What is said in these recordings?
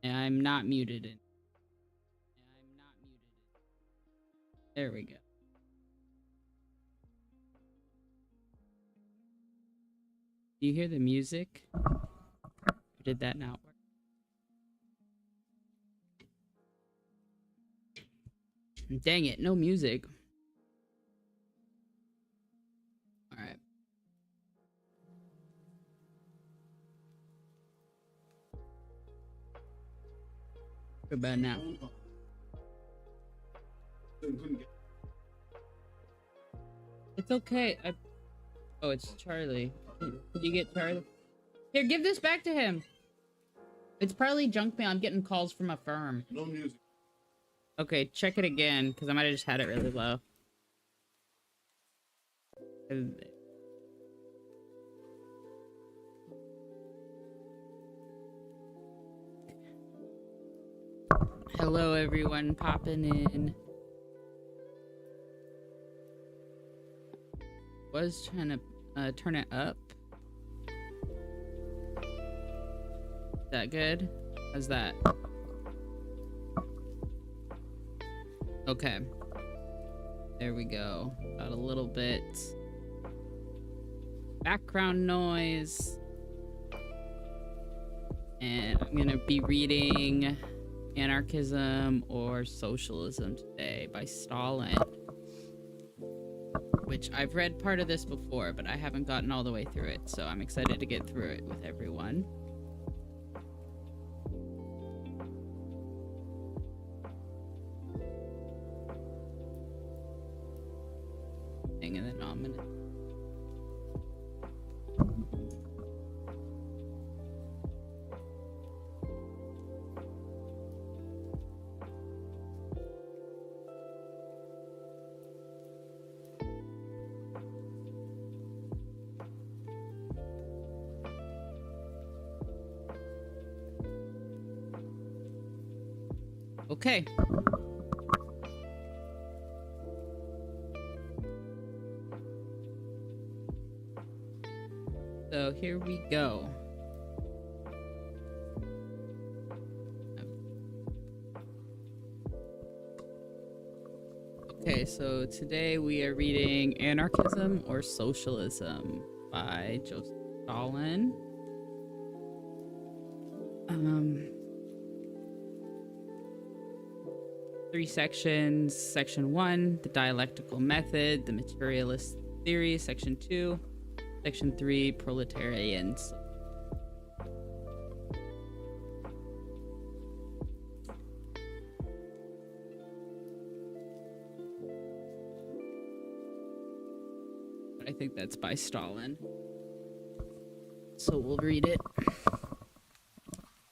And I'm not muted. There we go. Do you hear the music? Or did that not work? Dang it, no music. Alright. Go bad now. It's okay. Oh, it's Charlie. Can you get Charlie? Here, give this back to him. It's probably junk mail. I'm getting calls from a firm. No music. Okay, check it again, because I might have just had it really low. Hello, everyone popping in. Was trying to turn it up. Is that good? How's that? Okay. There we go. Got a little bit background noise. And I'm gonna be reading Anarchism or Socialism today by Stalin. Which I've read part of this before, but I haven't gotten all the way through it, so I'm excited to get through it with everyone. And then I'm gonna... Okay. So here we go. Okay, so today we are reading Anarchism or Socialism by Joseph Stalin. 3 sections. Section 1, the dialectical method, the materialist theory. Section 2, Section 3, proletarians. I think that's by Stalin. So we'll read it.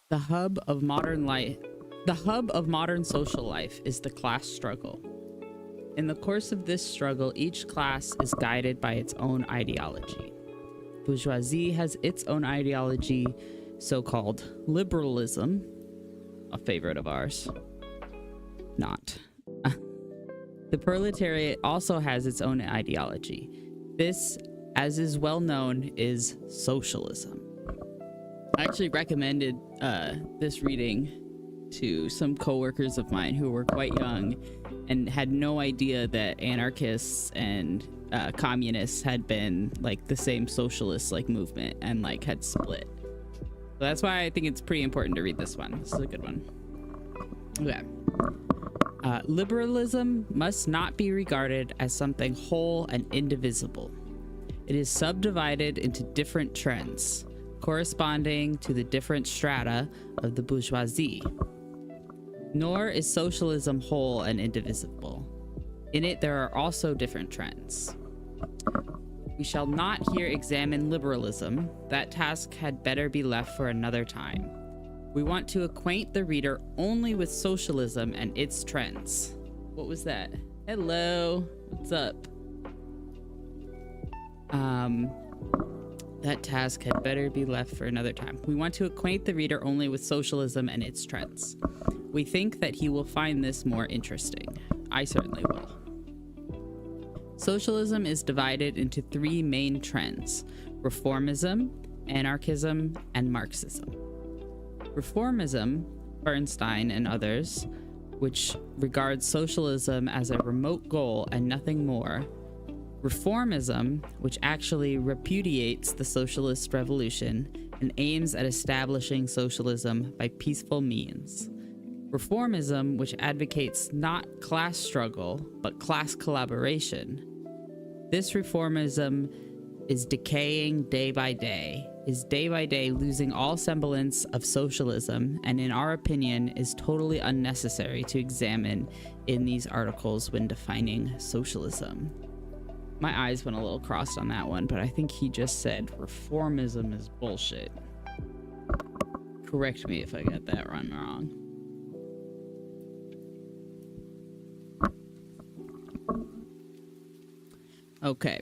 The hub of modern life. The hub of modern social life is the class struggle. In the course of this struggle, each class is guided by its own ideology. Bourgeoisie has its own ideology, so-called liberalism, a favorite of ours. Not. The proletariat also has its own ideology. This, as is well known, is socialism. I actually recommended this reading to some coworkers of mine who were quite young and had no idea that anarchists and communists had been like the same socialist like movement and like had split. So that's why I think it's pretty important to read this one. This is a good one. Okay. Liberalism must not be regarded as something whole and indivisible. It is subdivided into different trends, corresponding to the different strata of the bourgeoisie. Nor is socialism whole and indivisible. In it, there are also different trends. We shall not here examine liberalism. That task had better be left for another time. We want to acquaint the reader only with socialism and its trends. What was that? Hello, what's up? That task had better be left for another time. We want to acquaint the reader only with socialism and its trends. We think that he will find this more interesting. I certainly will. Socialism is divided into 3 main trends: reformism, anarchism, and Marxism. Reformism Bernstein and others, which regards socialism as a remote goal and nothing more. Reformism, which actually repudiates the socialist revolution and aims at establishing socialism by peaceful means. Reformism, which advocates not class struggle, but class collaboration. This reformism is decaying day by day, is day by day losing all semblance of socialism, and in our opinion is totally unnecessary to examine in these articles when defining socialism. My eyes went a little crossed on that one, but I think he just said reformism is bullshit. Correct me if I got that one wrong. Okay.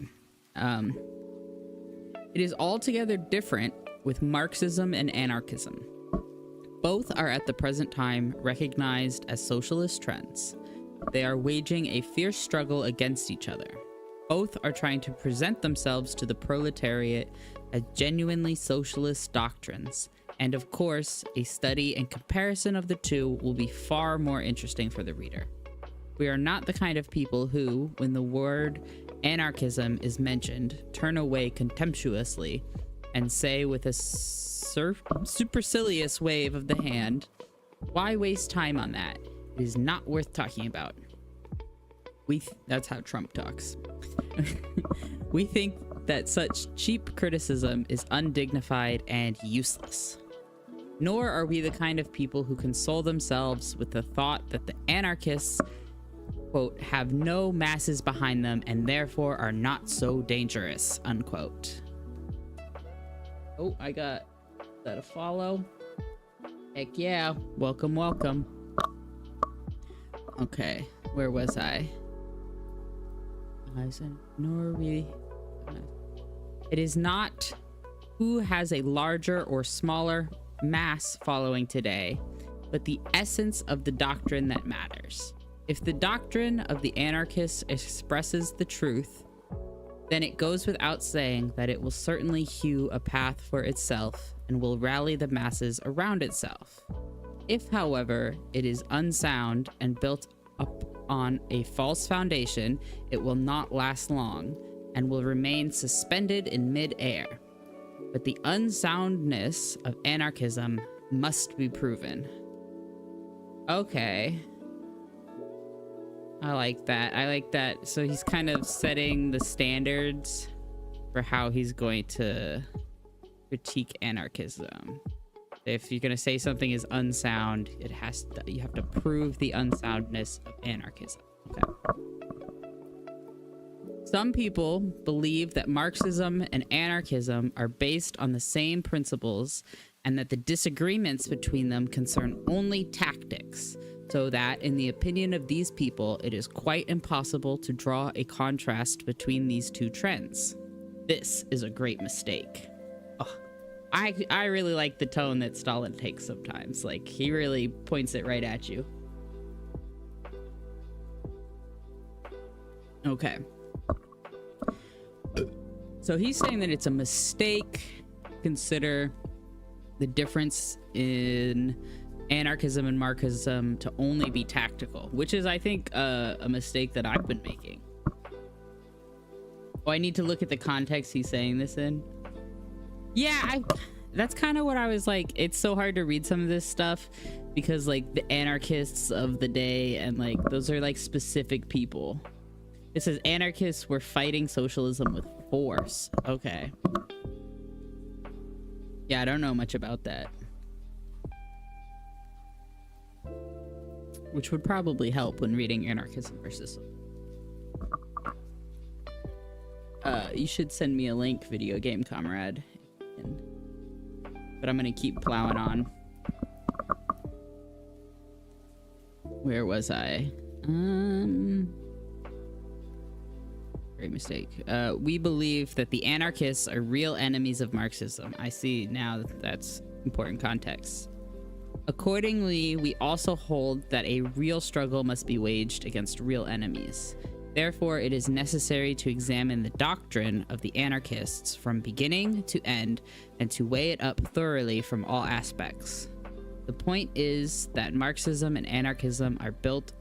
It is altogether different with Marxism and Anarchism. Both are at the present time recognized as socialist trends. They are waging a fierce struggle against each other. Both are trying to present themselves to the proletariat as genuinely socialist doctrines. And of course, a study and comparison of the two will be far more interesting for the reader. We are not the kind of people who, when the word anarchism is mentioned, turn away contemptuously and say with a supercilious wave of the hand, "Why waste time on that? It is not worth talking about." That's how Trump talks. We think that such cheap criticism is undignified and useless. Nor are we the kind of people who console themselves with the thought that the anarchists, quote, have no masses behind them and therefore are not so dangerous, unquote. Oh, I got that a follow. Heck yeah. Welcome, welcome. Okay, where was I? Nor we. It is not who has a larger or smaller mass following today, but the essence of the doctrine that matters. If the doctrine of the anarchists expresses the truth, then it goes without saying that it will certainly hew a path for itself and will rally the masses around itself. If, however, it is unsound and built up on a false foundation, it will not last long and will remain suspended in mid-air. But the unsoundness of anarchism must be proven. Okay. I like that. I like that. So he's kind of setting the standards for how he's going to critique anarchism. If you're going to say something is unsound, you have to prove the unsoundness of anarchism. Okay. Some people believe that Marxism and anarchism are based on the same principles and that the disagreements between them concern only tactics, so that, in the opinion of these people, it is quite impossible to draw a contrast between these two trends. This is a great mistake. Oh, I really like the tone that Stalin takes sometimes. Like, he really points it right at you. Okay. So he's saying that it's a mistake to consider the difference in anarchism and Marxism to only be tactical, which is, I think, a mistake that I've been making. Oh, I need to look at the context he's saying this in. Yeah, that's kind of what I was like. It's so hard to read some of this stuff because, like, the anarchists of the day and, like, those are, like, specific people. It says anarchists were fighting socialism with force. Okay. Yeah, I don't know much about that. Which would probably help when reading Anarchism versus... you should send me a link, video game comrade. But I'm gonna keep plowing on. Where was I? Great mistake. We believe that the anarchists are real enemies of Marxism. I see now that's important context. Accordingly, we also hold that a real struggle must be waged against real enemies. Therefore, it is necessary to examine the doctrine of the anarchists from beginning to end and to weigh it up thoroughly from all aspects. The point is that Marxism and anarchism are built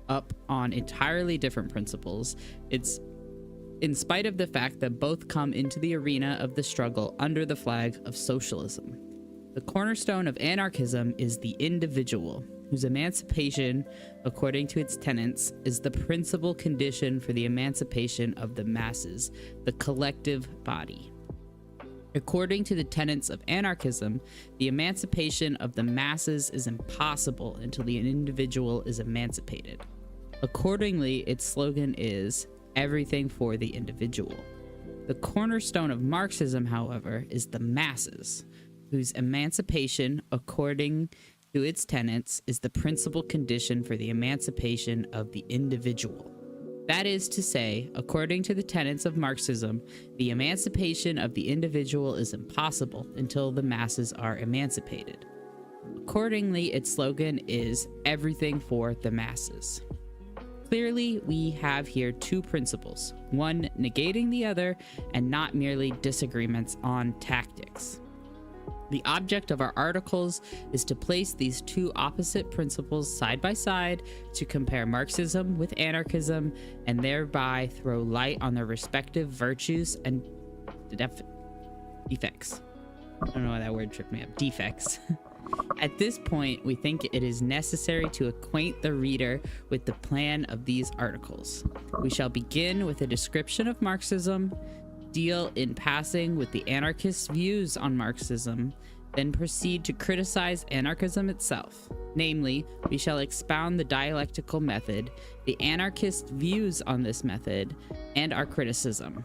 up on entirely different principles. It's in spite of the fact that both come into the arena of the struggle under the flag of socialism. The cornerstone of anarchism is the individual, whose emancipation, according to its tenets, is the principal condition for the emancipation of the masses, the collective body. According to the tenets of anarchism, the emancipation of the masses is impossible until the individual is emancipated. Accordingly, its slogan is everything for the individual. The cornerstone of Marxism, however, is the masses, whose emancipation, according to its tenets, is the principal condition for the emancipation of the individual. That is to say, according to the tenets of Marxism, the emancipation of the individual is impossible until the masses are emancipated. Accordingly, its slogan is everything for the masses. Clearly, we have here two principles, one negating the other and not merely disagreements on tactics. The object of our articles is to place these two opposite principles side by side to compare Marxism with anarchism and thereby throw light on their respective virtues and defects. I don't know why that word tripped me up. Defects. At this point, we think it is necessary to acquaint the reader with the plan of these articles. We shall begin with a description of Marxism, deal in passing with the anarchists' views on Marxism, then proceed to criticize anarchism itself. Namely, we shall expound the dialectical method, the anarchist views on this method, and our criticism.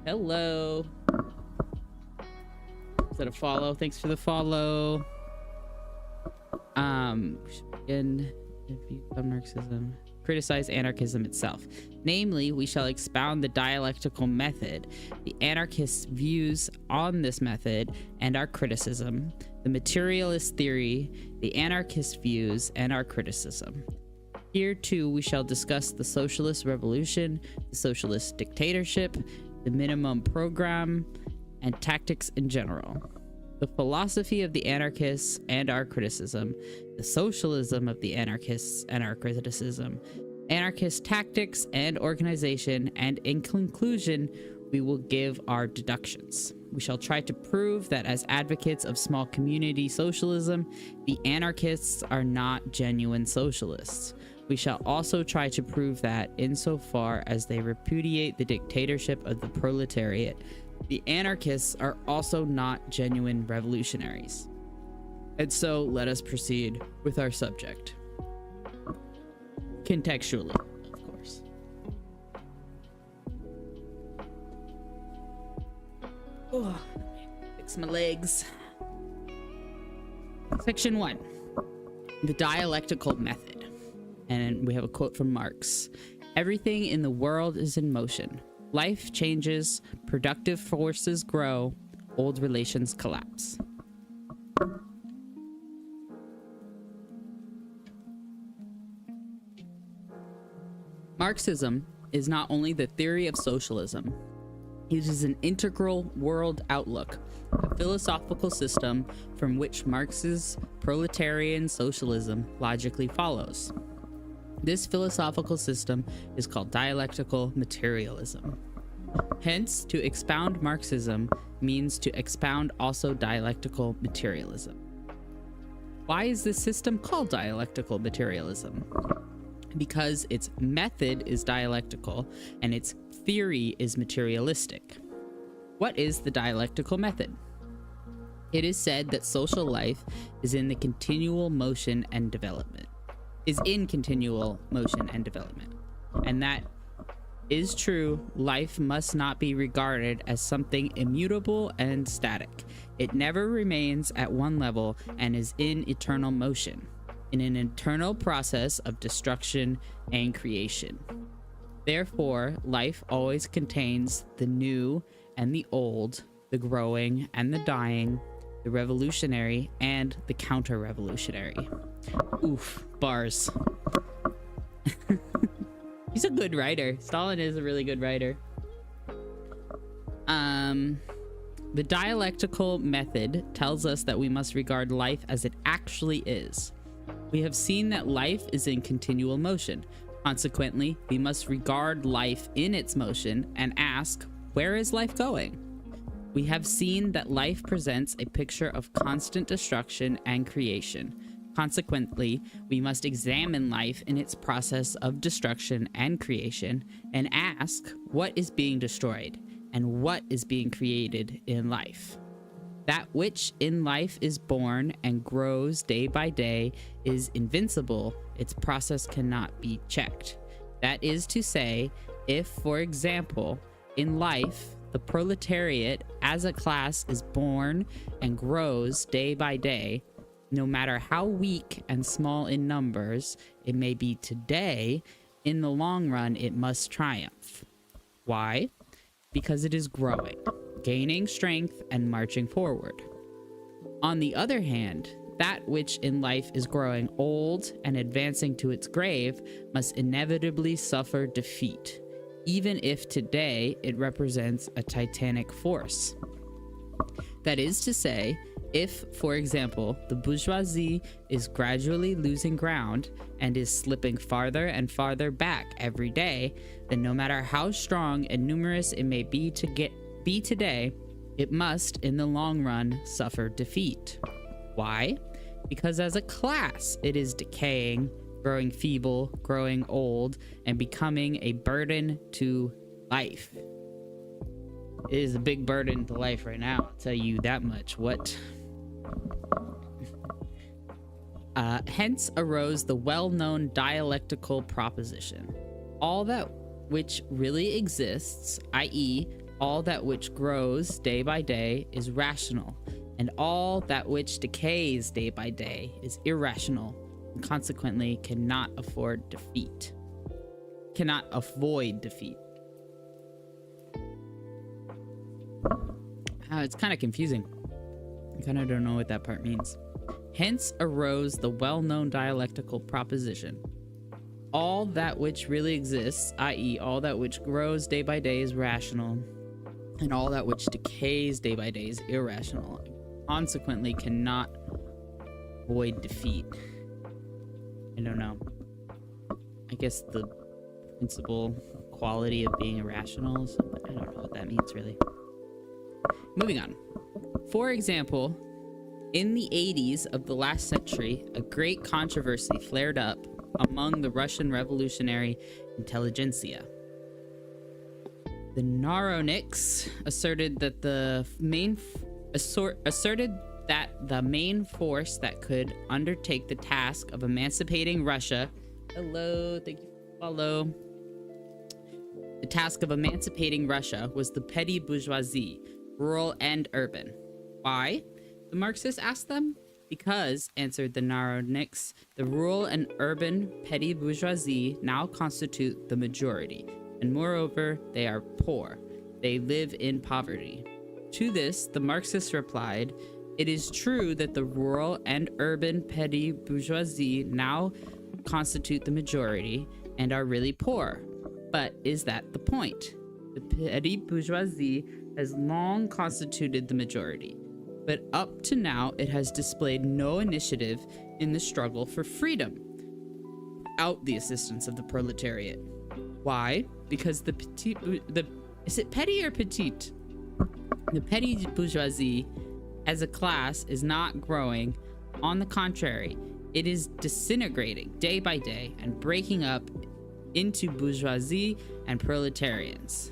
Hello. Is that a follow? Thanks for the follow. In Marxism, criticize anarchism itself. Namely, we shall expound the dialectical method, the anarchists' views on this method, and our criticism, the materialist theory, the anarchist views, and our criticism. Here, too, we shall discuss the socialist revolution, the socialist dictatorship, the minimum program, and tactics in general. The philosophy of the anarchists and our criticism, the socialism of the anarchists and our criticism, anarchist tactics and organization, and in conclusion, we will give our deductions. We shall try to prove that as advocates of small community socialism, the anarchists are not genuine socialists. We shall also try to prove that, insofar as they repudiate the dictatorship of the proletariat, the anarchists are also not genuine revolutionaries. And so let us proceed with our subject. Contextually, of course. Oh, fix my legs. Section 1. The dialectical method. And we have a quote from Marx. Everything in the world is in motion. Life changes, productive forces grow, old relations collapse. Marxism is not only the theory of socialism, it is an integral world outlook, a philosophical system from which Marx's proletarian socialism logically follows. This philosophical system is called dialectical materialism. Hence, to expound Marxism means to expound also dialectical materialism. Why is this system called dialectical materialism? Because its method is dialectical and its theory is materialistic. What is the dialectical method? It is said that social life is in continual motion and development. And that is true. Life must not be regarded as something immutable and static. It never remains at one level and is in eternal motion, in an internal process of destruction and creation. Therefore, life always contains the new and the old, the growing and the dying, the revolutionary and the counter-revolutionary. Oof, bars. He's a good writer. Stalin is a really good writer. The dialectical method tells us that we must regard life as it actually is. We have seen that life is in continual motion. Consequently, we must regard life in its motion and ask, where is life going? We have seen that life presents a picture of constant destruction and creation. Consequently, we must examine life in its process of destruction and creation and ask what is being destroyed and what is being created in life. That which in life is born and grows day by day is invincible. Its process cannot be checked. That is to say, if, for example, in life, the proletariat as a class is born and grows day by day, no matter how weak and small in numbers it may be today, in the long run it must triumph. Why? Because it is growing, gaining strength and marching forward. On the other hand, that which in life is growing old and advancing to its grave must inevitably suffer defeat, even if today it represents a titanic force. That is to say, if, for example, the bourgeoisie is gradually losing ground and is slipping farther and farther back every day, then no matter how strong and numerous it may be today, it must, in the long run, suffer defeat. Why? Because as a class, it is decaying, growing feeble, growing old, and becoming a burden to life. It is a big burden to life right now, I'll tell you that much. What? Hence arose the well-known dialectical proposition. All that which really exists, i.e., all that which grows day by day, is rational, and all that which decays day by day is irrational, and consequently cannot avoid defeat. It's kind of confusing. I kind of don't know what that part means. Hence arose the well-known dialectical proposition. All that which really exists, i.e., all that which grows day by day, is rational, and all that which decays day by day is irrational, and consequently cannot avoid defeat. I don't know. I guess the principal quality of being irrational is, I don't know what that means, really. Moving on. For example, in the 80s of the last century, a great controversy flared up among the Russian revolutionary intelligentsia. The Naronics asserted that the main force that could undertake the task of emancipating Russia, the task of emancipating Russia was the petty bourgeoisie, rural and urban. Why? The Marxists asked them. Because, answered the Naronics, the rural and urban petty bourgeoisie now constitute the majority, and moreover, they are poor. They live in poverty. To this, the Marxists replied, it is true that the rural and urban petty bourgeoisie now constitute the majority and are really poor. But is that the point? The petty bourgeoisie has long constituted the majority, but up to now it has displayed no initiative in the struggle for freedom without the assistance of the proletariat. Why? Because is it petty or petite? The petty bourgeoisie as a class is not growing. On the contrary, it is disintegrating day by day and breaking up into bourgeoisie and proletarians.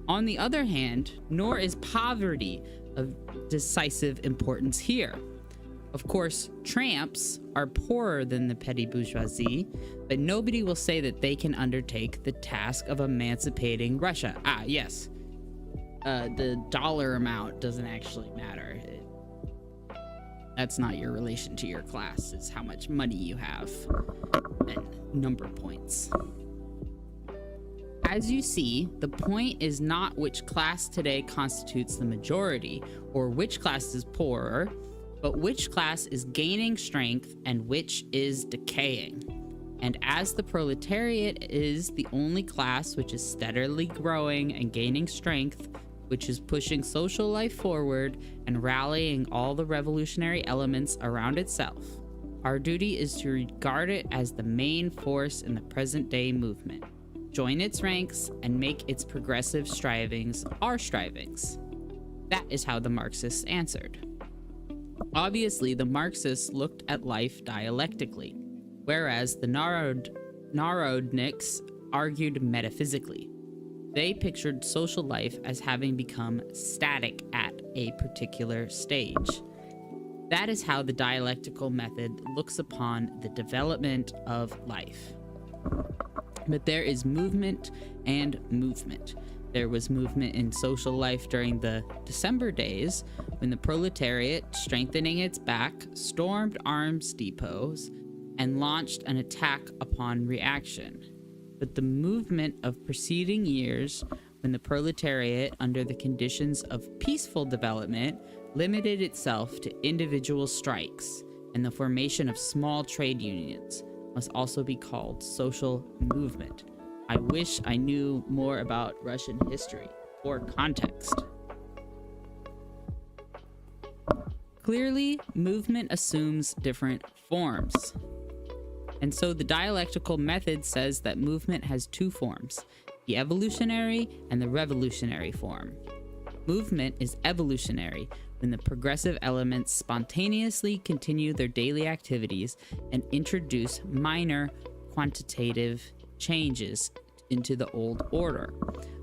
On the other hand, nor is poverty of decisive importance here. Of course, tramps are poorer than the petty bourgeoisie, but nobody will say that they can undertake the task of emancipating Russia. Ah, yes. The dollar amount doesn't actually matter. That's not your relation to your class. It's how much money you have and number points. As you see, the point is not which class today constitutes the majority or which class is poorer, but which class is gaining strength and which is decaying. And as the proletariat is the only class which is steadily growing and gaining strength, which is pushing social life forward and rallying all the revolutionary elements around itself. Our duty is to regard it as the main force in the present-day movement, join its ranks, and make its progressive strivings our strivings. That is how the Marxists answered. Obviously, the Marxists looked at life dialectically, whereas the Narodniks argued metaphysically. They pictured social life as having become static at a particular stage. That is how the dialectical method looks upon the development of life. But there is movement and movement. There was movement in social life during the December days, when the proletariat, strengthening its back, stormed arms depots and launched an attack upon reaction. But the movement of preceding years, when the proletariat, under the conditions of peaceful development, limited itself to individual strikes and the formation of small trade unions, must also be called social movement. I wish I knew more about Russian history or context. Clearly, movement assumes different forms. And so the dialectical method says that movement has two forms, the evolutionary and the revolutionary form. Movement is evolutionary when the progressive elements spontaneously continue their daily activities and introduce minor quantitative changes into the old order.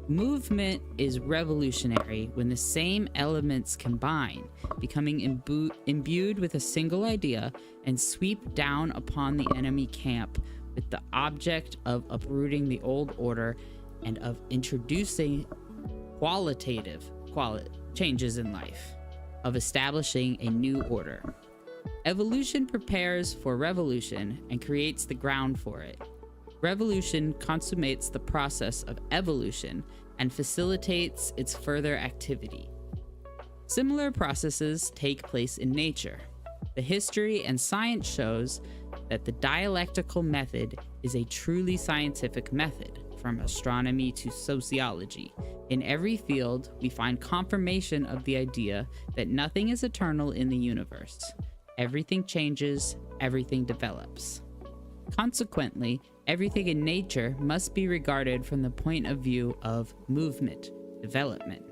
Movement is revolutionary when the same elements combine, becoming imbued with a single idea and sweep down upon the enemy camp with the object of uprooting the old order and of introducing qualitative changes in life, of establishing a new order. Evolution prepares for revolution and creates the ground for it. Revolution consummates the process of evolution and facilitates its further activity. Similar processes take place in nature. The history and science shows that the dialectical method is a truly scientific method, from astronomy to sociology. In every field, we find confirmation of the idea that nothing is eternal in the universe. Everything changes, everything develops. Consequently, everything in nature must be regarded from the point of view of movement, development.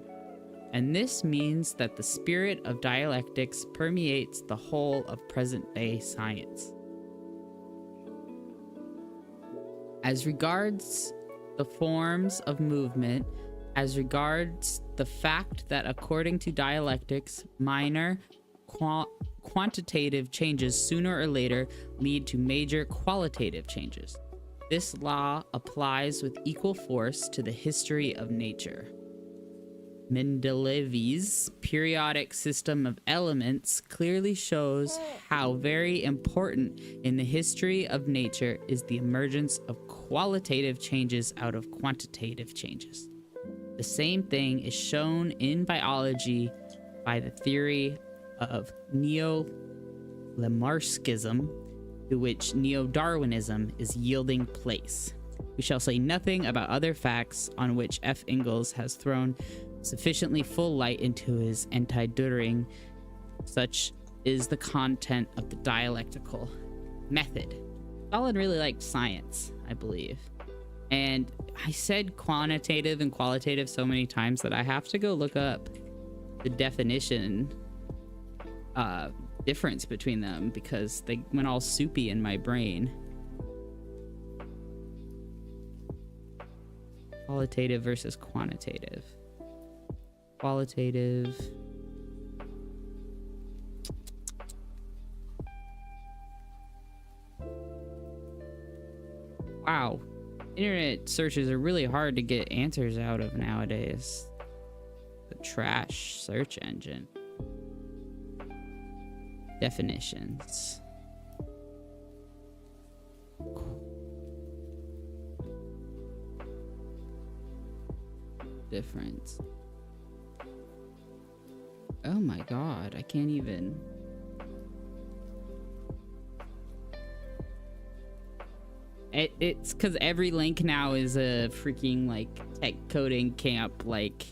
And this means that the spirit of dialectics permeates the whole of present-day science. As regards the forms of movement, as regards the fact that according to dialectics, minor quantitative changes sooner or later lead to major qualitative changes. This law applies with equal force to the history of nature. Mendeleev's periodic system of elements clearly shows how very important in the history of nature is the emergence of qualitative changes out of quantitative changes. The same thing is shown in biology by the theory of neo-Lamarckism, to which neo-Darwinism is yielding place. We shall say nothing about other facts on which F. Engels has thrown sufficiently full light into his anti-Dühring. Such is the content of the dialectical method. Stalin really liked science, I believe. And I said quantitative and qualitative so many times that I have to go look up the definition difference between them because they went all soupy in my brain. Qualitative versus quantitative. Qualitative. Wow. Internet searches are really hard to get answers out of nowadays. The trash search engine. Definitions. Difference. Oh my god, I can't even. It's because every link now is a freaking like tech coding camp, like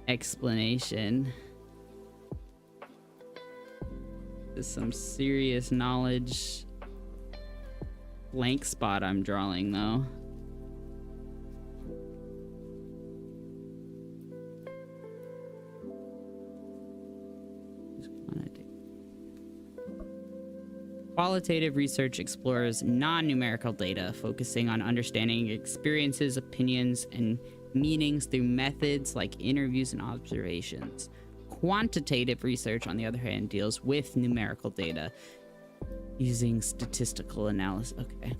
explanation. There's some serious knowledge blank spot I'm drawing, though. Qualitative research explores non-numerical data, focusing on understanding experiences, opinions, and meanings through methods like interviews and observations. Quantitative research, on the other hand, deals with numerical data using statistical analysis. Okay.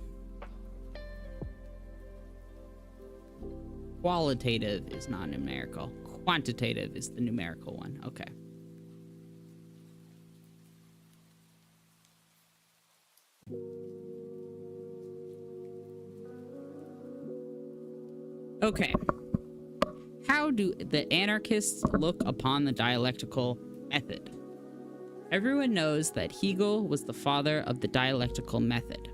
Qualitative is non-numerical. Quantitative is the numerical one. Okay. Okay. How do the anarchists look upon the dialectical method? Everyone knows that Hegel was the father of the dialectical method.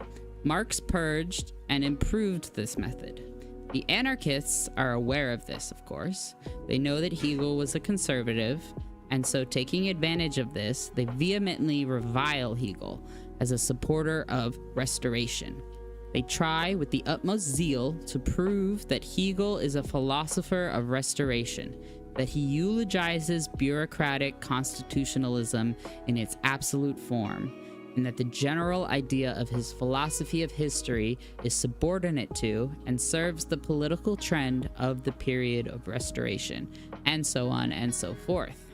Marx purged and improved this method. The anarchists are aware of this, of course. They know that Hegel was a conservative, and so taking advantage of this, they vehemently revile Hegel as a supporter of restoration. They try with the utmost zeal to prove that Hegel is a philosopher of restoration, that he eulogizes bureaucratic constitutionalism in its absolute form, and that the general idea of his philosophy of history is subordinate to and serves the political trend of the period of restoration, and so on and so forth.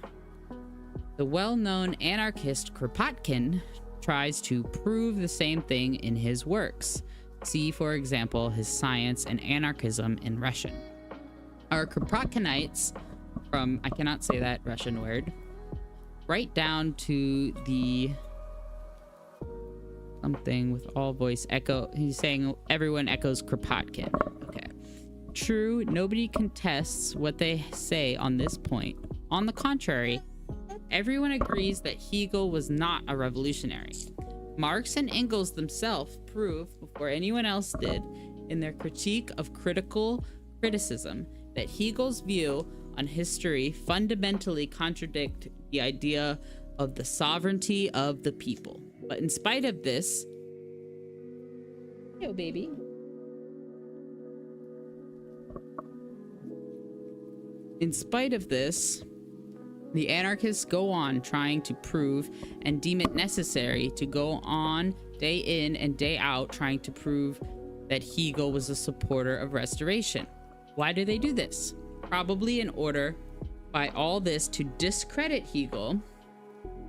The well-known anarchist Kropotkin tries to prove the same thing in his works. See, for example, his Science and Anarchism in Russian. Our Kropotkinites, from, I cannot say that Russian word, right down to the something with all voice echo. He's saying everyone echoes Kropotkin. Okay. True, nobody contests what they say on this point. On the contrary, everyone agrees that Hegel was not a revolutionary. Marx and Engels themselves prove, before anyone else did, in their critique of critical criticism, that Hegel's view on history fundamentally contradict the idea of the sovereignty of the people. But in spite of this, yo baby. In spite of this, the anarchists go on trying to prove and deem it necessary to go on day in and day out trying to prove that Hegel was a supporter of restoration. Why do they do this? Probably in order, by all this, to discredit Hegel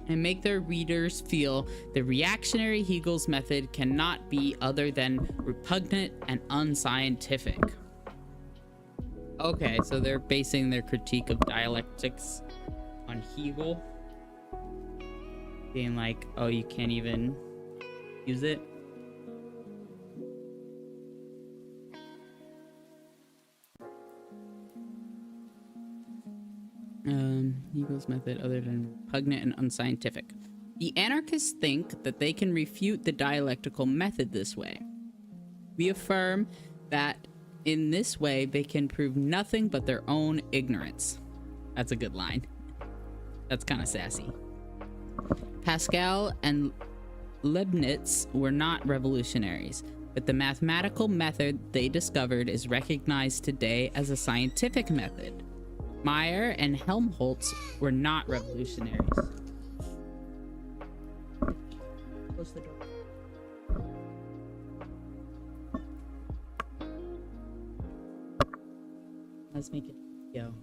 and make their readers feel the reactionary Hegel's method cannot be other than repugnant and unscientific. Okay, so they're basing their critique of dialectics on Hegel, being like, oh, you can't even use it. Hegel's method other than repugnant and unscientific. The anarchists think that they can refute the dialectical method this way. We affirm that in this way they can prove nothing but their own ignorance. That's a good line. That's kind of sassy. Pascal and Leibniz were not revolutionaries, but the mathematical method they discovered is recognized today as a scientific method. Mayer and Helmholtz were not revolutionaries. Close the door. Let's make it a video.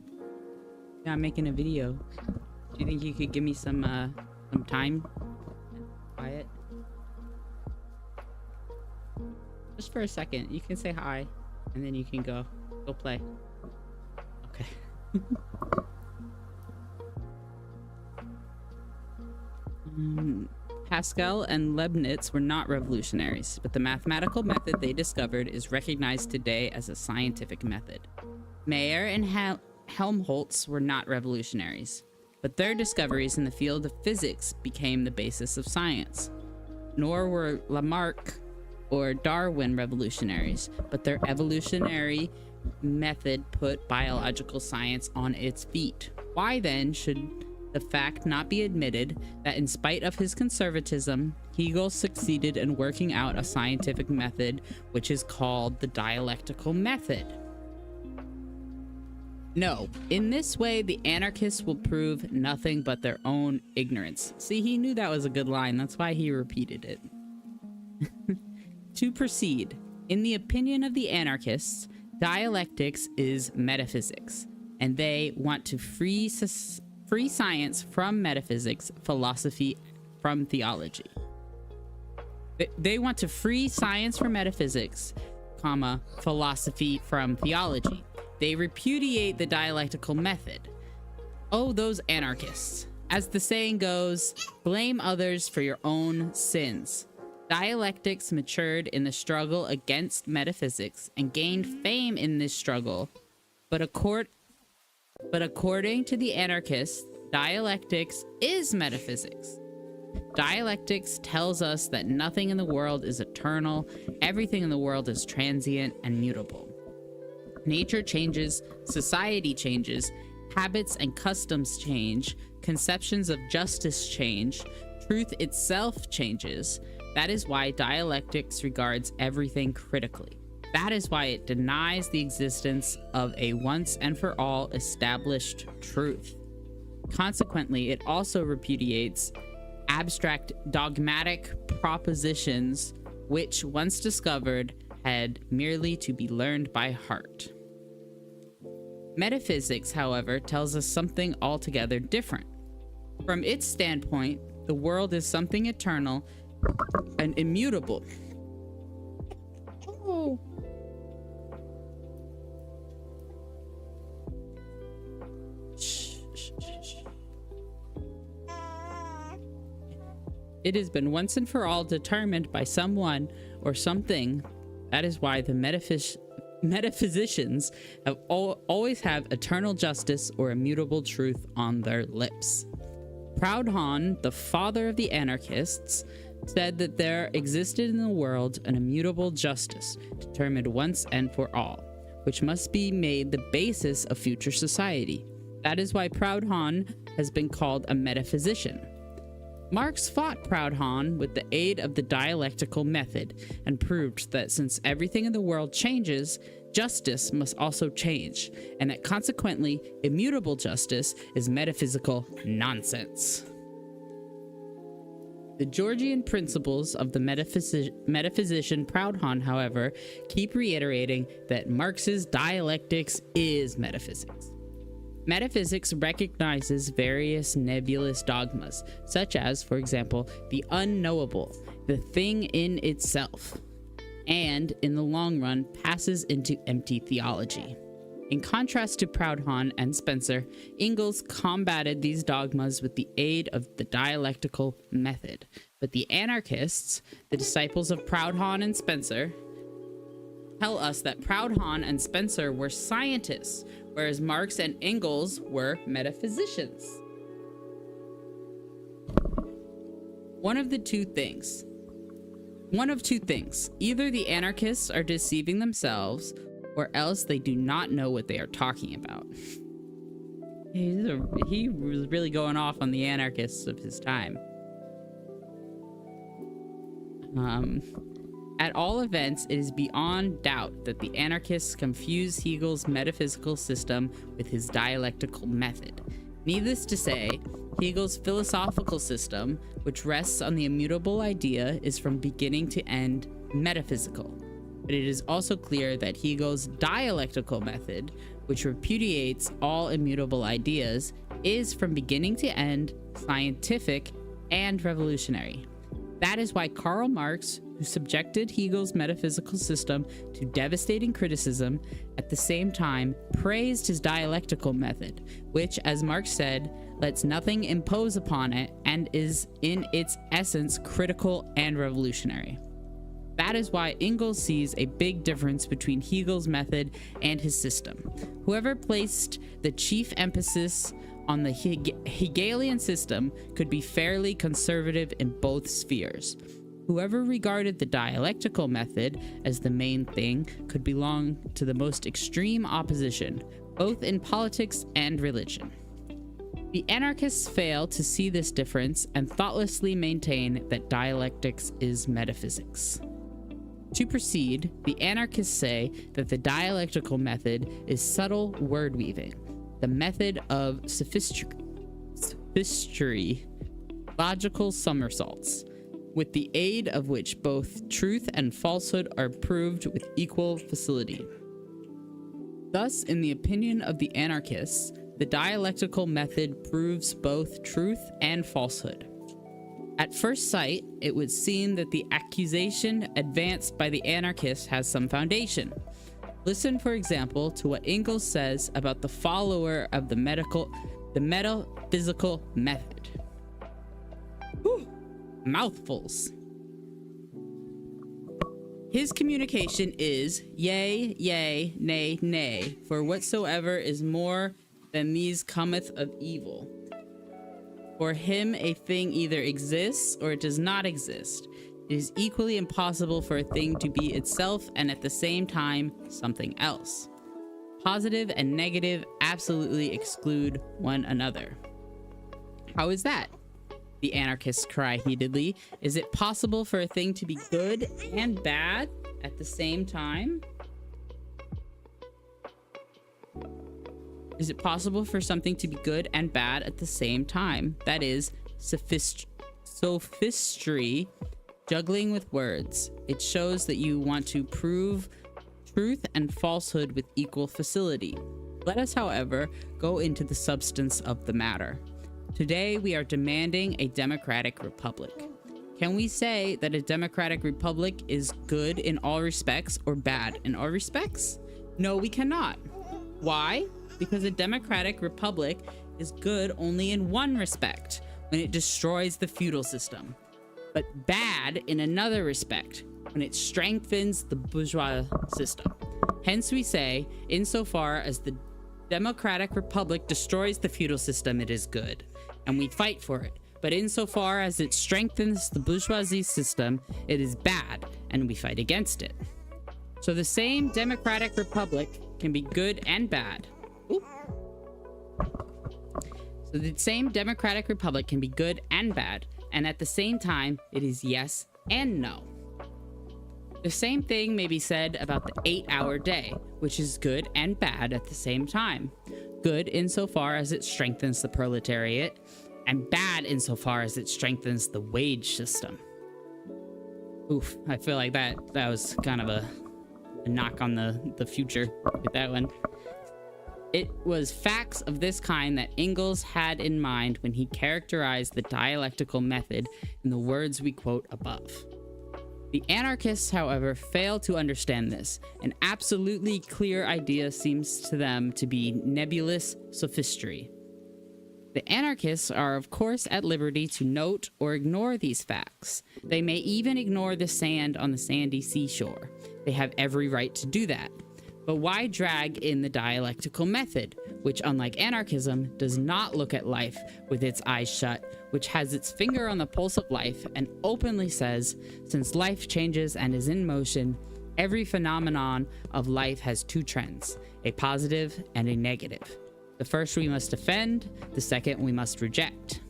Yeah, I'm making a video. Do you think you could give me some time? Quiet. Just for a second. You can say hi, and then you can go play. Okay. Pascal and Leibniz were not revolutionaries, but the mathematical method they discovered is recognized today as a scientific method. Mayer and Helmholtz were not revolutionaries, but their discoveries in the field of physics became the basis of science. Nor were Lamarck or Darwin revolutionaries, but their evolutionary method put biological science on its feet. Why then should the fact not be admitted that in spite of his conservatism, Hegel succeeded in working out a scientific method which is called the dialectical method? No, in this way, the anarchists will prove nothing but their own ignorance. See, he knew that was a good line. That's why he repeated it. To proceed, in the opinion of the anarchists, dialectics is metaphysics, and they want to free science from metaphysics, philosophy from theology. They want to free science from metaphysics, comma, philosophy from theology. They repudiate the dialectical method. Oh, those anarchists. As the saying goes, blame others for your own sins. Dialectics matured in the struggle against metaphysics and gained fame in this struggle. But according to the anarchists, dialectics is metaphysics. Dialectics tells us that nothing in the world is eternal, everything in the world is transient and mutable. Nature changes, society changes, habits and customs change, conceptions of justice change, truth itself changes. That is why dialectics regards everything critically. That is why it denies the existence of a once and for all established truth. Consequently, it also repudiates abstract dogmatic propositions which, once discovered, had merely to be learned by heart. Metaphysics, however, tells us something altogether different. From its standpoint, the world is something eternal and immutable. Oh. It has been once and for all determined by someone or something. That is why the metaphysicians have always have eternal justice or immutable truth on their lips. Proudhon, the father of the anarchists, said that there existed in the world an immutable justice, determined once and for all, which must be made the basis of future society. That is why Proudhon has been called a metaphysician. Marx fought Proudhon with the aid of the dialectical method and proved that since everything in the world changes, justice must also change, and that consequently, immutable justice is metaphysical nonsense. The Georgian principles of the metaphysician Proudhon, however, keep reiterating that Marx's dialectics is metaphysics. Metaphysics recognizes various nebulous dogmas, such as, for example, the unknowable, the thing in itself, and, in the long run, passes into empty theology. In contrast to Proudhon and Spencer, Engels combated these dogmas with the aid of the dialectical method. But the anarchists, the disciples of Proudhon and Spencer, tell us that Proudhon and Spencer were scientists, whereas Marx and Engels were metaphysicians. One of two things. Either the anarchists are deceiving themselves, or else they do not know what they are talking about. He was really going off on the anarchists of his time. At all events, it is beyond doubt that the anarchists confuse Hegel's metaphysical system with his dialectical method. Needless to say, Hegel's philosophical system, which rests on the immutable idea, is from beginning to end metaphysical. But it is also clear that Hegel's dialectical method, which repudiates all immutable ideas, is from beginning to end scientific and revolutionary. That is why Karl Marx, who subjected Hegel's metaphysical system to devastating criticism, at the same time praised his dialectical method, which, as Marx said, lets nothing impose upon it and is in its essence critical and revolutionary. That is why Engels sees a big difference between Hegel's method and his system. Whoever placed the chief emphasis on the Hegelian system could be fairly conservative in both spheres. Whoever regarded the dialectical method as the main thing could belong to the most extreme opposition, both in politics and religion. The anarchists fail to see this difference and thoughtlessly maintain that dialectics is metaphysics. To proceed, the anarchists say that the dialectical method is subtle word weaving, the method of sophistry, logical somersaults, with the aid of which both truth and falsehood are proved with equal facility. Thus, in the opinion of the anarchists, the dialectical method proves both truth and falsehood. At first sight, it would seem that the accusation advanced by the anarchists has some foundation. Listen, for example, to what Engels says about the follower of the metaphysical method. Whew, mouthfuls. His communication is yea, yea, nay, nay, for whatsoever is more than these cometh of evil. For him, a thing either exists or it does not exist. It is equally impossible for a thing to be itself and at the same time something else. Positive and negative absolutely exclude one another. How is that? The anarchists cry heatedly. Is it possible for a thing to be good and bad at the same time? Is it possible for something to be good and bad at the same time? That is, sophistry, juggling with words. It shows that you want to prove truth and falsehood with equal facility. Let us, however, go into the substance of the matter. Today, we are demanding a democratic republic. Can we say that a democratic republic is good in all respects or bad in all respects? No, we cannot. Why? Because a democratic republic is good only in one respect, when it destroys the feudal system, but bad in another respect, when it strengthens the bourgeois system. Hence we say, insofar as the democratic republic destroys the feudal system, it is good, and we fight for it. But insofar as it strengthens the bourgeoisie system, it is bad, and we fight against it. So the same democratic republic can be good and bad. Ooh. So the same democratic republic can be good and bad, and at the same time, it is yes and no. The same thing may be said about the 8-hour day, which is good and bad at the same time. Good insofar as it strengthens the proletariat, and bad insofar as it strengthens the wage system. Oof, I feel like that was kind of a knock on the future with that one. It was facts of this kind that Engels had in mind when he characterized the dialectical method in the words we quote above. The anarchists, however, fail to understand this. An absolutely clear idea seems to them to be nebulous sophistry. The anarchists are, of course, at liberty to note or ignore these facts. They may even ignore the sand on the sandy seashore. They have every right to do that. But why drag in the dialectical method, which, unlike anarchism, does not look at life with its eyes shut, which has its finger on the pulse of life and openly says, since life changes and is in motion, every phenomenon of life has two trends, a positive and a negative. The first we must defend, the second we must reject.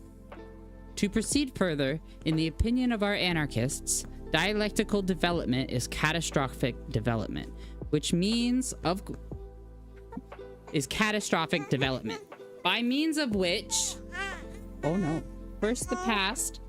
To proceed further, in the opinion of our anarchists, dialectical development is catastrophic development, which means is catastrophic development, by means of which, oh no, first the past,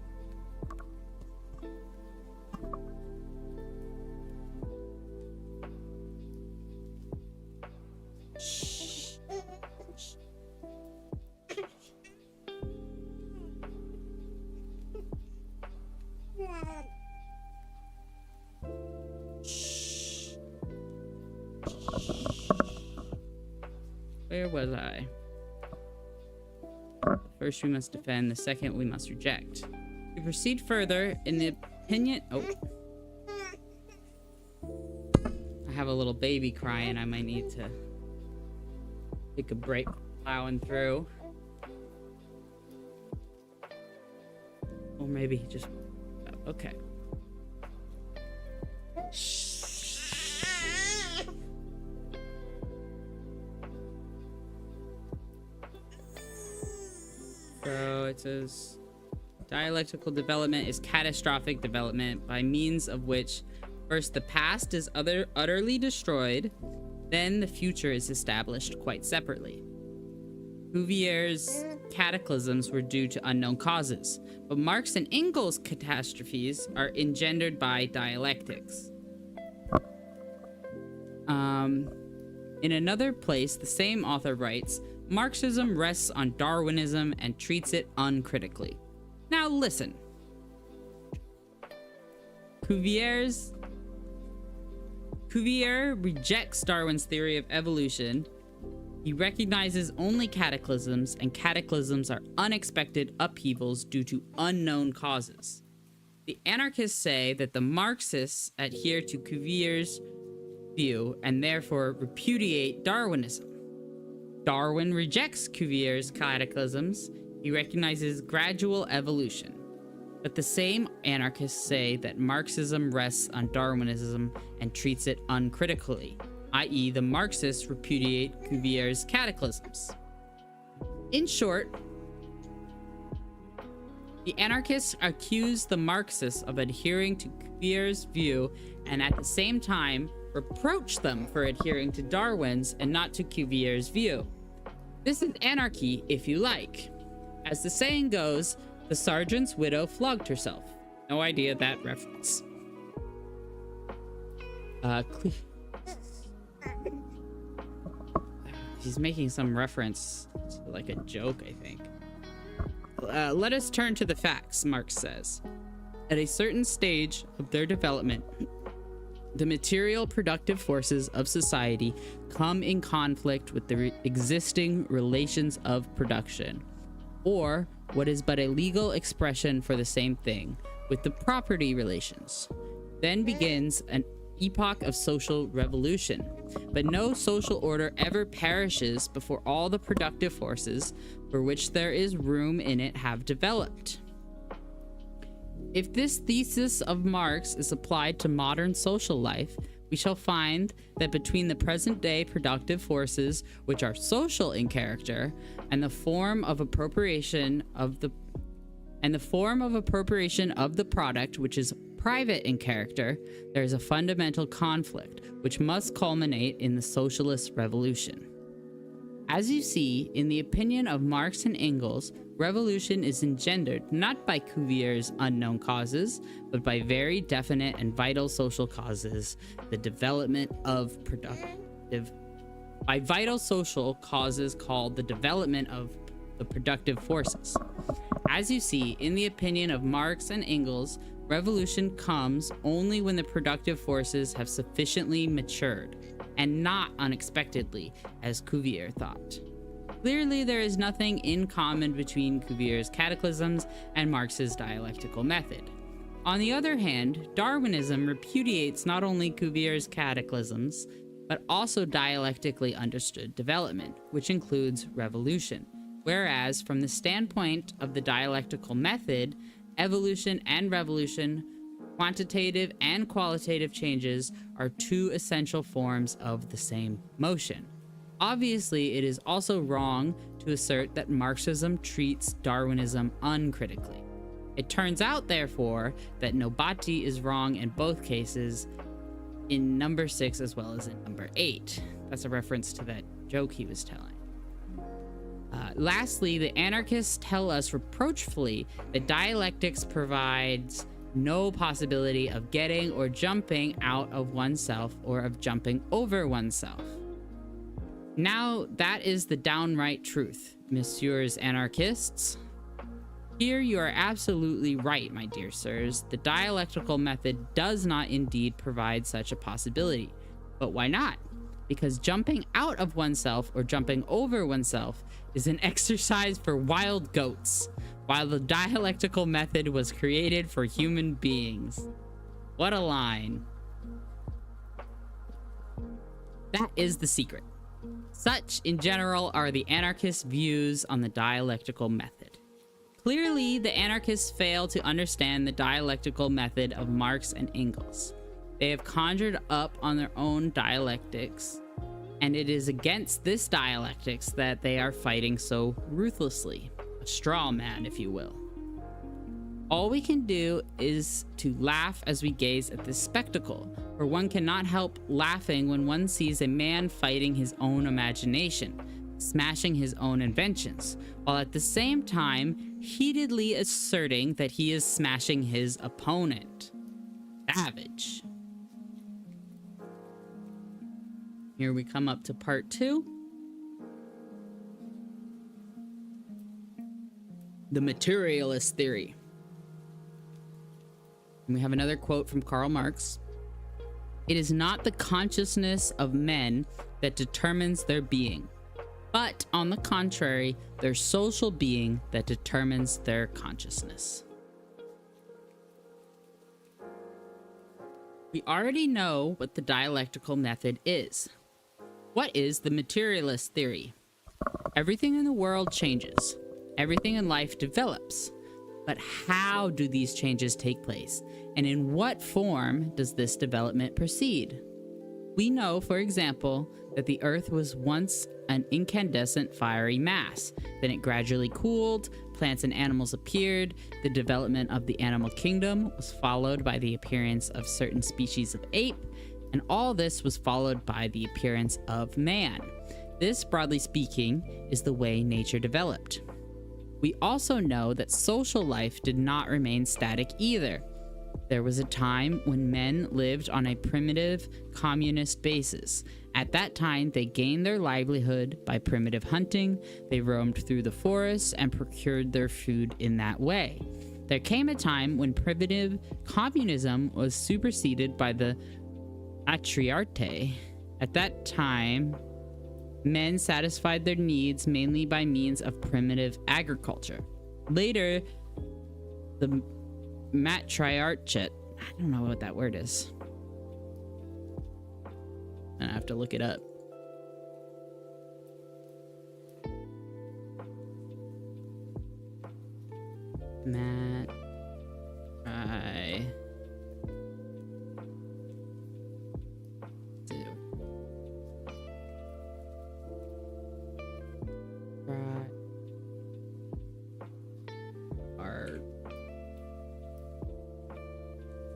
where was I? First we must defend, the second we must reject. To proceed further, in the opinion... Oh. I have a little baby crying. I might need to take a break plowing through. Or maybe just... Okay. So it says dialectical development is catastrophic development by means of which first the past is utterly destroyed, then the future is established quite separately. Cuvier's cataclysms were due to unknown causes, but Marx and Engels' catastrophes are engendered by dialectics. In another place, the same author writes, Marxism rests on Darwinism and treats it uncritically. Now listen. Cuvier rejects Darwin's theory of evolution. He recognizes only cataclysms, and cataclysms are unexpected upheavals due to unknown causes. The anarchists say that the Marxists adhere to Cuvier's view and therefore repudiate Darwinism. Darwin rejects Cuvier's cataclysms. He recognizes gradual evolution. But the same anarchists say that Marxism rests on Darwinism and treats it uncritically, i.e., the Marxists repudiate Cuvier's cataclysms. In short, the anarchists accuse the Marxists of adhering to Cuvier's view and at the same time reproach them for adhering to Darwin's and not to Cuvier's view. This is anarchy, if you like. As the saying goes, the sergeant's widow flogged herself. No idea that reference. He's making some reference to like a joke, I think. Let us turn to the facts, Marx says. At a certain stage of their development, the material productive forces of society come in conflict with the existing relations of production, or what is but a legal expression for the same thing, with the property relations. Then begins an epoch of social revolution. But no social order ever perishes before all the productive forces for which there is room in it have developed. If this thesis of Marx is applied to modern social life, we shall find that between the present-day productive forces, which are social in character, and the form of appropriation of the product, which is private in character, there is a fundamental conflict, which must culminate in the socialist revolution. As you see, in the opinion of Marx and Engels, revolution is engendered not by Cuvier's unknown causes, but by very definite and vital social causes, the development of by vital social causes called the development of the productive forces. As you see, in the opinion of Marx and Engels, revolution comes only when the productive forces have sufficiently matured, and not unexpectedly, as Cuvier thought. Clearly, there is nothing in common between Cuvier's cataclysms and Marx's dialectical method. On the other hand, Darwinism repudiates not only Cuvier's cataclysms, but also dialectically understood development, which includes revolution. Whereas, from the standpoint of the dialectical method, evolution and revolution, quantitative and qualitative changes, are two essential forms of the same motion. Obviously, it is also wrong to assert that Marxism treats Darwinism uncritically. It turns out, therefore, that Nobati is wrong in both cases, in number 6 as well as in number 8. That's a reference to that joke he was telling. Lastly, the anarchists tell us reproachfully that dialectics provides no possibility of getting or jumping out of oneself or of jumping over oneself. Now, that is the downright truth, messieurs anarchists. Here you are absolutely right, my dear sirs. The dialectical method does not indeed provide such a possibility. But why not? Because jumping out of oneself or jumping over oneself is an exercise for wild goats, while the dialectical method was created for human beings. What a line. That is the secret. Such, in general, are the anarchists' views on the dialectical method. Clearly, the anarchists fail to understand the dialectical method of Marx and Engels. They have conjured up on their own dialectics, and it is against this dialectics that they are fighting so ruthlessly. A straw man, if you will. All we can do is to laugh as we gaze at this spectacle, for one cannot help laughing when one sees a man fighting his own imagination, smashing his own inventions, while at the same time heatedly asserting that he is smashing his opponent. Savage. Here we come up to part 2. The materialist theory. And we have another quote from Karl Marx. It is not the consciousness of men that determines their being, but on the contrary, their social being that determines their consciousness. We already know what the dialectical method is. What is the materialist theory? Everything in the world changes. Everything in life develops. But how do these changes take place? And in what form does this development proceed? We know, for example, that the Earth was once an incandescent fiery mass. Then it gradually cooled, plants and animals appeared, the development of the animal kingdom was followed by the appearance of certain species of ape, and all this was followed by the appearance of man. This, broadly speaking, is the way nature developed. We also know that social life did not remain static either. There was a time when men lived on a primitive communist basis. At that time, they gained their livelihood by primitive hunting, they roamed through the forests and procured their food in that way. There came a time when primitive communism was superseded by the matriarchy. At that time, men satisfied their needs mainly by means of primitive agriculture. Later, the matriarchate, I don't know what that word is. I have to look it up.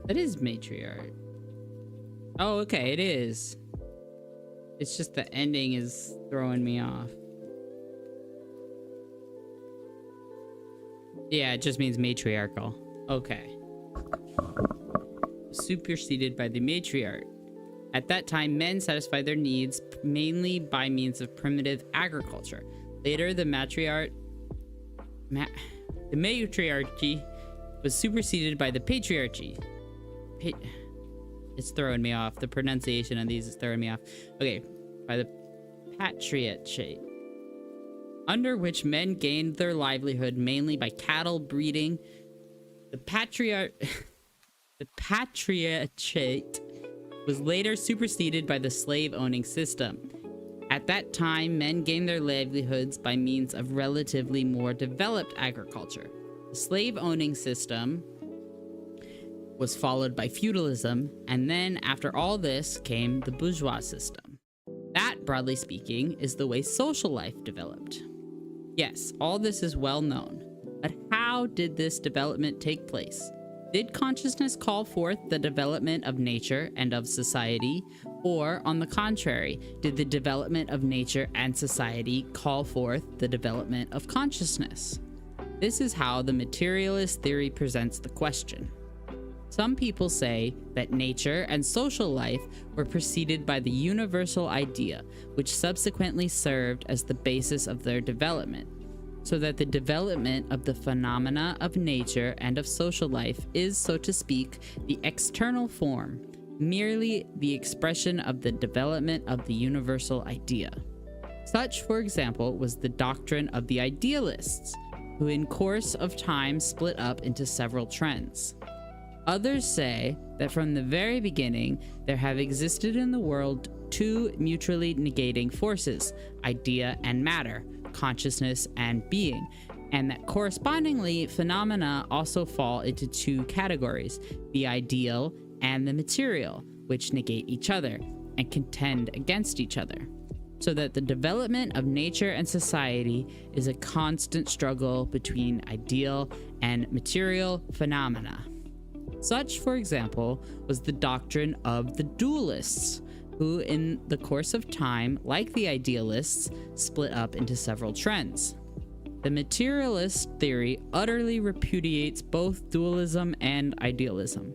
That is matriarch. Oh, okay, it is. It's just the ending is throwing me off. Yeah, it just means matriarchal. Okay. Superseded by the matriarch. At that time, men satisfied their needs mainly by means of primitive agriculture. Later, the matriarchy was superseded by the patriarchy. It's throwing me off. The pronunciation of these is throwing me off. Okay, by the patriarchate, under which men gained their livelihood mainly by cattle breeding. The patriarchate was later superseded by the slave-owning system. At that time, men gained their livelihoods by means of relatively more developed agriculture. The slave-owning system was followed by feudalism, and then after all this came the bourgeois system. That, broadly speaking, is the way social life developed. Yes, all this is well known, but how did this development take place? Did consciousness call forth the development of nature and of society, or, on the contrary, did the development of nature and society call forth the development of consciousness? This is how the materialist theory presents the question. Some people say that nature and social life were preceded by the universal idea, which subsequently served as the basis of their development, so that the development of the phenomena of nature and of social life is, so to speak, the external form, merely the expression of the development of the universal idea. Such, for example, was the doctrine of the idealists, who in course of time split up into several trends. Others say that from the very beginning, there have existed in the world two mutually negating forces, idea and matter, consciousness and being, and that correspondingly, phenomena also fall into two categories, the ideal and the material, which negate each other and contend against each other. so that the development of nature and society is a constant struggle between ideal and material phenomena. Such, for example, was the doctrine of the dualists, who in the course of time, like the idealists, split up into several trends. The materialist theory utterly repudiates both dualism and idealism.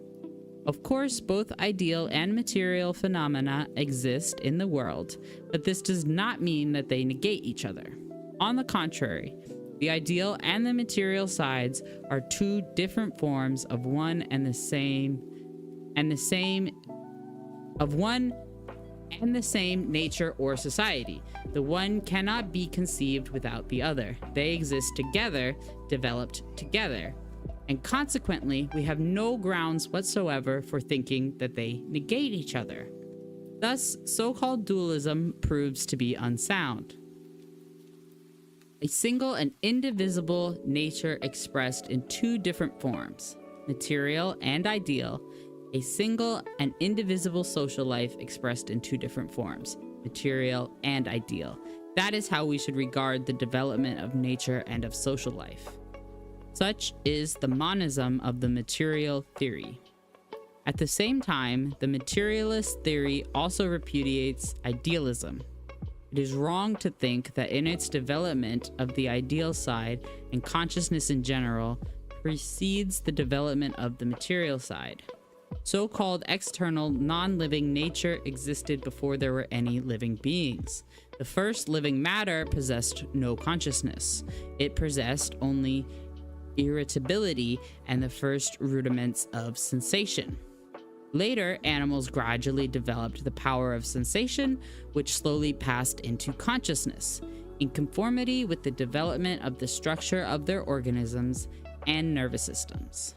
Of course, both ideal and material phenomena exist in the world, but this does not mean that they negate each other. On the contrary, the ideal and the material sides are two different forms of one and the same nature or society. The one cannot be conceived without the other. They exist together, developed together. And consequently, we have no grounds whatsoever for thinking that they negate each other. Thus, so-called dualism proves to be unsound. A single and indivisible nature expressed in two different forms, material and ideal. A single and indivisible social life expressed in two different forms, material and ideal. That is how we should regard the development of nature and of social life. Such is the monism of the material theory. At the same time, the materialist theory also repudiates idealism. It is wrong to think that in its development of the ideal side and consciousness in general precedes the development of the material side. So-called external, non-living nature existed before there were any living beings. The first living matter possessed no consciousness. It possessed only irritability and the first rudiments of sensation. Later, animals gradually developed the power of sensation, which slowly passed into consciousness, in conformity with the development of the structure of their organisms and nervous systems.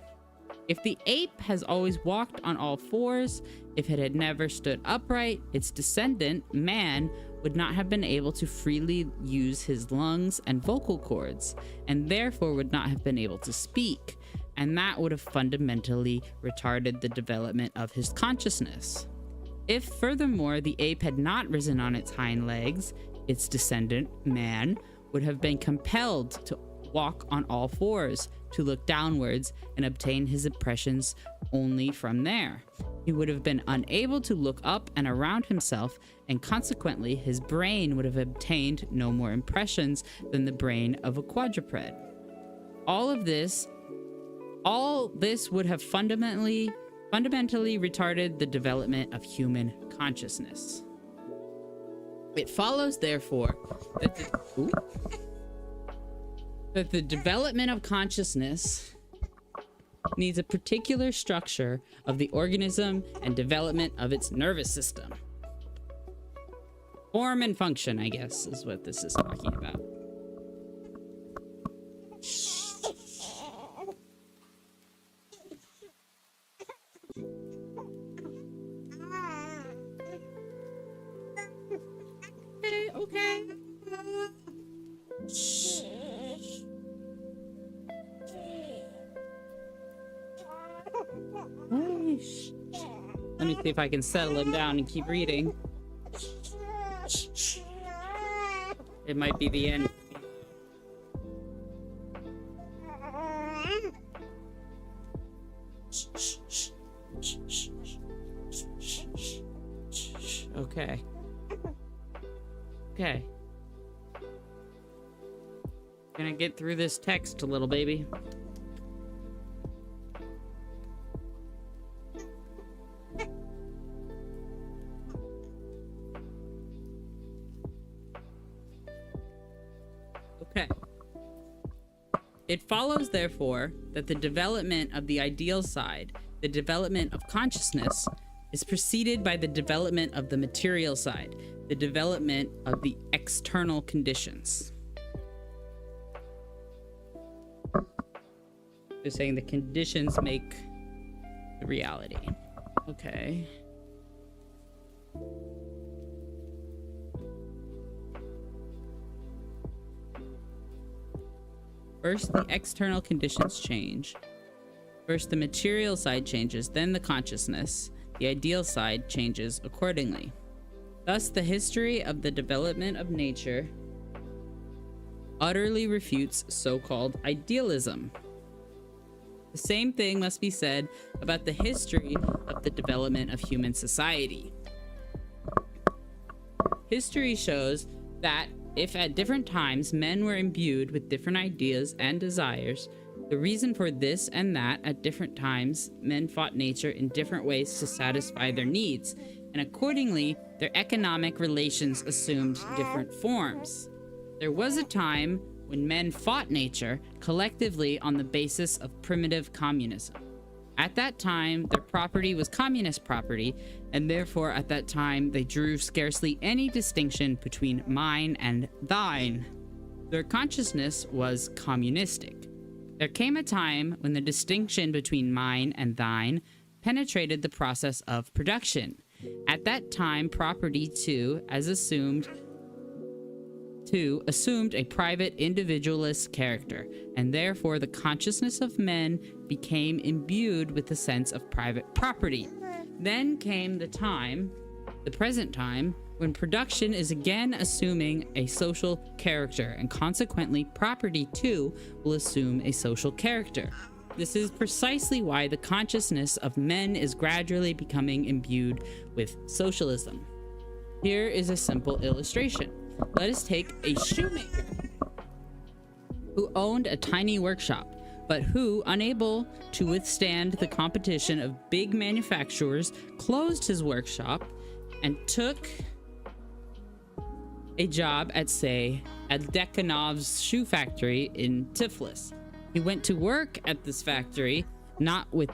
If the ape has always walked on all fours, if it had never stood upright, its descendant, man, would not have been able to freely use his lungs and vocal cords, and therefore would not have been able to speak, and that would have fundamentally retarded the development of his consciousness. If, furthermore, the ape had not risen on its hind legs, its descendant, man, would have been compelled to walk on all fours, to look downwards and obtain his impressions only from there. He would have been unable to look up and around himself, and consequently his brain would have obtained no more impressions than the brain of a quadruped. All this would have fundamentally retarded the development of human consciousness. It follows, therefore, that the development of consciousness needs a particular structure of the organism and development of its nervous system. Form and function, I guess, is what this is talking about. Okay. Let me see if I can settle him down and keep reading. It might be the end. Okay. Okay. Gonna get through this text, little baby. Okay. It follows, therefore, that the development of the ideal side, the development of consciousness, is preceded by the development of the material side, the development of the external conditions. They're saying the conditions make the reality. Okay. First, the external conditions change. First, the material side changes, then the consciousness. The ideal side changes accordingly. Thus, the history of the development of nature utterly refutes so-called idealism. The same thing must be said about the history of the development of human society. History shows that if at different times men were imbued with different ideas and desires, the reason for this and that at different times men fought nature in different ways to satisfy their needs, and accordingly their economic relations assumed different forms. There was a time when men fought nature collectively on the basis of primitive communism. At that time, their property was communist property, and therefore at that time they drew scarcely any distinction between mine and thine. Their consciousness was communistic. There came a time when the distinction between mine and thine penetrated the process of production. At that time, property too assumed a private individualist character, and therefore the consciousness of men became imbued with the sense of private property. Then came the present time, when production is again assuming a social character, and consequently property too will assume a social character. This is precisely why the consciousness of men is gradually becoming imbued with socialism. Here is a simple illustration. Let us take a shoemaker who owned a tiny workshop, but who, unable to withstand the competition of big manufacturers, closed his workshop and took a job at, say, Dekhanov's shoe factory in Tiflis. He went to work at this factory, not with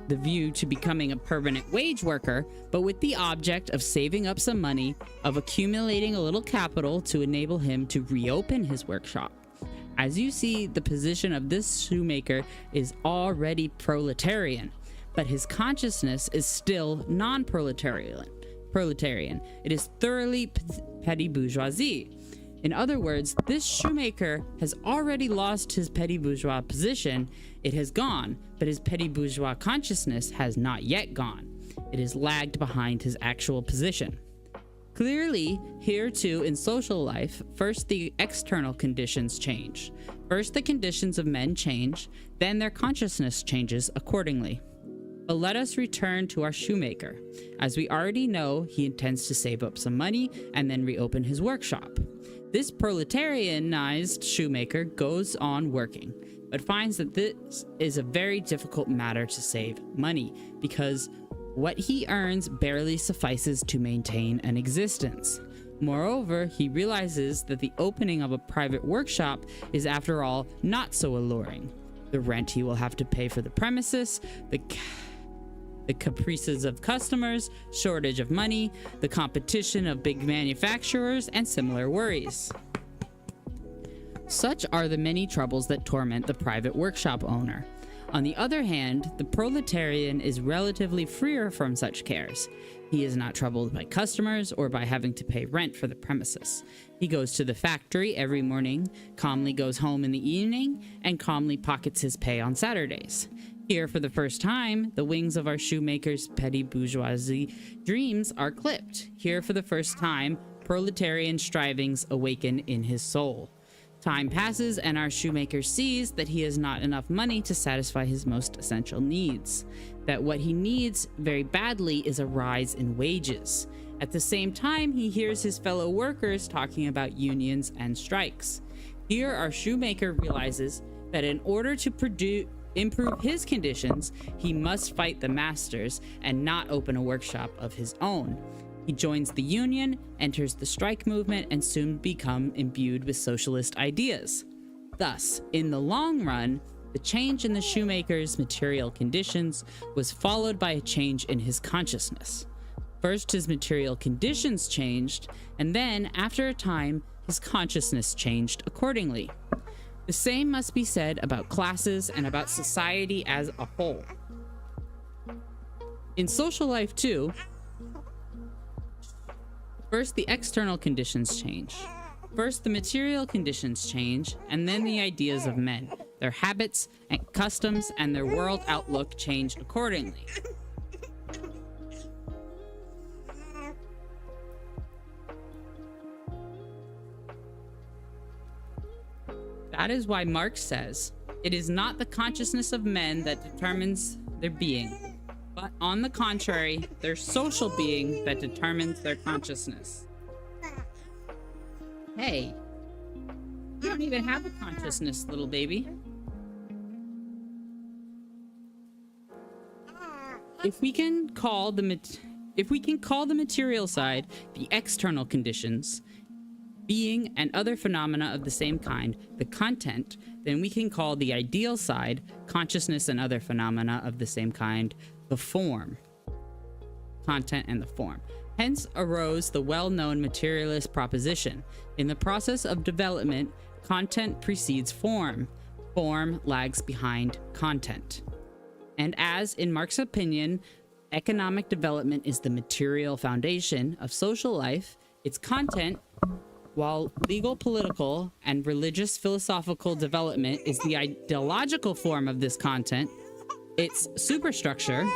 the view to becoming a permanent wage worker, but with the object of saving up some money, of accumulating a little capital to enable him to reopen his workshop. As you see, the position of this shoemaker is already proletarian, but his consciousness is still non-proletarian. It is thoroughly petty bourgeoisie. In other words, this shoemaker has already lost his petty bourgeois position. It has gone, but his petty bourgeois consciousness has not yet gone. It is lagged behind his actual position. Clearly, here too in social life, first the external conditions change. First the conditions of men change, then their consciousness changes accordingly. But let us return to our shoemaker. As we already know, he intends to save up some money and then reopen his workshop. This proletarianized shoemaker goes on working, but finds that this is a very difficult matter to save money, because what he earns barely suffices to maintain an existence. Moreover, he realizes that the opening of a private workshop is, after all, not so alluring. The rent he will have to pay for the premises, the caprices of customers, shortage of money, the competition of big manufacturers, and similar worries. Such are the many troubles that torment the private workshop owner. On the other hand, the proletarian is relatively freer from such cares. He is not troubled by customers or by having to pay rent for the premises. He goes to the factory every morning, calmly goes home in the evening, and calmly pockets his pay on Saturdays. Here, for the first time, the wings of our shoemaker's petty bourgeoisie dreams are clipped. Here, for the first time, proletarian strivings awaken in his soul. Time passes, and our shoemaker sees that he has not enough money to satisfy his most essential needs. That what he needs very badly is a rise in wages. At the same time, he hears his fellow workers talking about unions and strikes. Here, our shoemaker realizes that in order to improve his conditions, he must fight the masters and not open a workshop of his own. He joins the union, enters the strike movement, and soon become imbued with socialist ideas. Thus, in the long run, the change in the shoemaker's material conditions was followed by a change in his consciousness. First, his material conditions changed, and then, after a time, his consciousness changed accordingly. The same must be said about classes and about society as a whole. In social life, too, first the external conditions change. First the material conditions change, and then the ideas of men, their habits and customs, and their world outlook change accordingly. That is why Marx says, it is not the consciousness of men that determines their being, but on the contrary, their social being that determines their consciousness. Hey, you don't even have a consciousness, little baby. If we can call the material side the external conditions, being and other phenomena of the same kind, the content, then we can call the ideal side, consciousness and other phenomena of the same kind, the form. Content and the form. Hence arose the well-known materialist proposition. In the process of development, content precedes form. Form lags behind content. And as, in Marx's opinion, economic development is the material foundation of social life, its content, while legal, political, and religious philosophical development is the ideological form of this content, its superstructure,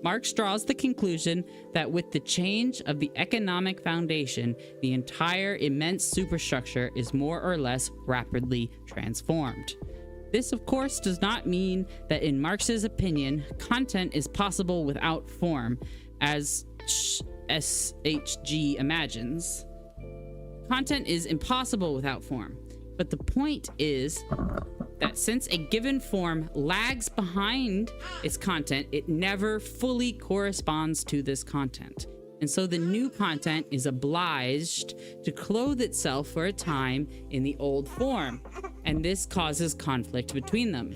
Marx draws the conclusion that with the change of the economic foundation, the entire immense superstructure is more or less rapidly transformed. This, of course, does not mean that in Marx's opinion, content is possible without form, as SHG imagines. Content is impossible without form, but the point is that since a given form lags behind its content, it never fully corresponds to this content. And so the new content is obliged to clothe itself for a time in the old form, and this causes conflict between them.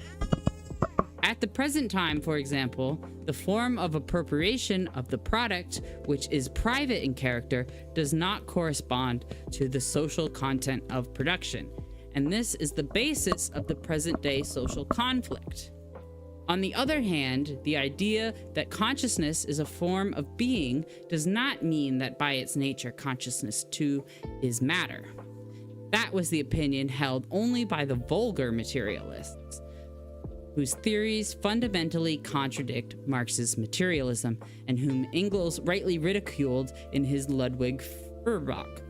At the present time, for example, the form of appropriation of the product, which is private in character, does not correspond to the social content of production. And this is the basis of the present-day social conflict. On the other hand, the idea that consciousness is a form of being does not mean that by its nature consciousness too is matter. That was the opinion held only by the vulgar materialists, whose theories fundamentally contradict Marx's materialism, and whom Engels rightly ridiculed in his Ludwig Feuerbach.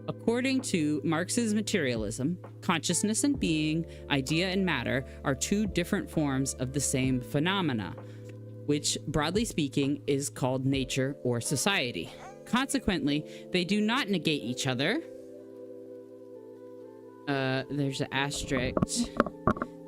According to Marx's materialism, consciousness and being, idea and matter, are two different forms of the same phenomena, which, broadly speaking, is called nature or society. Consequently, they do not negate each other. There's an asterisk.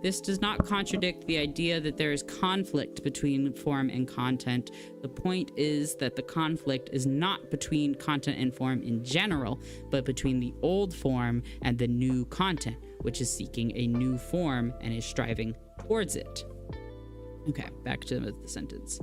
This does not contradict the idea that there is conflict between form and content. The point is that the conflict is not between content and form in general, but between the old form and the new content, which is seeking a new form and is striving towards it. Okay, back to the sentence.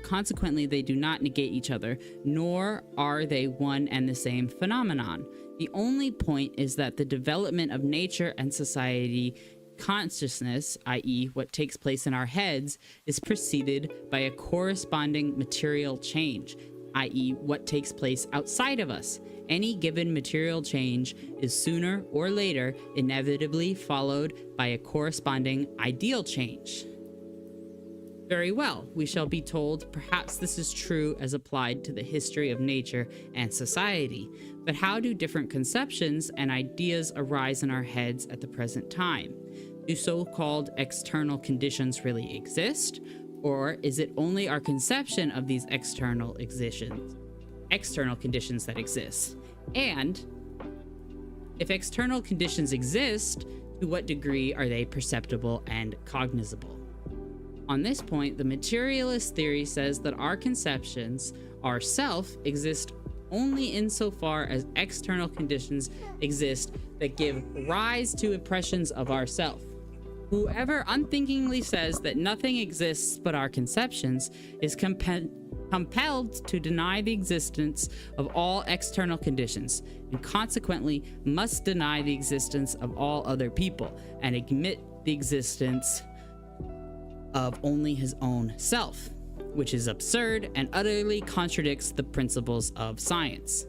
Consequently, they do not negate each other, nor are they one and the same phenomenon. The only point is that the development of nature and society consciousness, i.e. what takes place in our heads, is preceded by a corresponding material change, i.e. what takes place outside of us. Any given material change is sooner or later inevitably followed by a corresponding ideal change. Very well, we shall be told, perhaps this is true as applied to the history of nature and society. But how do different conceptions and ideas arise in our heads at the present time? Do so-called external conditions really exist? Or is it only our conception of these external conditions that exist? And if external conditions exist, to what degree are they perceptible and cognizable? On this point, the materialist theory says that our conceptions, our self, exist only insofar as external conditions exist that give rise to impressions of ourself. Whoever unthinkingly says that nothing exists but our conceptions is compelled to deny the existence of all external conditions, and consequently must deny the existence of all other people, and admit the existence of only his own self, which is absurd and utterly contradicts the principles of science.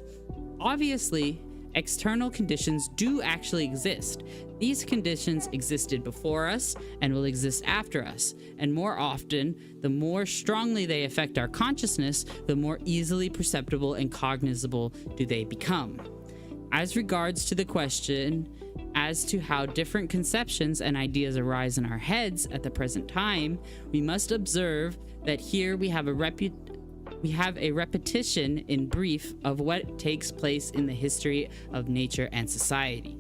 Obviously, external conditions do actually exist. These conditions existed before us and will exist after us, and more often, the more strongly they affect our consciousness, the more easily perceptible and cognizable do they become. As regards to the question as to how different conceptions and ideas arise in our heads at the present time, we must observe that here we have a repetition in brief of what takes place in the history of nature and society.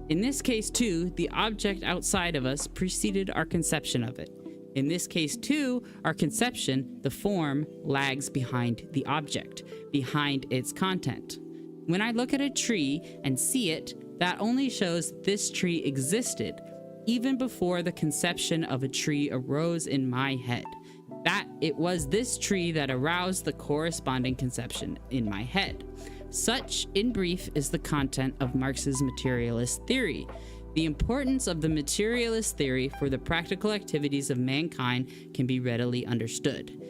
In this case too, the object outside of us preceded our conception of it. In this case too, our conception, the form, lags behind the object, behind its content. When I look at a tree and see it, that only shows this tree existed, even before the conception of a tree arose in my head. That it was this tree that aroused the corresponding conception in my head. Such, in brief, is the content of Marx's materialist theory. The importance of the materialist theory for the practical activities of mankind can be readily understood.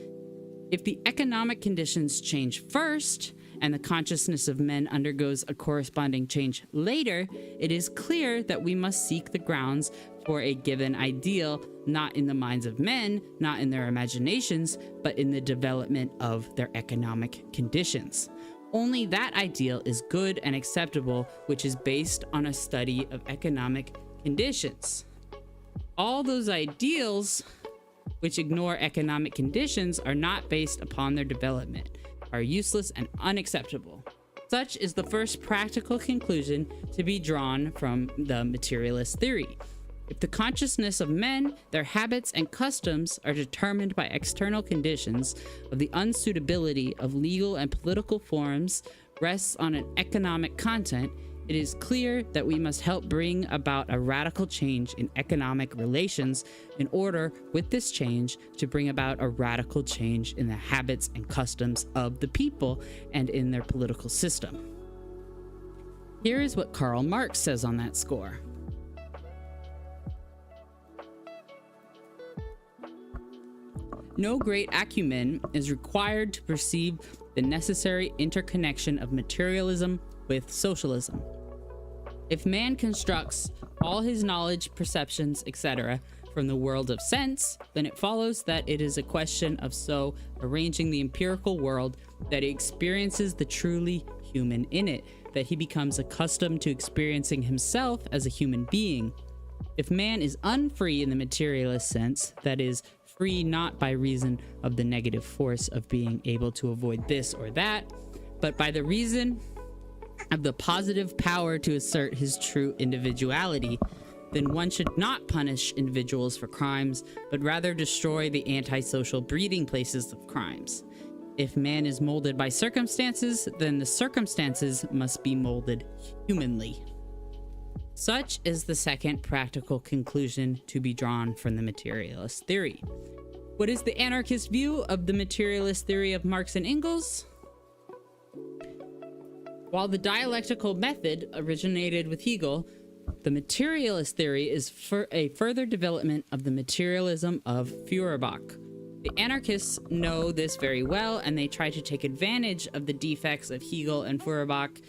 If the economic conditions change first, and the consciousness of men undergoes a corresponding change later, it is clear that we must seek the grounds for a given ideal, not in the minds of men, not in their imaginations, but in the development of their economic conditions. Only that ideal is good and acceptable, which is based on a study of economic conditions. All those ideals which ignore economic conditions are not based upon their development, are useless and unacceptable. Such is the first practical conclusion to be drawn from the materialist theory. If the consciousness of men, their habits and customs are determined by external conditions, of the unsuitability of legal and political forms rests on an economic content, it is clear that we must help bring about a radical change in economic relations in order, with this change, to bring about a radical change in the habits and customs of the people and in their political system. Here is what Karl Marx says on that score. No great acumen is required to perceive the necessary interconnection of materialism with socialism. If man constructs all his knowledge, perceptions, etc. from the world of sense, then it follows that it is a question of so arranging the empirical world that he experiences the truly human in it, that he becomes accustomed to experiencing himself as a human being. If man is unfree in the materialist sense, that is, free not by reason of the negative force of being able to avoid this or that, but by the reason of the positive power to assert his true individuality, then one should not punish individuals for crimes, but rather destroy the antisocial breeding places of crimes. If man is molded by circumstances, then the circumstances must be molded humanly. Such is the second practical conclusion to be drawn from the materialist theory. What is the anarchist view of the materialist theory of Marx and Engels? While the dialectical method originated with Hegel, the materialist theory is a further development of the materialism of Feuerbach. The anarchists know this very well, and they try to take advantage of the defects of Hegel and Feuerbach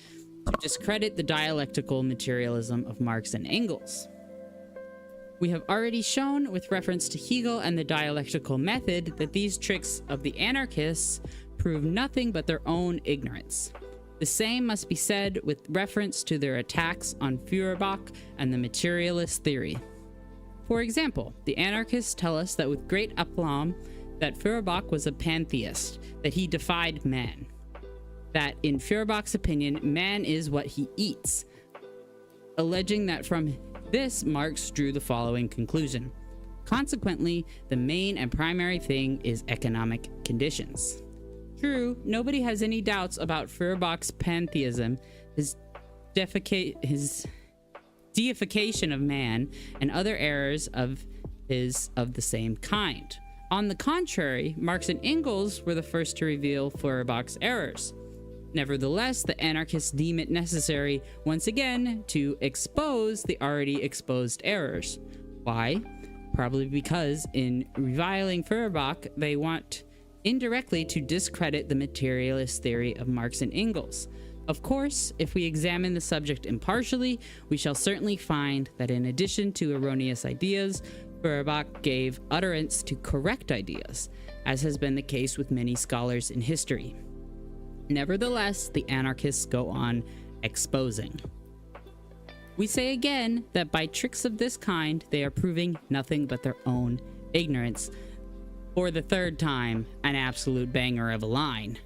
to discredit the dialectical materialism of Marx and Engels. We have already shown, with reference to Hegel and the dialectical method, that these tricks of the anarchists prove nothing but their own ignorance. The same must be said with reference to their attacks on Feuerbach and the materialist theory. For example, the anarchists tell us that with great aplomb that Feuerbach was a pantheist, that he defied man, that in Feuerbach's opinion, man is what he eats, alleging that from this Marx drew the following conclusion. Consequently, the main and primary thing is economic conditions. True, nobody has any doubts about Feuerbach's pantheism, his deification of man, and other errors of the same kind. On the contrary, Marx and Engels were the first to reveal Feuerbach's errors. Nevertheless, the anarchists deem it necessary, once again, to expose the already exposed errors. Why? Probably because in reviling Feuerbach, they want indirectly to discredit the materialist theory of Marx and Engels. Of course, if we examine the subject impartially, we shall certainly find that in addition to erroneous ideas, Feuerbach gave utterance to correct ideas, as has been the case with many scholars in history. Nevertheless, the anarchists go on exposing. We say again that by tricks of this kind, they are proving nothing but their own ignorance. For the third time, an absolute banger of a line.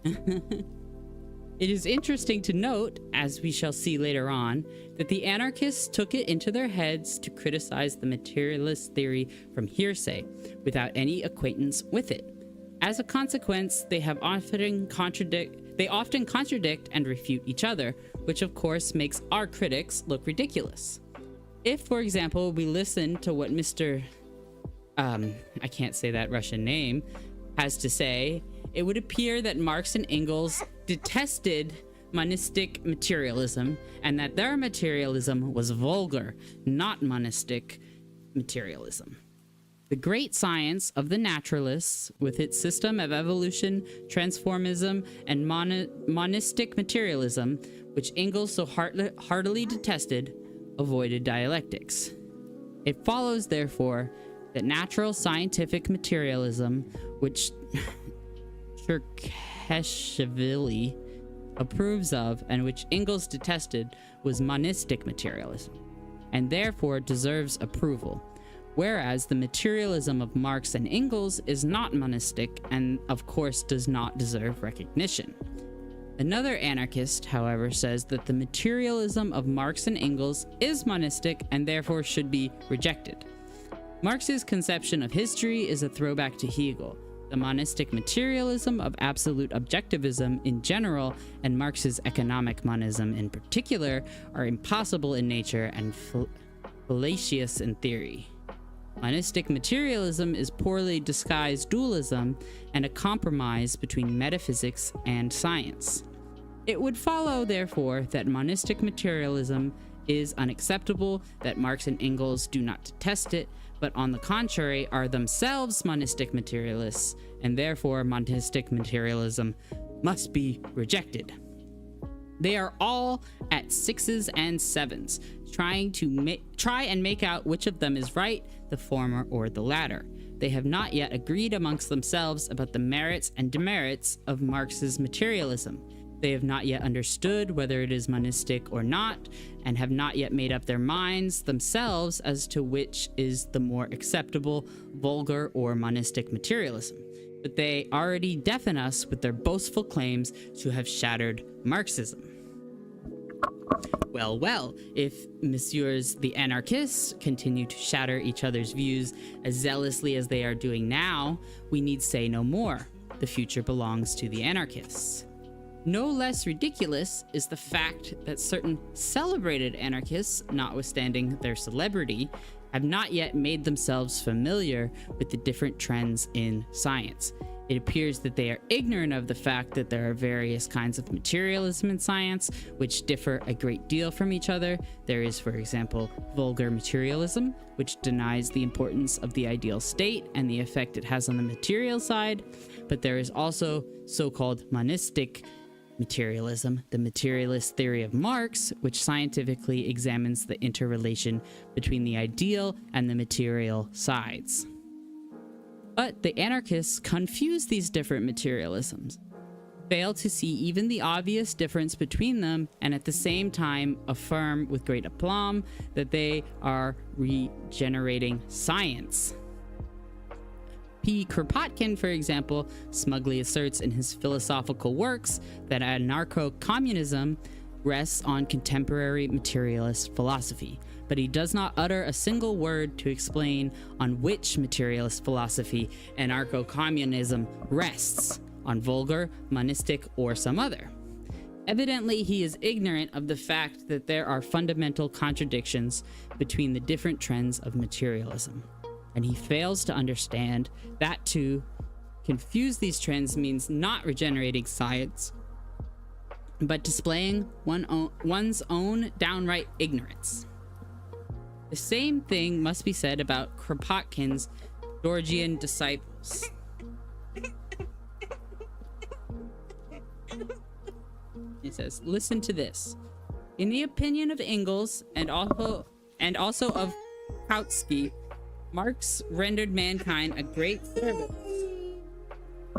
It is interesting to note, as we shall see later on, that the anarchists took it into their heads to criticize the materialist theory from hearsay, without any acquaintance with it. As a consequence, they often contradict and refute each other, which of course makes our critics look ridiculous. If, for example, we listen to what Mr. I can't say that Russian name, has to say, it would appear that Marx and Engels detested monistic materialism, and that their materialism was vulgar, not monistic materialism. The great science of the naturalists, with its system of evolution, transformism, and monistic materialism, which Engels so heartily detested, avoided dialectics. It follows, therefore, that natural scientific materialism, which Cherkeshvili approves of and which Engels detested, was monistic materialism, and therefore deserves approval, whereas the materialism of Marx and Engels is not monistic and of course does not deserve recognition. Another anarchist, however, says that the materialism of Marx and Engels is monistic and therefore should be rejected. Marx's conception of history is a throwback to Hegel. The monistic materialism of absolute objectivism in general and Marx's economic monism in particular are impossible in nature and fallacious in theory. Monistic materialism is poorly disguised dualism and a compromise between metaphysics and science. It would follow, therefore, that monistic materialism is unacceptable, that Marx and Engels do not detest it, but on the contrary are themselves monistic materialists, and therefore monistic materialism must be rejected. They are all at 6s and 7s, try and make out which of them is right, the former or the latter. They have not yet agreed amongst themselves about the merits and demerits of Marx's materialism. They have not yet understood whether it is monistic or not, and have not yet made up their minds themselves as to which is the more acceptable, vulgar, or monistic materialism. But they already deafen us with their boastful claims to have shattered Marxism. Well, well, if messieurs the anarchists continue to shatter each other's views as zealously as they are doing now, we need say no more. The future belongs to the anarchists. No less ridiculous is the fact that certain celebrated anarchists, notwithstanding their celebrity, have not yet made themselves familiar with the different trends in science. It appears that they are ignorant of the fact that there are various kinds of materialism in science, which differ a great deal from each other. There is, for example, vulgar materialism, which denies the importance of the ideal state and the effect it has on the material side. But there is also so-called monistic materialism, the materialist theory of Marx, which scientifically examines the interrelation between the ideal and the material sides. But the anarchists confuse these different materialisms, fail to see even the obvious difference between them, and at the same time affirm with great aplomb that they are regenerating science. P. Kropotkin, for example, smugly asserts in his philosophical works that anarcho-communism rests on contemporary materialist philosophy, but he does not utter a single word to explain on which materialist philosophy anarcho-communism rests, on vulgar, monistic, or some other. Evidently, he is ignorant of the fact that there are fundamental contradictions between the different trends of materialism, and he fails to understand that to confuse these trends means not regenerating science, but displaying one's own downright ignorance. The same thing must be said about Kropotkin's Georgian disciples. He says, listen to this. In the opinion of Engels and also of Kautsky, Marx rendered mankind a great service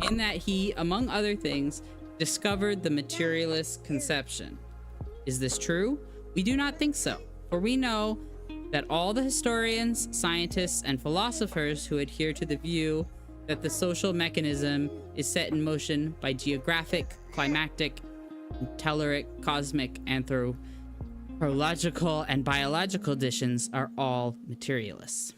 in that he, among other things, discovered the materialist conception. Is this true? We do not think so, for we know that all the historians, scientists, and philosophers who adhere to the view that the social mechanism is set in motion by geographic, climatic, telluric, cosmic, anthropological, and biological conditions are all materialists.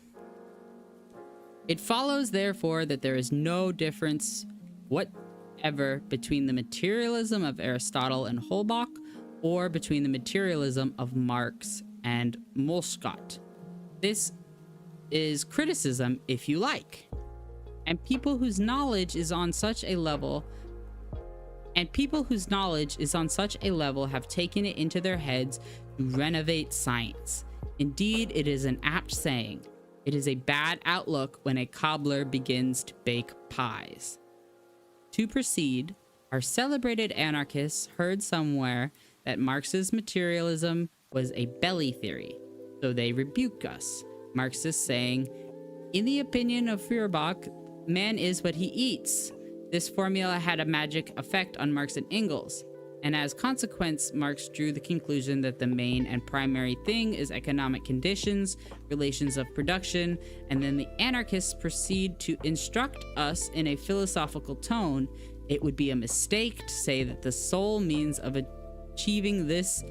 It follows, therefore, that there is no difference whatever between the materialism of Aristotle and Holbach or between the materialism of Marx and Molschott. This is criticism, if you like. And people whose knowledge is on such a level have taken it into their heads to renovate science. Indeed, it is an apt saying. It is a bad outlook when a cobbler begins to bake pies. To proceed, our celebrated anarchists heard somewhere that Marx's materialism was a belly theory, so they rebuke us. Marxists saying, in the opinion of Feuerbach, man is what he eats. This formula had a magic effect on Marx and Engels, and as consequence, Marx drew the conclusion that the main and primary thing is economic conditions, relations of production, and then the anarchists proceed to instruct us in a philosophical tone. It would be a mistake to say that the sole means of achieving this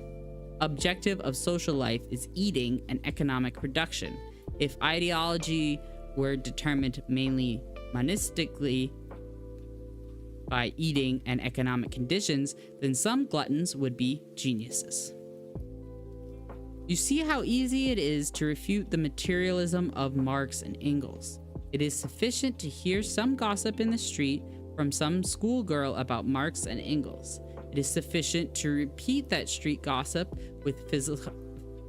objective of social life is eating and economic production. If ideology were determined mainly monistically by eating and economic conditions, then some gluttons would be geniuses. You see how easy it is to refute the materialism of Marx and Engels. It is sufficient to hear some gossip in the street from some schoolgirl about Marx and Engels. It is sufficient to repeat that street gossip with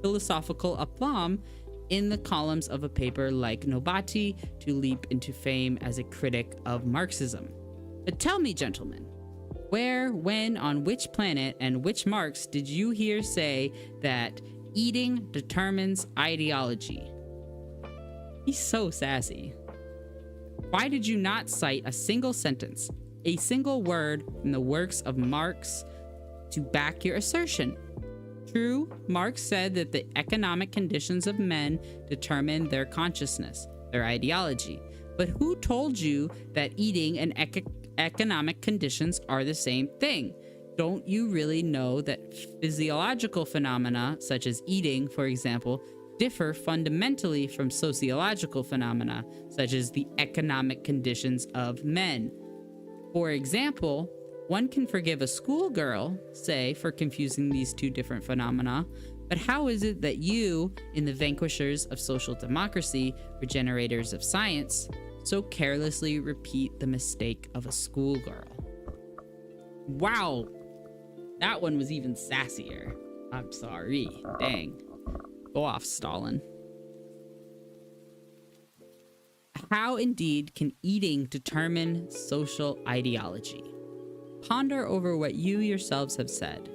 philosophical aplomb in the columns of a paper like Nobati to leap into fame as a critic of Marxism. But tell me, gentlemen, where, when, on which planet, and which Marx did you hear say that eating determines ideology? He's so sassy. Why did you not cite a single sentence, a single word in the works of Marx to back your assertion? True, Marx said that the economic conditions of men determine their consciousness, their ideology. But who told you that eating and economic conditions are the same thing? Don't you really know that physiological phenomena, such as eating, for example, differ fundamentally from sociological phenomena, such as the economic conditions of men? For example, one can forgive a schoolgirl, say, for confusing these two different phenomena, but how is it that you, in the vanquishers of social democracy, regenerators of science, so carelessly repeat the mistake of a schoolgirl? Wow, that one was even sassier. I'm sorry. Dang. Go off, Stalin. How indeed can eating determine social ideology? Ponder over what you yourselves have said.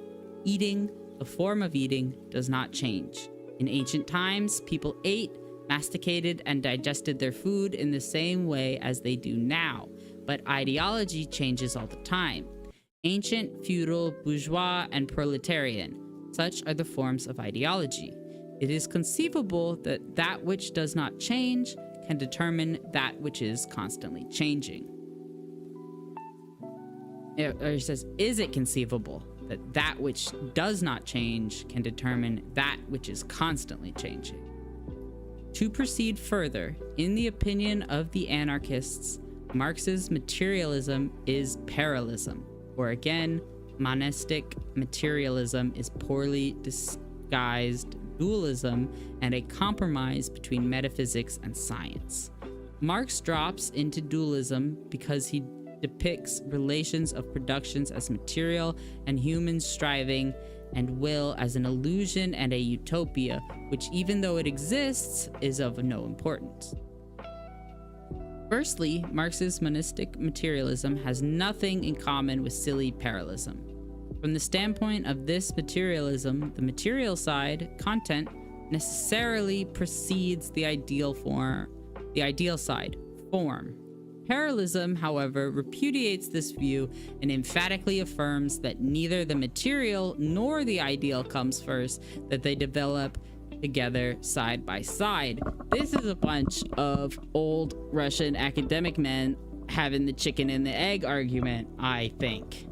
Eating, the form of eating, does not change. In ancient times, people ate, masticated, and digested their food in the same way as they do now, but ideology changes all the time. Ancient, feudal, bourgeois, and proletarian, such are the forms of ideology. It is conceivable that that which does not change can determine that which is constantly changing. Or he says, is it conceivable that that which does not change can determine that which is constantly changing? To proceed further, in the opinion of the anarchists, Marx's materialism is parallelism, or again, monistic materialism is poorly disguised dualism and a compromise between metaphysics and science. Marx drops into dualism because he depicts relations of productions as material and human striving and will as an illusion and a utopia, which even though it exists, is of no importance. Firstly, Marx's monistic materialism has nothing in common with silly parallelism. From the standpoint of this materialism, the material side, content, necessarily precedes the ideal side, form. Materialism, however, repudiates this view and emphatically affirms that neither the material nor the ideal comes first, that they develop together side by side. This is a bunch of old Russian academic men having the chicken and the egg argument, I think.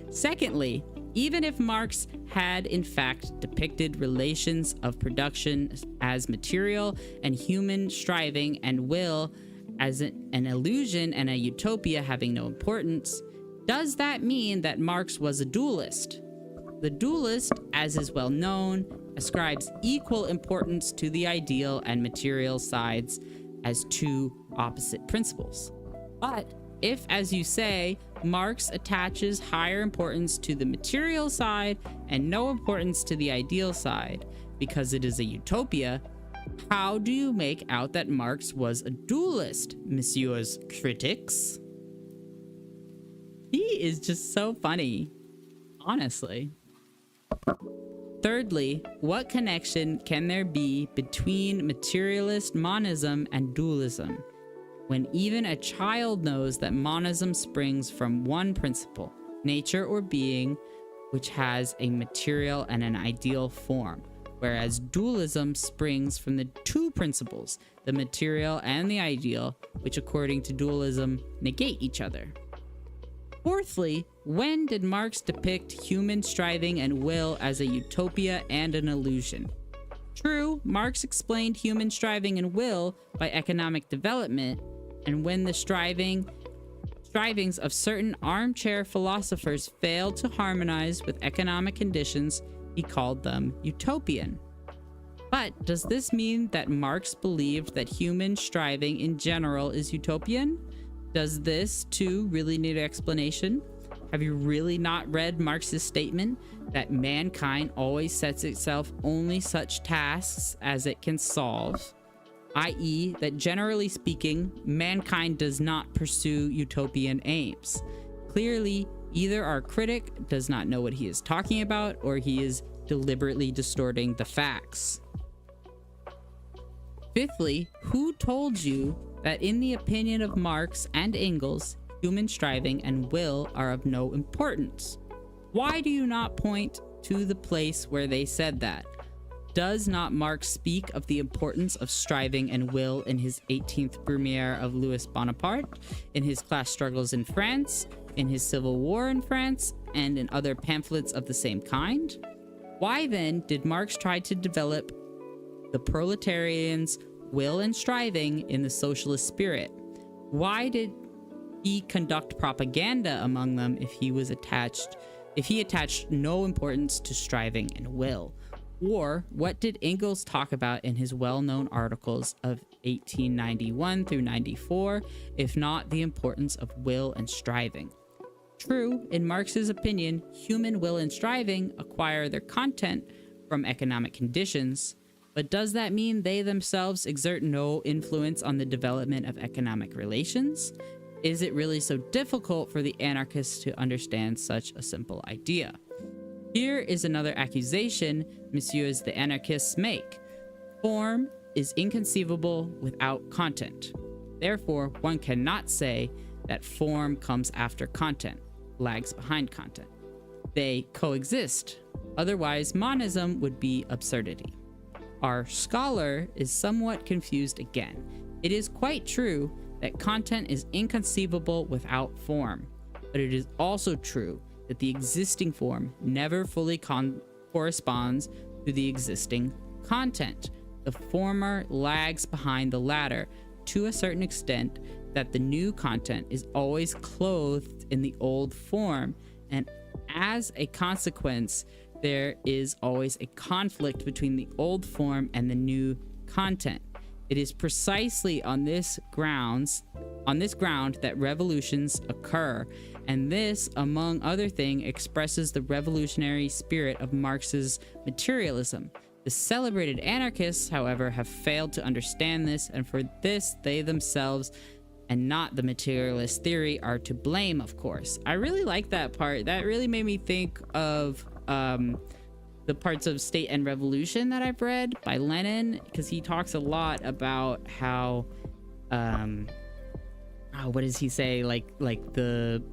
Secondly, even if Marx had in fact depicted relations of production as material and human striving and will as an illusion and a utopia having no importance, does that mean that Marx was a dualist? The dualist, as is well known, ascribes equal importance to the ideal and material sides as two opposite principles. But if, as you say, Marx attaches higher importance to the material side and no importance to the ideal side because it is a utopia, how do you make out that Marx was a dualist, messieurs critics? He is just so funny, honestly. Thirdly, what connection can there be between materialist monism and dualism, when even a child knows that monism springs from one principle, nature or being, which has a material and an ideal form, whereas dualism springs from the two principles, the material and the ideal, which according to dualism negate each other? Fourthly, when did Marx depict human striving and will as a utopia and an illusion? True, Marx explained human striving and will by economic development, and when the strivings of certain armchair philosophers failed to harmonize with economic conditions, he called them utopian. But does this mean that Marx believed that human striving in general is utopian? Does this, too, really need explanation? Have you really not read Marx's statement that mankind always sets itself only such tasks as it can solve, i.e., that generally speaking, mankind does not pursue utopian aims? Clearly, either our critic does not know what he is talking about, or he is deliberately distorting the facts. Fifthly, who told you that in the opinion of Marx and Engels, human striving and will are of no importance? Why do you not point to the place where they said that? Does not Marx speak of the importance of striving and will in his 18th Brumaire of Louis Bonaparte, in his class struggles in France, in his civil war in France, and in other pamphlets of the same kind? Why then did Marx try to develop the proletarians' will and striving in the socialist spirit? Why did he conduct propaganda among them if he attached no importance to striving and will? Or what did Engels talk about in his well-known articles of 1891 through 94, if not the importance of will and striving? True, in Marx's opinion, human will and striving acquire their content from economic conditions, but does that mean they themselves exert no influence on the development of economic relations? Is it really so difficult for the anarchists to understand such a simple idea? Here is another accusation messieurs the anarchists make. Form is inconceivable without content. Therefore, one cannot say that form comes after content, lags behind content. They coexist. Otherwise, monism would be absurdity. Our scholar is somewhat confused again. It is quite true that content is inconceivable without form, but it is also true that the existing form never fully corresponds to the existing content. The former lags behind the latter to a certain extent, that the new content is always clothed in the old form, and as a consequence, there is always a conflict between the old form and the new content. It is precisely on this ground that revolutions occur, and this, among other things, expresses the revolutionary spirit of Marx's materialism. The celebrated anarchists, however, have failed to understand this, and for this they themselves and not the materialist theory are to blame, of course. I really like that part. That really made me think of the parts of State and Revolution that I've read by Lenin, because he talks a lot about how what does he say? Like the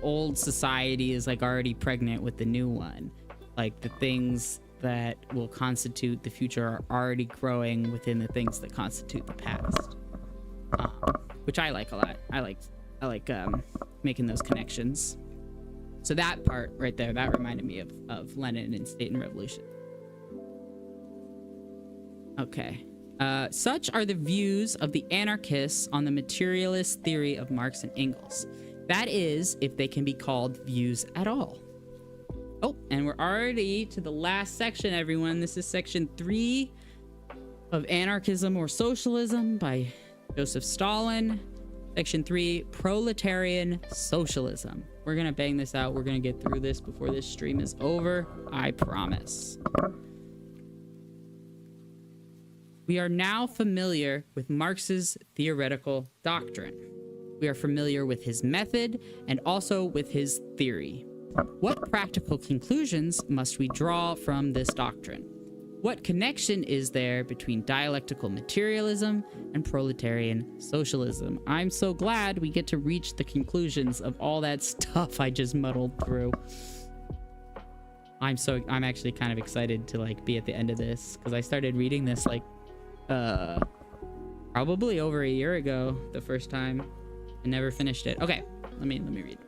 old society is like already pregnant with the new one. Like the things that will constitute the future are already growing within the things that constitute the past, which I like a lot. I like making those connections. So that part right there, that reminded me of Lenin and State and Revolution. Okay. Such are the views of the anarchists on the materialist theory of Marx and Engels. That is, if they can be called views at all. Oh, and we're already to the last section, everyone. This is section 3 of Anarchism or Socialism by Joseph Stalin. Section 3, Proletarian Socialism. We're gonna bang this out. We're gonna get through this before this stream is over. I promise. We are now familiar with Marx's theoretical doctrine. We are familiar with his method and also with his theory. What practical conclusions must we draw from this doctrine? What connection is there between dialectical materialism and proletarian socialism? I'm so glad we get to reach the conclusions of all that stuff I just muddled through. I'm actually kind of excited to like be at the end of this, because I started reading this like probably over a year ago the first time and never finished it. Okay, let me read.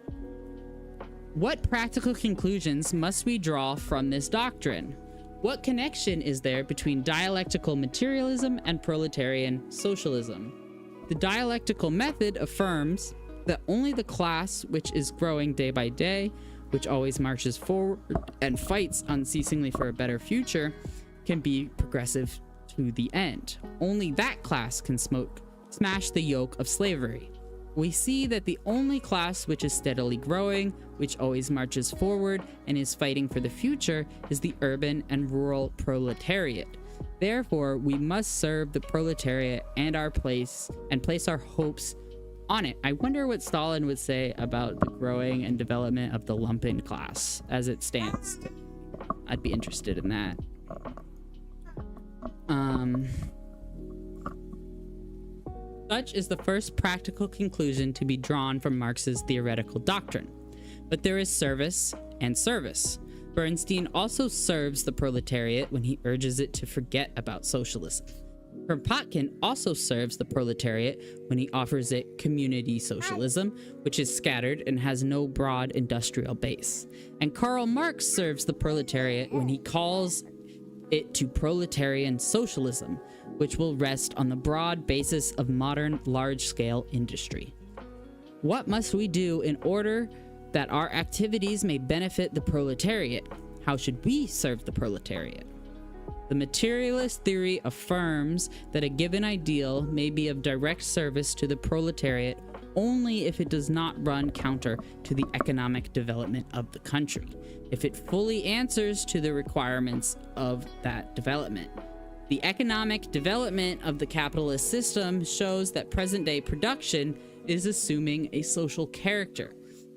What practical conclusions must we draw from this doctrine? What connection is there between dialectical materialism and proletarian socialism? The dialectical method affirms that only the class which is growing day by day, which always marches forward and fights unceasingly for a better future, can be progressive to the end. Only that class can smash the yoke of slavery. We see that the only class which is steadily growing, which always marches forward and is fighting for the future, is the urban and rural proletariat. Therefore, we must serve the proletariat and place our hopes on it. I wonder what Stalin would say about the growing and development of the lumpen class as it stands. I'd be interested in that. Such is the first practical conclusion to be drawn from Marx's theoretical doctrine. But there is service and service. Bernstein also serves the proletariat when he urges it to forget about socialism. Kropotkin also serves the proletariat when he offers it community socialism, which is scattered and has no broad industrial base. And Karl Marx serves the proletariat when he calls it to proletarian socialism, which will rest on the broad basis of modern large-scale industry. What must we do in order that our activities may benefit the proletariat? How should we serve the proletariat? The materialist theory affirms that a given ideal may be of direct service to the proletariat only if it does not run counter to the economic development of the country, if it fully answers to the requirements of that development. The economic development of the capitalist system shows that present-day production is assuming a social character,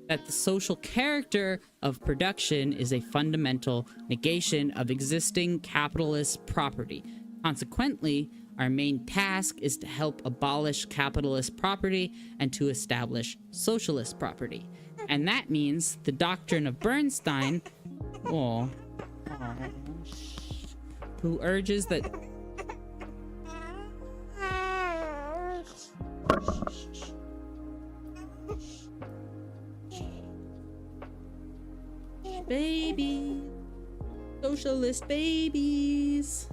that the social character of production is a fundamental negation of existing capitalist property. Consequently, our main task is to help abolish capitalist property and to establish socialist property. And that means the doctrine of Bernstein, who urges that baby, socialist babies.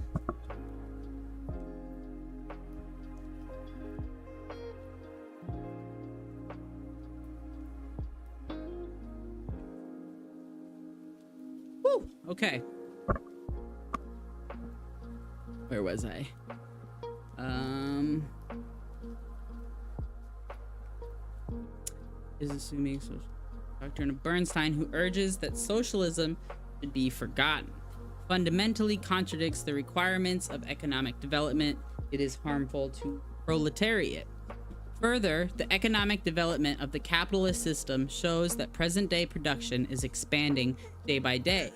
Woo, okay. Where was I? Is assuming social doctrine of Bernstein, who urges that socialism should be forgotten, fundamentally contradicts the requirements of economic development. It is harmful to proletariat. Further, the economic development of the capitalist system shows that present-day production is expanding day by day.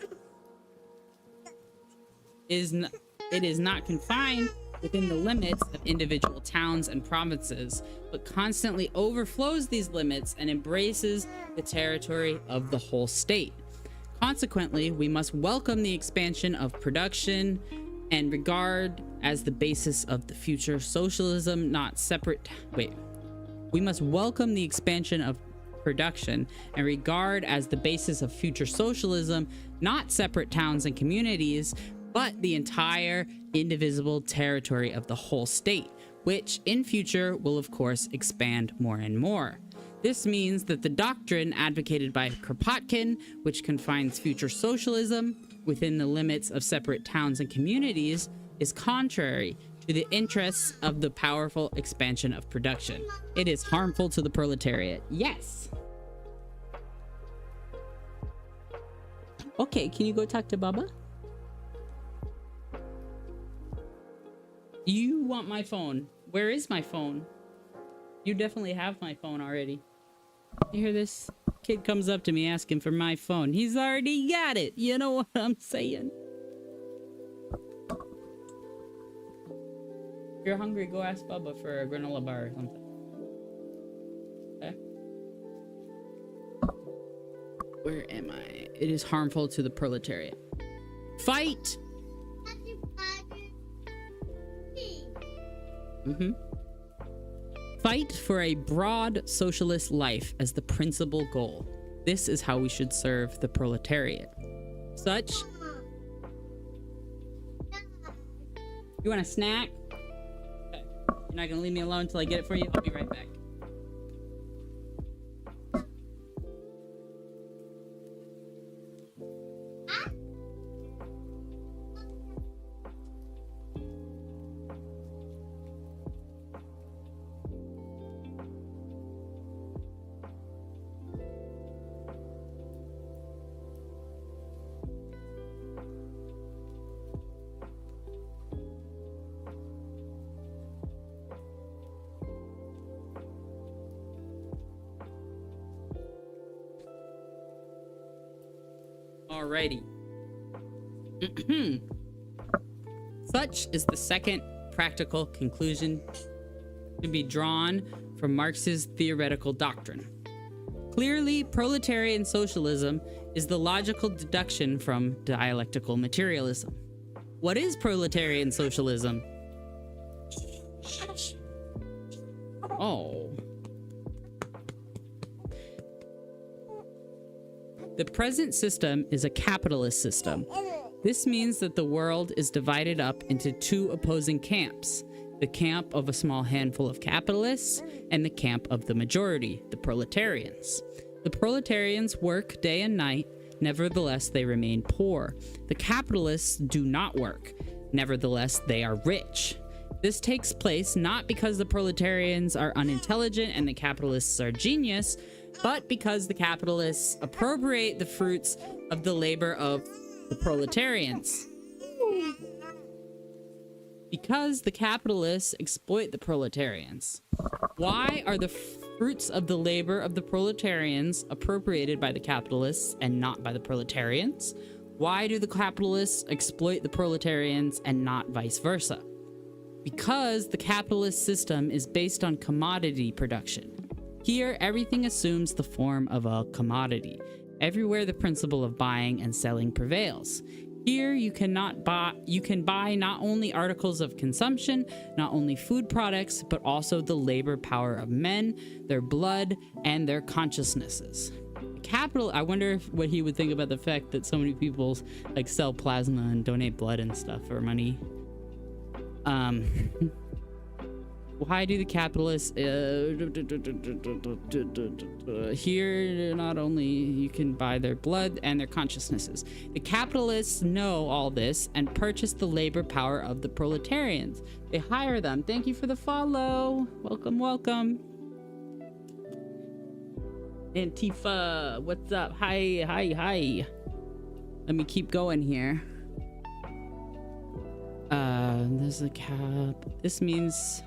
It is not confined within the limits of individual towns and provinces, but constantly overflows these limits and embraces the territory of the whole state. Consequently, we must welcome the expansion of production and regard as the basis of the future socialism, not separate. We must welcome the expansion of production and regard as the basis of future socialism, not separate towns and communities, but the entire indivisible territory of the whole state, which in future will of course expand more and more. This means that the doctrine advocated by Kropotkin, which confines future socialism within the limits of separate towns and communities, is contrary to the interests of the powerful expansion of production. It is harmful to the proletariat. Yes. Okay, can you go talk to Baba? You want my phone. Where is my phone? You definitely have my phone already. You hear this? Kid comes up to me asking for my phone. He's already got it. You know what I'm saying? If you're hungry, go ask Bubba for a granola bar or something. Okay? Where am I? It is harmful to the proletariat. Fight! Fight for a broad socialist life as the principal goal. This is how we should serve the proletariat. Such... You want a snack? Okay. You're not gonna leave me alone until I get it for you? I'll be right back. Alrighty. Such is the second practical conclusion to be drawn from Marx's theoretical doctrine. Clearly, proletarian socialism is the logical deduction from dialectical materialism. What is proletarian socialism? Oh. The present system is a capitalist system. This means that the world is divided up into two opposing camps: the camp of a small handful of capitalists and the camp of the majority, the proletarians. The proletarians work day and night, nevertheless they remain poor. The capitalists do not work, nevertheless they are rich. This takes place not because the proletarians are unintelligent and the capitalists are genius, but because the capitalists appropriate the fruits of the labor of the proletarians. Because the capitalists exploit the proletarians. Why are the fruits of the labor of the proletarians appropriated by the capitalists and not by the proletarians? Why do the capitalists exploit the proletarians and not vice versa? Because the capitalist system is based on commodity production. Here, everything assumes the form of a commodity. Everywhere the principle of buying and selling prevails. Here, you can buy not only articles of consumption, not only food products, but also the labor power of men, their blood, and their consciousnesses. I wonder what he would think about the fact that so many people like sell plasma and donate blood and stuff for money. Why do the capitalists here not only you can buy their blood and their consciousnesses? The capitalists know all this and purchase the labor power of the proletarians. They hire them. Thank you for the follow. Welcome, welcome. Antifa, what's up? Hi, hi, hi. Let me keep going here. There's a cap. This means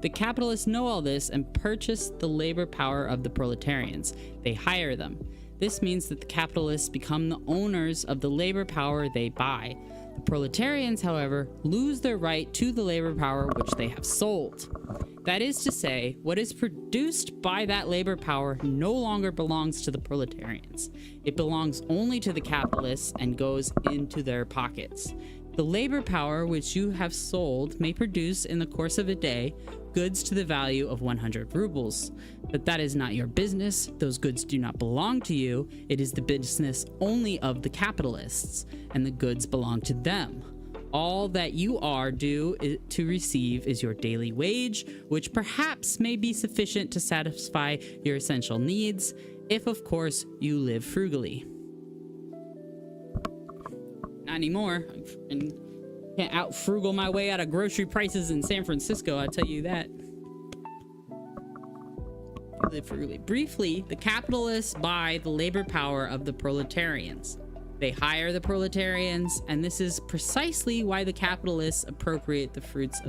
the capitalists know all this and purchase the labor power of the proletarians. They hire them. This means that the capitalists become the owners of the labor power they buy. The proletarians, however, lose their right to the labor power which they have sold. That is to say, what is produced by that labor power no longer belongs to the proletarians. It belongs only to the capitalists and goes into their pockets. The labor power which you have sold may produce in the course of a day goods to the value of 100 rubles. But that is not your business. Those goods do not belong to you. It is the business only of the capitalists, and the goods belong to them. All that you are due to receive is your daily wage, which perhaps may be sufficient to satisfy your essential needs, if of course you live frugally. Not anymore. I can't out frugal my way out of grocery prices in San Francisco, I'll tell you that. Live frugally. Briefly, the capitalists buy the labor power of the proletarians. They hire the proletarians, and this is precisely why the capitalists appropriate the fruits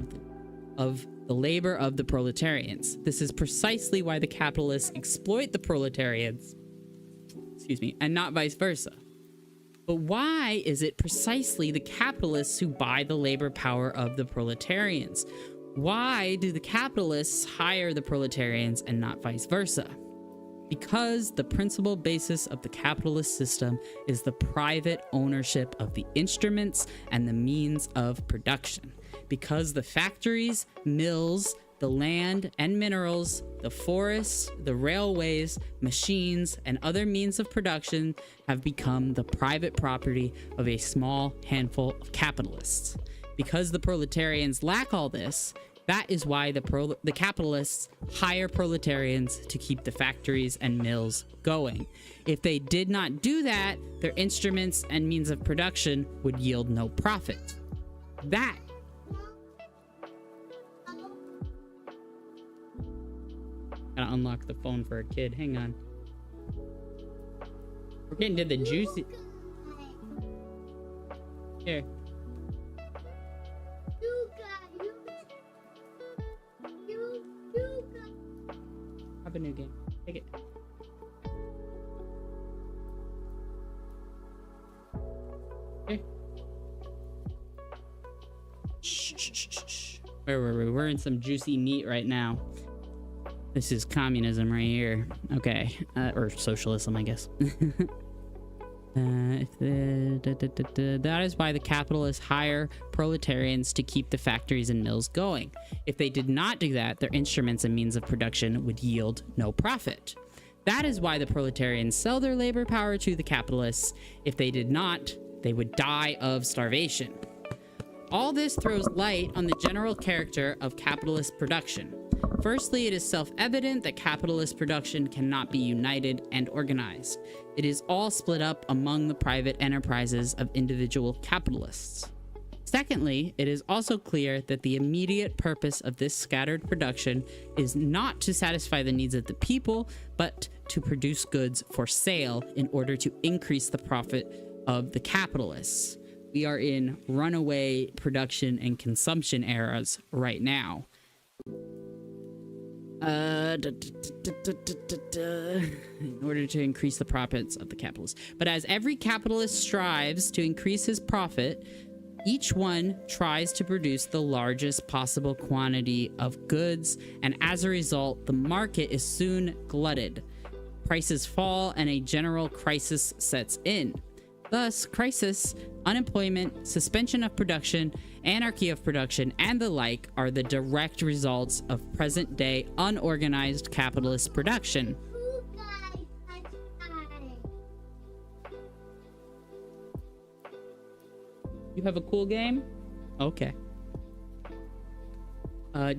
of the labor of the proletarians. This is precisely why the capitalists exploit the proletarians, and not vice versa. But why is it precisely the capitalists who buy the labor power of the proletarians? Why do the capitalists hire the proletarians and not vice versa? Because the principal basis of the capitalist system is the private ownership of the instruments and the means of production. Because the factories, mills, the land and minerals, the forests, the railways, machines, and other means of production have become the private property of a small handful of capitalists. Because the proletarians lack all this, that is why the capitalists hire proletarians to keep the factories and mills going. If they did not do that, their instruments and means of production would yield no profit. That gotta unlock the phone for a kid. Hang on. We're getting to the juicy. Here. Have a new game. Take it. Here. Shh. We're in some juicy meat right now. This is communism right here. Okay. Or socialism, I guess. That is why the capitalists hire proletarians to keep the factories and mills going. If they did not do that, their instruments and means of production would yield no profit. That is why the proletarians sell their labor power to the capitalists. If they did not, they would die of starvation. All this throws light on the general character of capitalist production. Firstly, it is self-evident that capitalist production cannot be united and organized. It is all split up among the private enterprises of individual capitalists. Secondly, it is also clear that the immediate purpose of this scattered production is not to satisfy the needs of the people, but to produce goods for sale in order to increase the profit of the capitalists. We are in runaway production and consumption eras right now. In order to increase the profits of the capitalists. But as every capitalist strives to increase his profit, each one tries to produce the largest possible quantity of goods, and as a result, the market is soon glutted. Prices fall and a general crisis sets in. Thus, crisis, unemployment, suspension of production, anarchy of production, and the like are the direct results of present-day unorganized capitalist production. You have a cool game? Okay.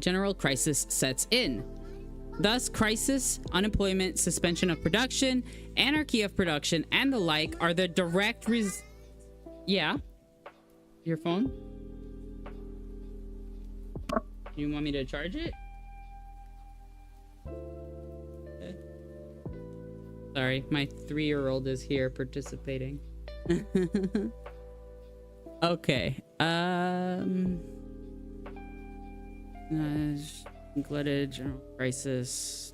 General crisis sets in. Thus, crisis, unemployment, suspension of production, anarchy of production, and the like are the direct Yeah? Your phone? You want me to charge it? Okay. Sorry, my 3-year-old is here participating. Okay. Glutted, general crisis.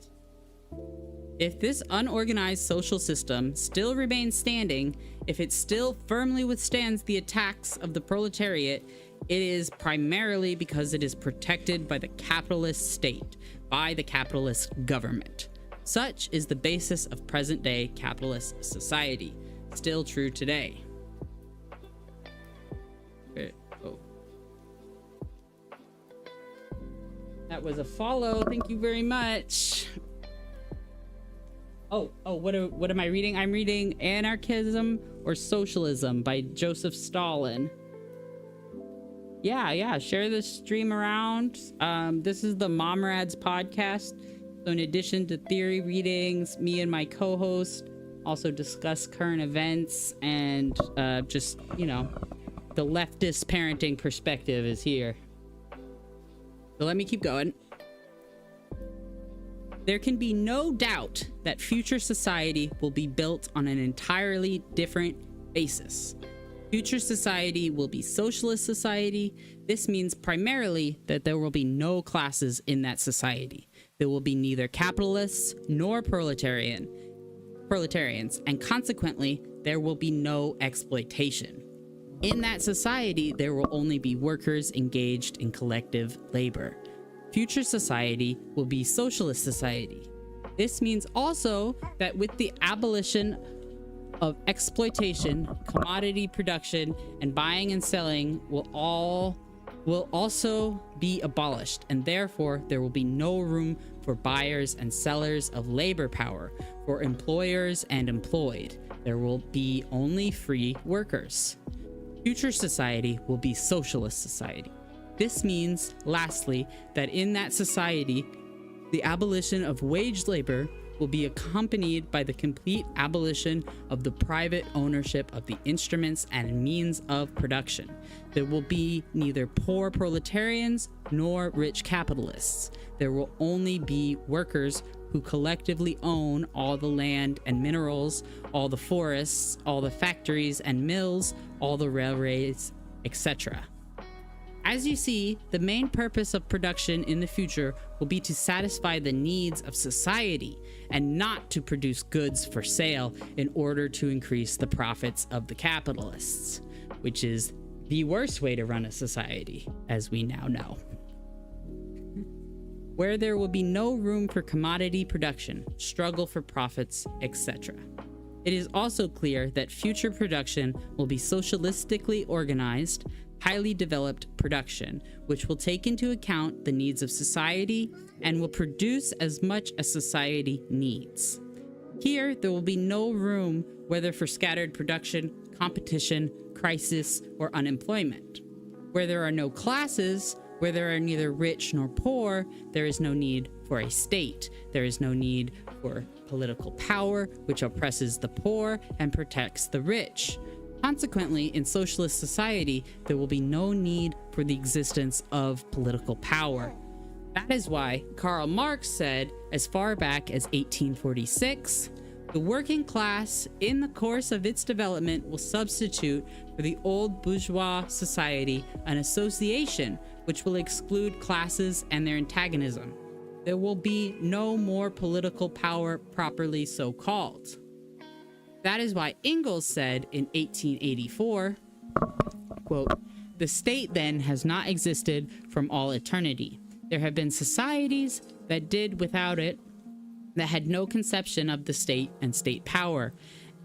If this unorganized social system still remains standing, if it still firmly withstands the attacks of the proletariat, it is primarily because it is protected by the capitalist state, by the capitalist government. Such is the basis of present-day capitalist society, still true today. Oh. That was a follow. Thank you very much. What am I reading? I'm reading Anarchism or Socialism by Joseph Stalin. Yeah, share this stream around. This is the Momrades podcast. So in addition to theory readings, me and my co-host also discuss current events and just, you know, the leftist parenting perspective is here. So let me keep going. There can be no doubt that future society will be built on an entirely different basis. Future society will be socialist society. This means primarily that there will be no classes in that society. There will be neither capitalists nor proletarians, and consequently, there will be no exploitation. In that society, there will only be workers engaged in collective labor. Future society will be socialist society. This means also that with the abolition of exploitation, commodity production, and buying and selling will also be abolished, and therefore there will be no room for buyers and sellers of labor power, for employers and employed. There will be only free workers. Future society will be socialist society. This means, lastly, that in that society, the abolition of wage labor will be accompanied by the complete abolition of the private ownership of the instruments and means of production. There will be neither poor proletarians nor rich capitalists. There will only be workers who collectively own all the land and minerals, all the forests, all the factories and mills, all the railways, etc. As you see, the main purpose of production in the future will be to satisfy the needs of society and not to produce goods for sale in order to increase the profits of the capitalists, which is the worst way to run a society, as we now know. Where there will be no room for commodity production, struggle for profits, etc. It is also clear that future production will be socialistically organized, highly developed production, which will take into account the needs of society and will produce as much as society needs. Here, there will be no room whether for scattered production, competition, crisis, or unemployment. Where there are no classes, where there are neither rich nor poor, there is no need for a state. There is no need for political power, which oppresses the poor and protects the rich. Consequently, in socialist society, there will be no need for the existence of political power. That is why Karl Marx said, as far back as 1846, the working class, in the course of its development, will substitute for the old bourgeois society an association which will exclude classes and their antagonism. There will be no more political power properly so called. That is why Engels said in 1884, quote, "The state then has not existed from all eternity. There have been societies that did without it, that had no conception of the state and state power.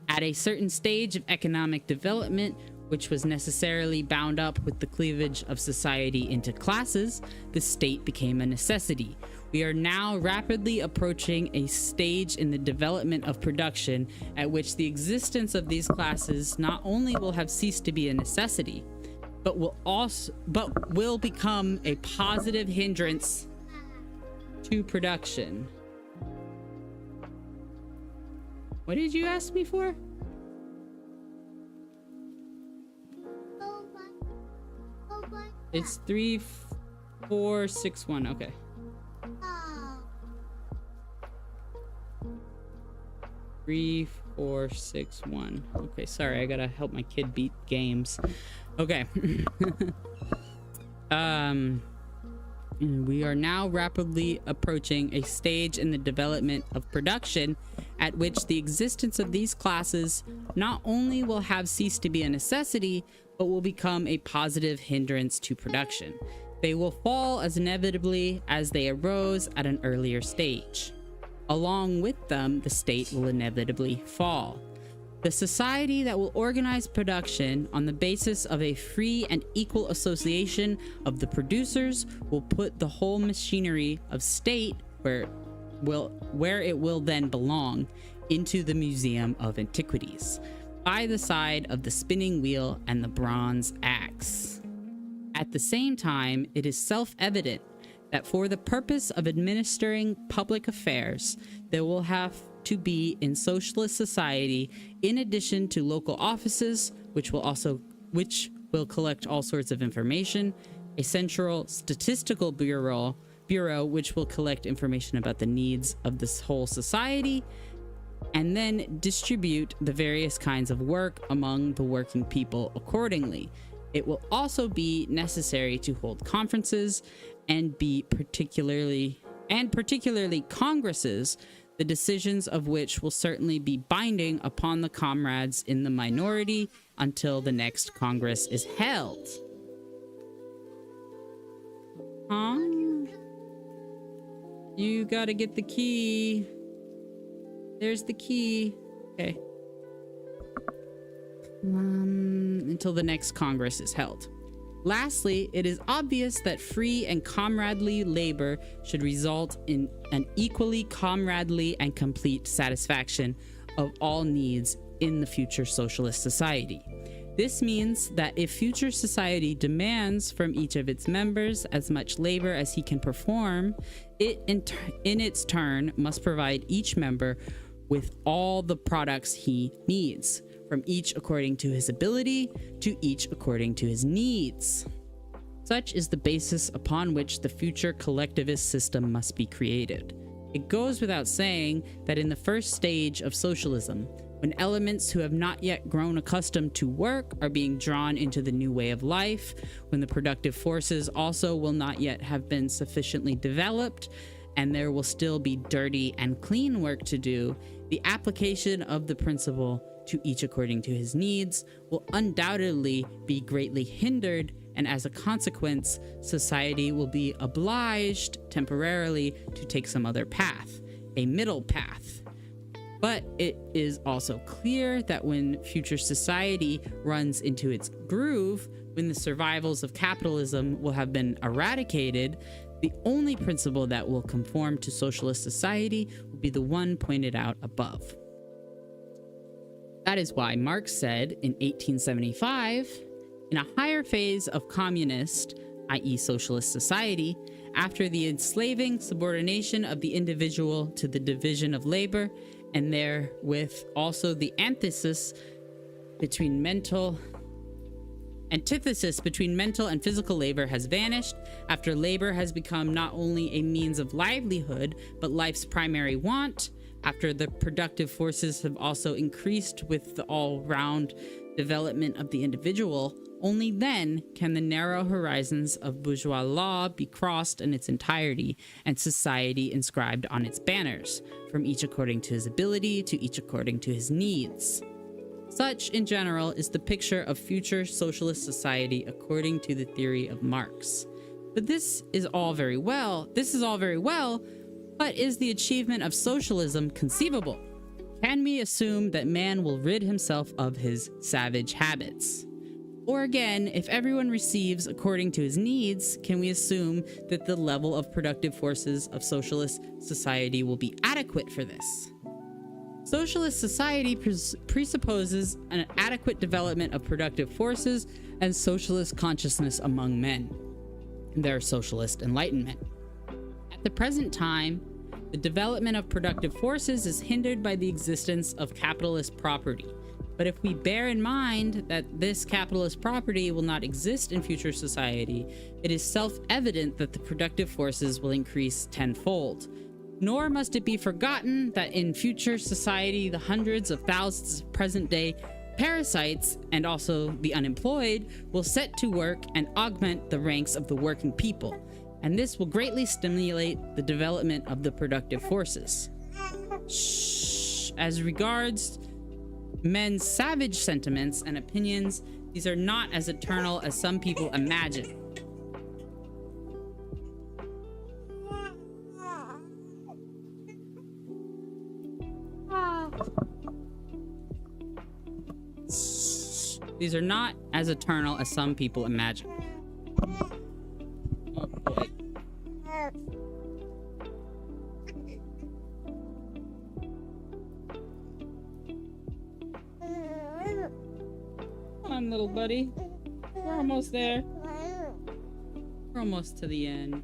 At a certain stage of economic development, which was necessarily bound up with the cleavage of society into classes, the state became a necessity. We are now rapidly approaching a stage in the development of production at which the existence of these classes not only will have ceased to be a necessity, but will become a positive hindrance to production." What did you ask me for? It's 3461. Okay. 3461. Okay, sorry, I gotta help my kid beat games. Okay. We are now rapidly approaching a stage in the development of production at which the existence of these classes not only will have ceased to be a necessity, but will become a positive hindrance to production. They will fall as inevitably as they arose at an earlier stage. Along with them, the state will inevitably fall. The society that will organize production on the basis of a free and equal association of the producers will put the whole machinery of state where it will then belong, into the Museum of Antiquities, by the side of the spinning wheel and the bronze axe. At the same time, it is self-evident that for the purpose of administering public affairs, there will have to be in socialist society, in addition to local offices, which will collect all sorts of information, a central statistical bureau which will collect information about the needs of this whole society, and then distribute the various kinds of work among the working people accordingly. It will also be necessary to hold conferences and particularly congresses, the decisions of which will certainly be binding upon the comrades in the minority until the next Congress is held. Huh? You gotta get the key. There's the key. Okay. Until the next Congress is held. Lastly, it is obvious that free and comradely labor should result in an equally comradely and complete satisfaction of all needs in the future socialist society. This means that if future society demands from each of its members as much labor as he can perform, it in its turn must provide each member with all the products he needs, from each according to his ability to each according to his needs. Such is the basis upon which the future collectivist system must be created. It goes without saying that in the first stage of socialism, when elements who have not yet grown accustomed to work are being drawn into the new way of life, when the productive forces also will not yet have been sufficiently developed, and there will still be dirty and clean work to do, the application of the principle to each according to his needs will undoubtedly be greatly hindered, and as a consequence, society will be obliged temporarily to take some other path, a middle path. But it is also clear that when future society runs into its groove, when the survivals of capitalism will have been eradicated, the only principle that will conform to socialist society will be the one pointed out above. That is why Marx said in 1875, in a higher phase of communist, i.e. socialist society, after the enslaving subordination of the individual to the division of labor, and therewith also the antithesis between mental and physical labor has vanished, after labor has become not only a means of livelihood, but life's primary want, after the productive forces have also increased with the all-round development of the individual, only then can the narrow horizons of bourgeois law be crossed in its entirety and society inscribed on its banners, from each according to his ability to each according to his needs. Such, in general, is the picture of future socialist society according to the theory of Marx. But this is all very well, but is the achievement of socialism conceivable? Can we assume that man will rid himself of his savage habits? Or again, if everyone receives according to his needs, can we assume that the level of productive forces of socialist society will be adequate for this? Socialist society presupposes an adequate development of productive forces and socialist consciousness among men, their socialist enlightenment. At the present time, the development of productive forces is hindered by the existence of capitalist property. But if we bear in mind that this capitalist property will not exist in future society, it is self-evident that the productive forces will increase tenfold. Nor must it be forgotten that in future society, the hundreds of thousands of present-day parasites and also the unemployed will set to work and augment the ranks of the working people. and this will greatly stimulate the development of the productive forces. As regards men's savage sentiments and opinions, these are not as eternal as some people imagine. These are not as eternal as some people imagine. Oh boy. Come on, little buddy. We're almost there. We're almost to the end.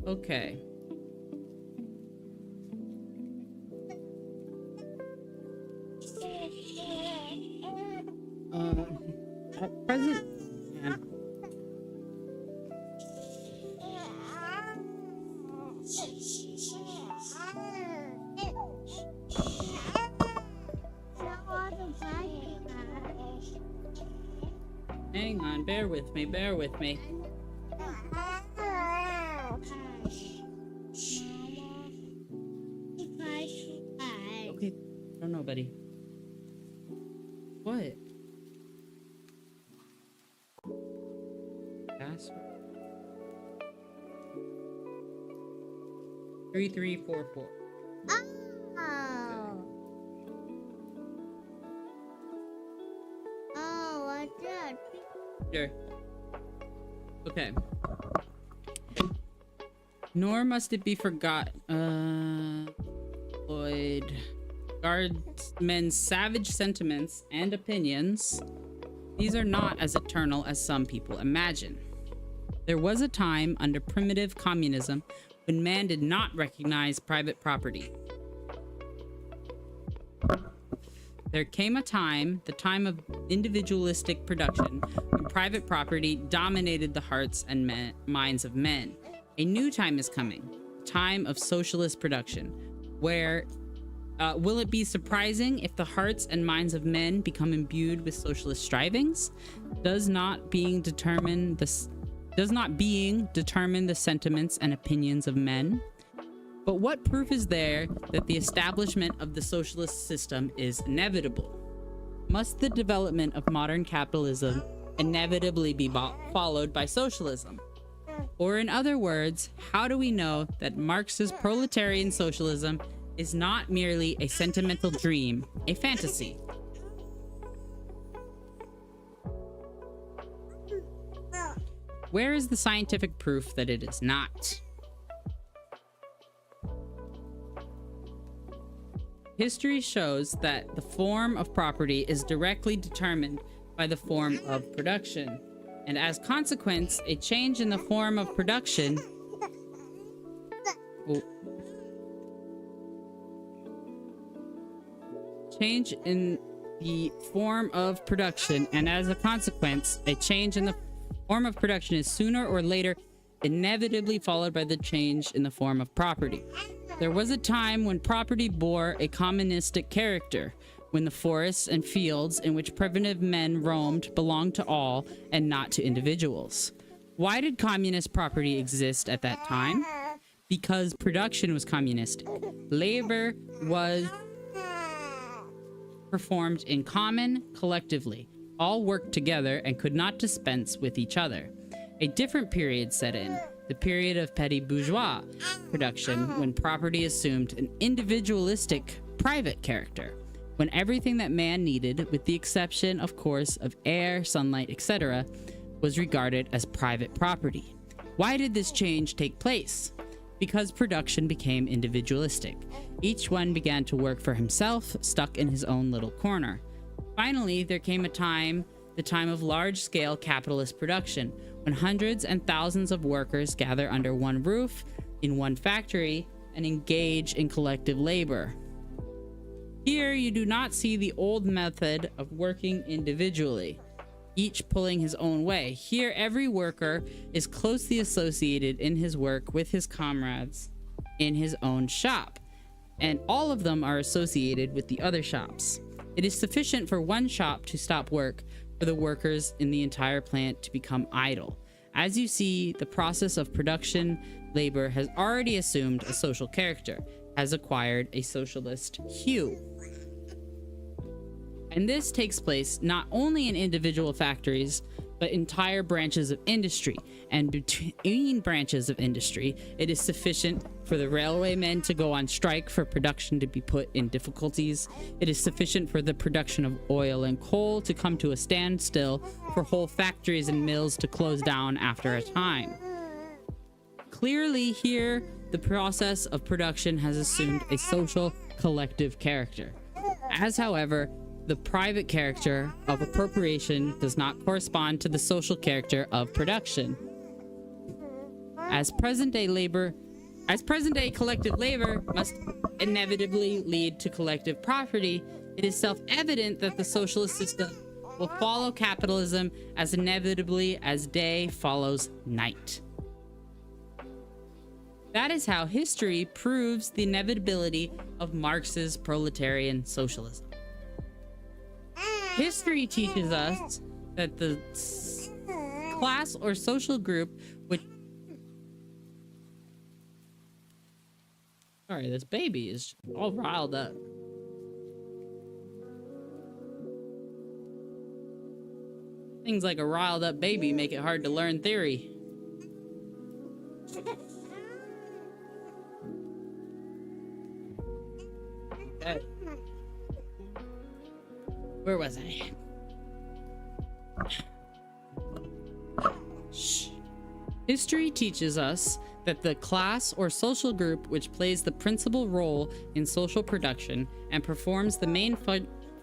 Okay. At present, yeah. Hang on, bear with me, bear with me. Okay, I don't know, buddy. What? Password 3344. What's that? Sure. Okay. Nor must it be forgotten. Lloyd guards men's savage sentiments and opinions. These are not as eternal as some people imagine. There was a time under primitive communism when man did not recognize private property. There came a time, the time of individualistic production, when private property dominated the hearts and minds of men. A new time is coming, time of socialist production, where will it be surprising if the hearts and minds of men become imbued with socialist strivings? Does not being determine the sentiments and opinions of men? But what proof is there that the establishment of the socialist system is inevitable? Must the development of modern capitalism inevitably be followed by socialism? Or in other words, how do we know that Marx's proletarian socialism is not merely a sentimental dream, a fantasy? Where is the scientific proof that it is not? History shows that the form of property is directly determined by the form of production, and as consequence, a change in the form of production change in the form of production, and as a consequence, a change in the form of production is sooner or later inevitably followed by the change in the form of property. There was a time when property bore a communistic character, when the forests and fields in which primitive men roamed belonged to all and not to individuals. Why did communist property exist at that time? Because production was communistic. Labor was performed in common, collectively. All worked together and could not dispense with each other. A different period set in, the period of petty bourgeois production, when property assumed an individualistic, private character, when everything that man needed, with the exception, of course, of air, sunlight, etc., was regarded as private property. Why did this change take place? Because production became individualistic. Each one began to work for himself, stuck in his own little corner. Finally, there came a time, the time of large-scale capitalist production, when hundreds and thousands of workers gather under one roof, in one factory, and engage in collective labor. Here, you do not see the old method of working individually, each pulling his own way. Here, every worker is closely associated in his work with his comrades in his own shop, and all of them are associated with the other shops. It is sufficient for one shop to stop work for the workers in the entire plant to become idle. As you see, the process of production labor has already assumed a social character, has acquired a socialist hue. And this takes place not only in individual factories, but entire branches of industry. And between branches of industry, it is sufficient for the railwaymen to go on strike for production to be put in difficulties. It is sufficient for the production of oil and coal to come to a standstill, for whole factories and mills to close down after a time. Clearly here, the process of production has assumed a social collective character. As, however, the private character of appropriation does not correspond to the social character of production. As present-day collective labor must inevitably lead to collective property, it is self-evident that the socialist system will follow capitalism as inevitably as day follows night. That is how history proves the inevitability of Marx's proletarian socialism. History teaches us that the class or social group which... Sorry, this baby is all riled up. Things like a riled up baby make it hard to learn theory. Okay. Where was I? Shh. History teaches us that the class or social group which plays the principal role in social production and performs the main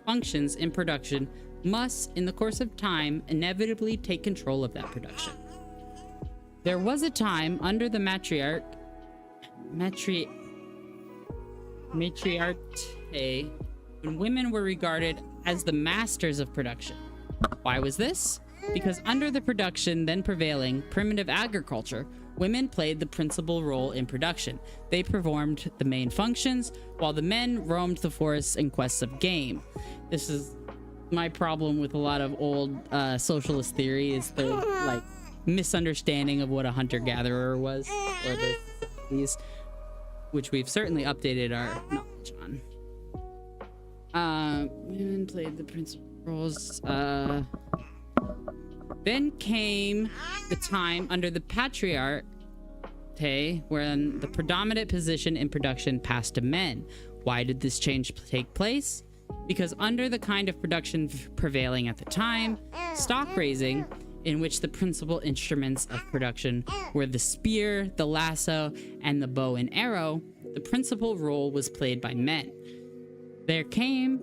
functions in production must, in the course of time, inevitably take control of that production. There was a time under the matriarchy when women were regarded as the masters of production. Why was this? Because under the production then prevailing primitive agriculture, women played the principal role in production. They performed the main functions, while the men roamed the forests in quest of game. This is my problem with a lot of old socialist theory, is the like misunderstanding of what a hunter-gatherer was, or these, which we've certainly updated our knowledge on. Women played the principal roles. Then came the time under the patriarchy when the predominant position in production passed to men. Why did this change take place? Because under the kind of production prevailing at the time, stock raising, in which the principal instruments of production were the spear, the lasso, and the bow and arrow, the principal role was played by men. There came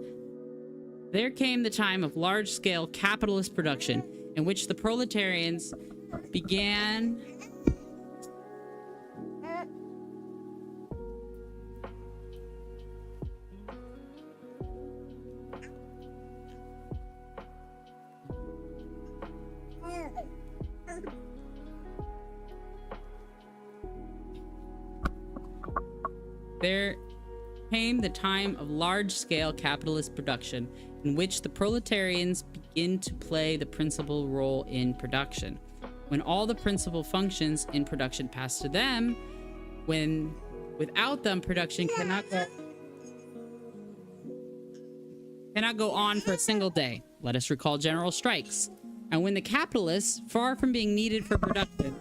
the time of large-scale capitalist production, in which the proletarians began There came the time of large-scale capitalist production, in which the proletarians begin to play the principal role in production. When all the principal functions in production pass to them, when without them production cannot go on for a single day. Let us recall general strikes. And when the capitalists, far from being needed for production...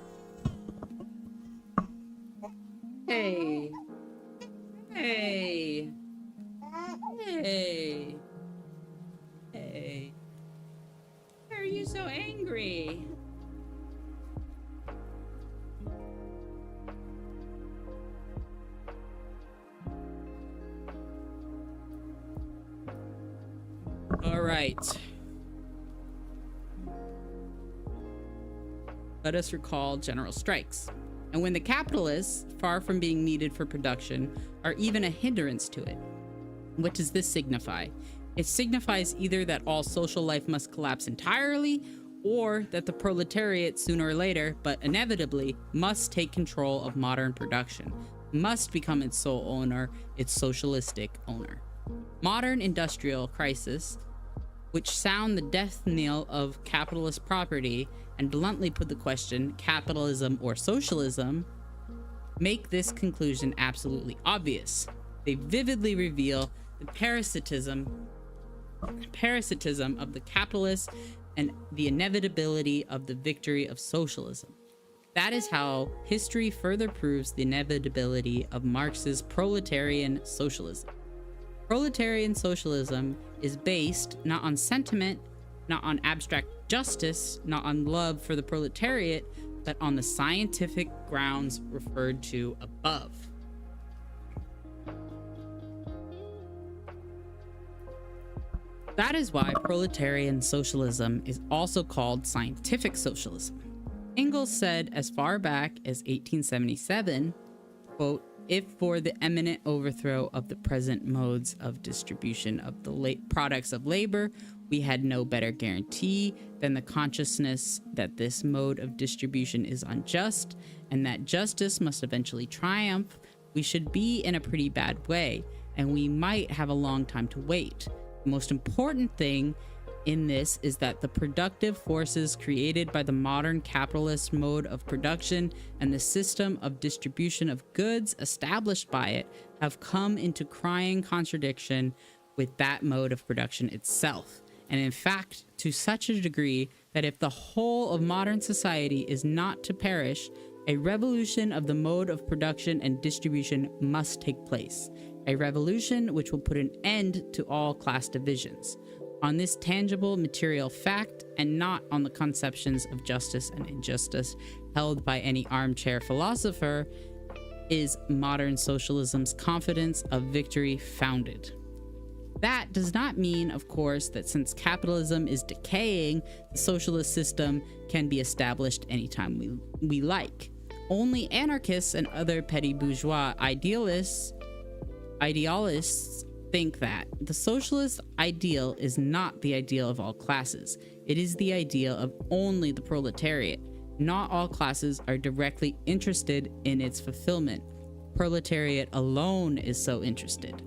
Hey. Hey. Hey. Hey. Why are you so angry? All right. Let us recall general strikes. And when the capitalists, far from being needed for production, are even a hindrance to it. What does this signify? It signifies either that all social life must collapse entirely, or that the proletariat sooner or later, but inevitably, must take control of modern production, must become its sole owner, its socialistic owner. Modern industrial crisis which sound the death knell of capitalist property and bluntly put the question, capitalism or socialism, make this conclusion absolutely obvious. They vividly reveal the parasitism of the capitalists and the inevitability of the victory of socialism. That is how history further proves the inevitability of Marx's proletarian socialism. Proletarian socialism is based not on sentiment, not on abstract justice, not on love for the proletariat, but on the scientific grounds referred to above. That is why proletarian socialism is also called scientific socialism. Engels said as far back as 1877, quote, "If for the imminent overthrow of the present modes of distribution of the products of labor, we had no better guarantee than the consciousness that this mode of distribution is unjust and that justice must eventually triumph, we should be in a pretty bad way, and we might have a long time to wait. The most important thing in this is that the productive forces created by the modern capitalist mode of production and the system of distribution of goods established by it have come into crying contradiction with that mode of production itself. And in fact, to such a degree that if the whole of modern society is not to perish, a revolution of the mode of production and distribution must take place. A revolution which will put an end to all class divisions. On this tangible material fact, and not on the conceptions of justice and injustice held by any armchair philosopher, is modern socialism's confidence of victory founded." That does not mean, of course, that since capitalism is decaying, the socialist system can be established anytime we like. Only anarchists and other petty bourgeois idealists think that the socialist ideal is not the ideal of all classes. It is the ideal of only the proletariat. Not all classes are directly interested in its fulfillment. Proletariat alone is so interested.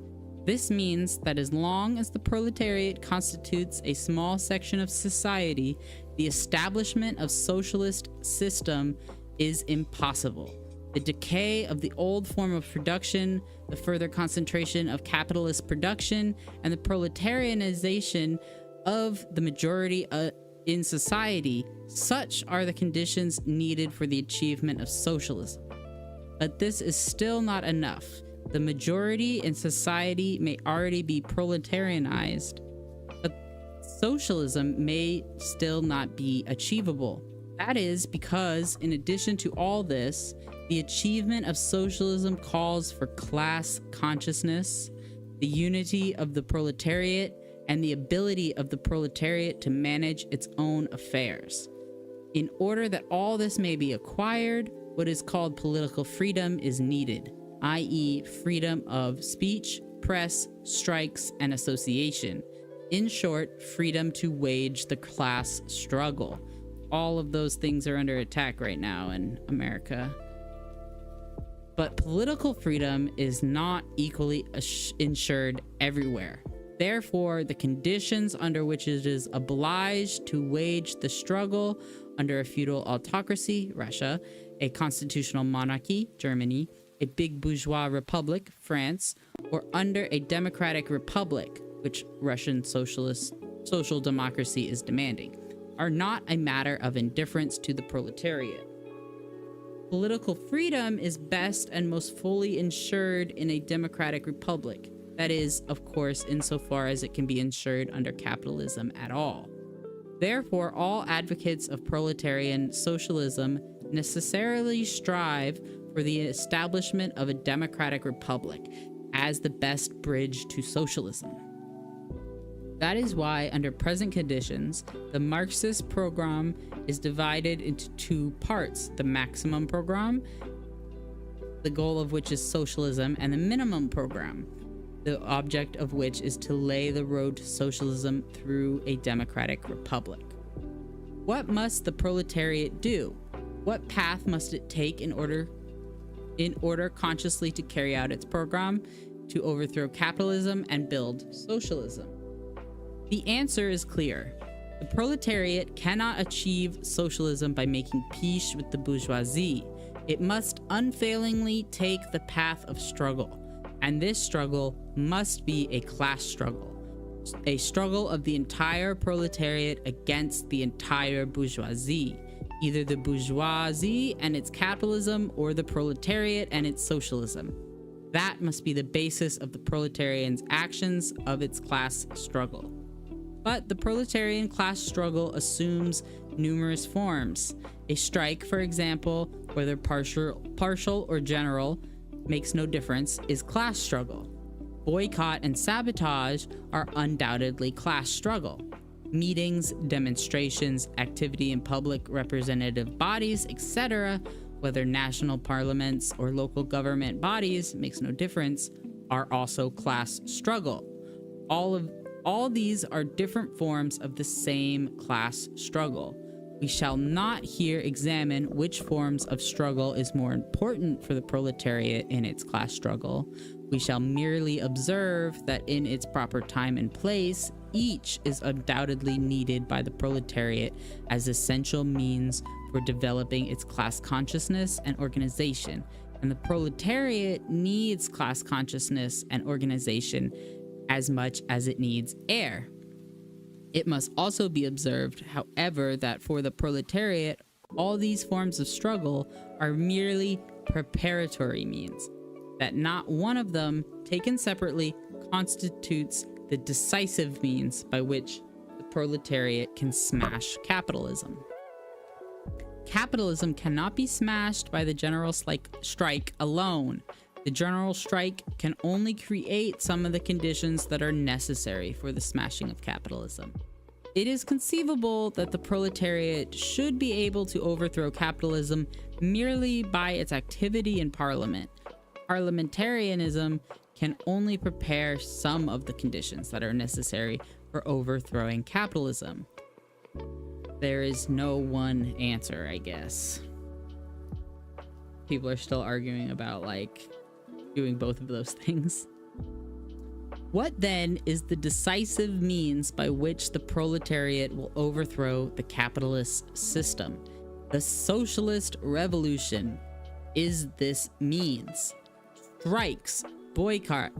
This means that as long as the proletariat constitutes a small section of society, the establishment of socialist system is impossible. The decay of the old form of production, the further concentration of capitalist production, and the proletarianization of the majority in society, such are the conditions needed for the achievement of socialism. But this is still not enough. The majority in society may already be proletarianized, but socialism may still not be achievable. That is because, in addition to all this, the achievement of socialism calls for class consciousness, the unity of the proletariat, and the ability of the proletariat to manage its own affairs. In order that all this may be acquired, what is called political freedom is needed, i.e., freedom of speech, press, strikes, and association. In short, freedom to wage the class struggle. All of those things are under attack right now in America. But political freedom is not equally ensured everywhere. Therefore, the conditions under which it is obliged to wage the struggle under a feudal autocracy, Russia, a constitutional monarchy, Germany, a big bourgeois republic, France, or under a democratic republic, which Russian social democracy is demanding, are not a matter of indifference to the proletariat. Political freedom is best and most fully ensured in a democratic republic. That is, of course, insofar as it can be ensured under capitalism at all. Therefore, all advocates of proletarian socialism necessarily strive for the establishment of a democratic republic as the best bridge to socialism. That is why, under present conditions, the Marxist program is divided into two parts: the maximum program, the goal of which is socialism, and the minimum program, the object of which is to lay the road to socialism through a democratic republic. What must the proletariat do? What path must it take in order consciously to carry out its program to overthrow capitalism and build socialism? The answer is clear. The proletariat cannot achieve socialism by making peace with the bourgeoisie. It must unfailingly take the path of struggle, and this struggle must be a class struggle, a struggle of the entire proletariat against the entire bourgeoisie, either the bourgeoisie and its capitalism or the proletariat and its socialism. That must be the basis of the proletarian's actions of its class struggle. But the proletarian class struggle assumes numerous forms. A strike, for example, whether partial or general, makes no difference, is class struggle. Boycott and sabotage are undoubtedly class struggle. Meetings, demonstrations, activity in public representative bodies, etc., whether national parliaments or local government bodies, makes no difference, are also class struggle. All these are different forms of the same class struggle. We shall not here examine which forms of struggle is more important for the proletariat in its class struggle. We shall merely observe that in its proper time and place, each is undoubtedly needed by the proletariat as essential means for developing its class consciousness and organization. And the proletariat needs class consciousness and organization as much as it needs air. It must also be observed, however, that for the proletariat, all these forms of struggle are merely preparatory means, that not one of them, taken separately, constitutes the decisive means by which the proletariat can smash capitalism. Capitalism cannot be smashed by the general strike alone. The general strike can only create some of the conditions that are necessary for the smashing of capitalism. It is conceivable that the proletariat should be able to overthrow capitalism merely by its activity in parliament. Parliamentarianism can only prepare some of the conditions that are necessary for overthrowing capitalism. There is no one answer, I guess. People are still arguing about, doing both of those things. What then is the decisive means by which the proletariat will overthrow the capitalist system? The socialist revolution is this means. Strikes, boycott,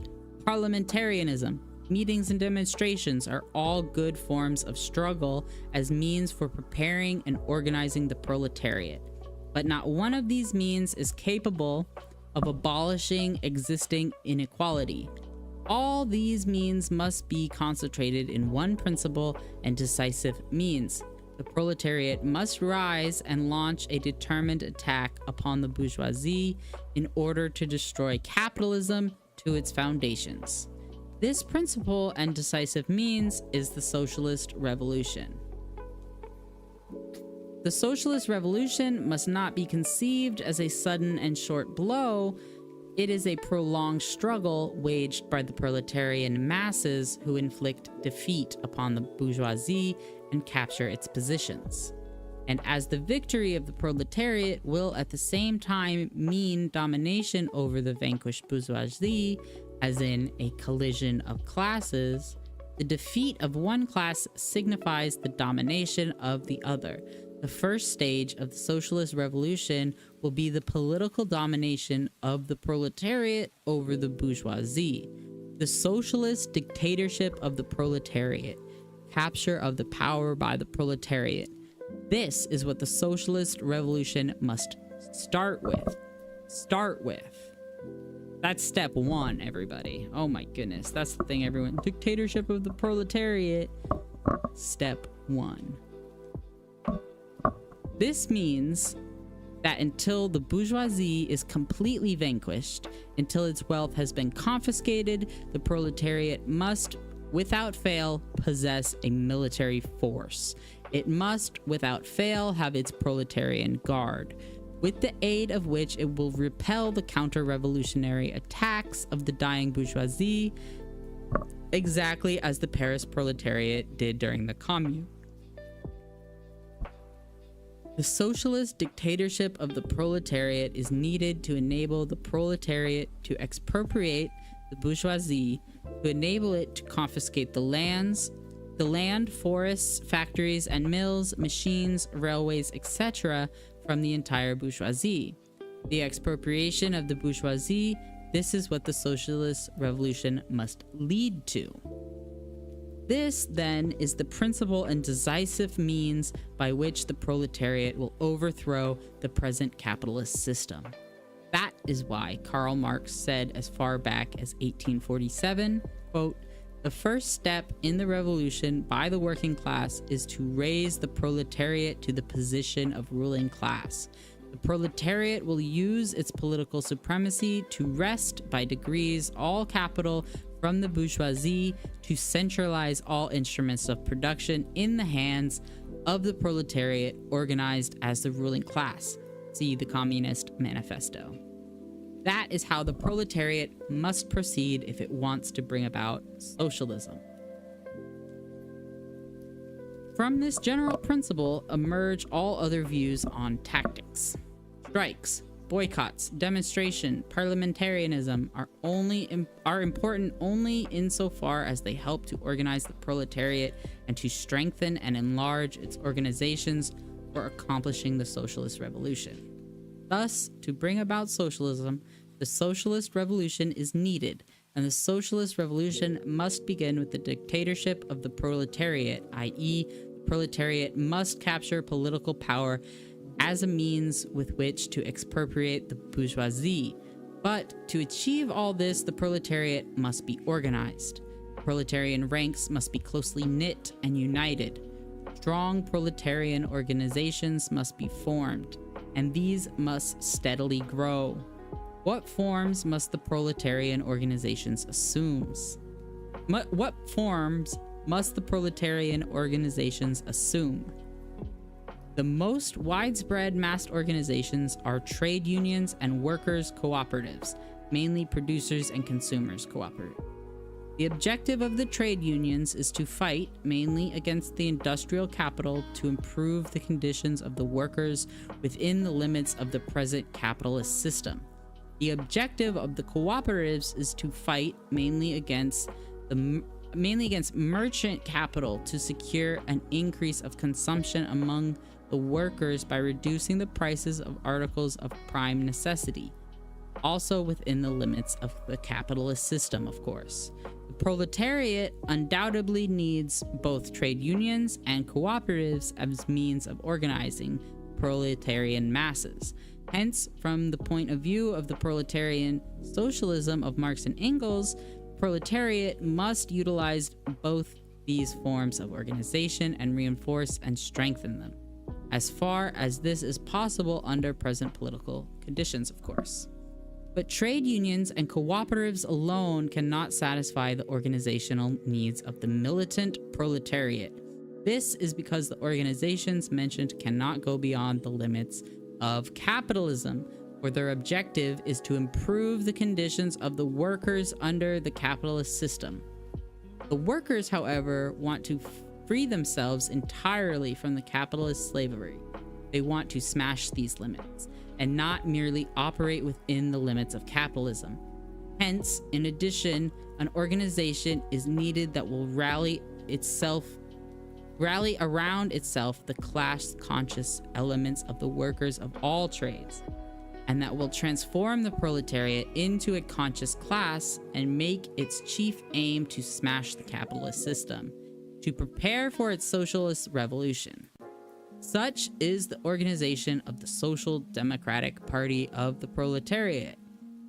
parliamentarianism, meetings and demonstrations are all good forms of struggle as means for preparing and organizing the proletariat. But not one of these means is capable of abolishing existing inequality. All these means must be concentrated in one principal and decisive means. The proletariat must rise and launch a determined attack upon the bourgeoisie in order to destroy capitalism to its foundations. This principal and decisive means is the socialist revolution. The socialist revolution must not be conceived as a sudden and short blow. It is a prolonged struggle waged by the proletarian masses who inflict defeat upon the bourgeoisie and capture its positions. And as the victory of the proletariat will at the same time mean domination over the vanquished bourgeoisie, as in a collision of classes, the defeat of one class signifies the domination of the other. The first stage of the socialist revolution will be the political domination of the proletariat over the bourgeoisie. The socialist dictatorship of the proletariat. Capture of the power by the proletariat. This is what the socialist revolution must start with. That's step one, everybody. Oh my goodness, that's the thing, everyone. Dictatorship of the proletariat. Step one. This means that until the bourgeoisie is completely vanquished, until its wealth has been confiscated, the proletariat must, without fail, possess a military force. It must, without fail, have its proletarian guard, with the aid of which it will repel the counter-revolutionary attacks of the dying bourgeoisie, exactly as the Paris proletariat did during the Commune. The socialist dictatorship of the proletariat is needed to enable the proletariat to expropriate the bourgeoisie, to enable it to confiscate the lands, the land, forests, factories and mills, machines, railways, etc. from the entire bourgeoisie. The expropriation of the bourgeoisie, this is what the socialist revolution must lead to. This, then, is the principal and decisive means by which the proletariat will overthrow the present capitalist system. That is why Karl Marx said as far back as 1847, quote, "The first step in the revolution by the working class is to raise the proletariat to the position of ruling class. The proletariat will use its political supremacy to wrest by degrees all capital from the bourgeoisie, to centralize all instruments of production in the hands of the proletariat organized as the ruling class. See the Communist Manifesto." That is how the proletariat must proceed if it wants to bring about socialism. From this general principle emerge all other views on tactics. Strikes, boycotts, demonstration, parliamentarianism are important only insofar as they help to organize the proletariat and to strengthen and enlarge its organizations for accomplishing the socialist revolution. Thus, to bring about socialism, the socialist revolution is needed, and the socialist revolution must begin with the dictatorship of the proletariat, i.e., the proletariat must capture political power as a means with which to expropriate the bourgeoisie. But to achieve all this, the proletariat must be organized. Proletarian ranks must be closely knit and united. Strong proletarian organizations must be formed, and these must steadily grow. What forms must the proletarian organizations assume? What forms must the proletarian organizations assume? The most widespread mass organizations are trade unions and workers' cooperatives, mainly producers and consumers cooperatives. The objective of the trade unions is to fight mainly against the industrial capital to improve the conditions of the workers within the limits of the present capitalist system. The objective of the cooperatives is to fight mainly against merchant capital to secure an increase of consumption among the workers by reducing the prices of articles of prime necessity, also within the limits of the capitalist system, of course. The proletariat undoubtedly needs both trade unions and cooperatives as means of organizing proletarian masses. Hence, from the point of view of the proletarian socialism of Marx and Engels, proletariat must utilize both these forms of organization and reinforce and strengthen them, as far as this is possible under present political conditions, of course. But trade unions and cooperatives alone cannot satisfy the organizational needs of the militant proletariat. This is because the organizations mentioned cannot go beyond the limits of capitalism, where their objective is to improve the conditions of the workers under the capitalist system. The workers, however, want to free themselves entirely from the capitalist slavery. They want to smash these limits and not merely operate within the limits of capitalism. Hence, in addition, an organization is needed that will rally around itself the class-conscious elements of the workers of all trades, and that will transform the proletariat into a conscious class and make its chief aim to smash the capitalist system, to prepare for its socialist revolution. Such is the organization of the Social Democratic Party of the Proletariat.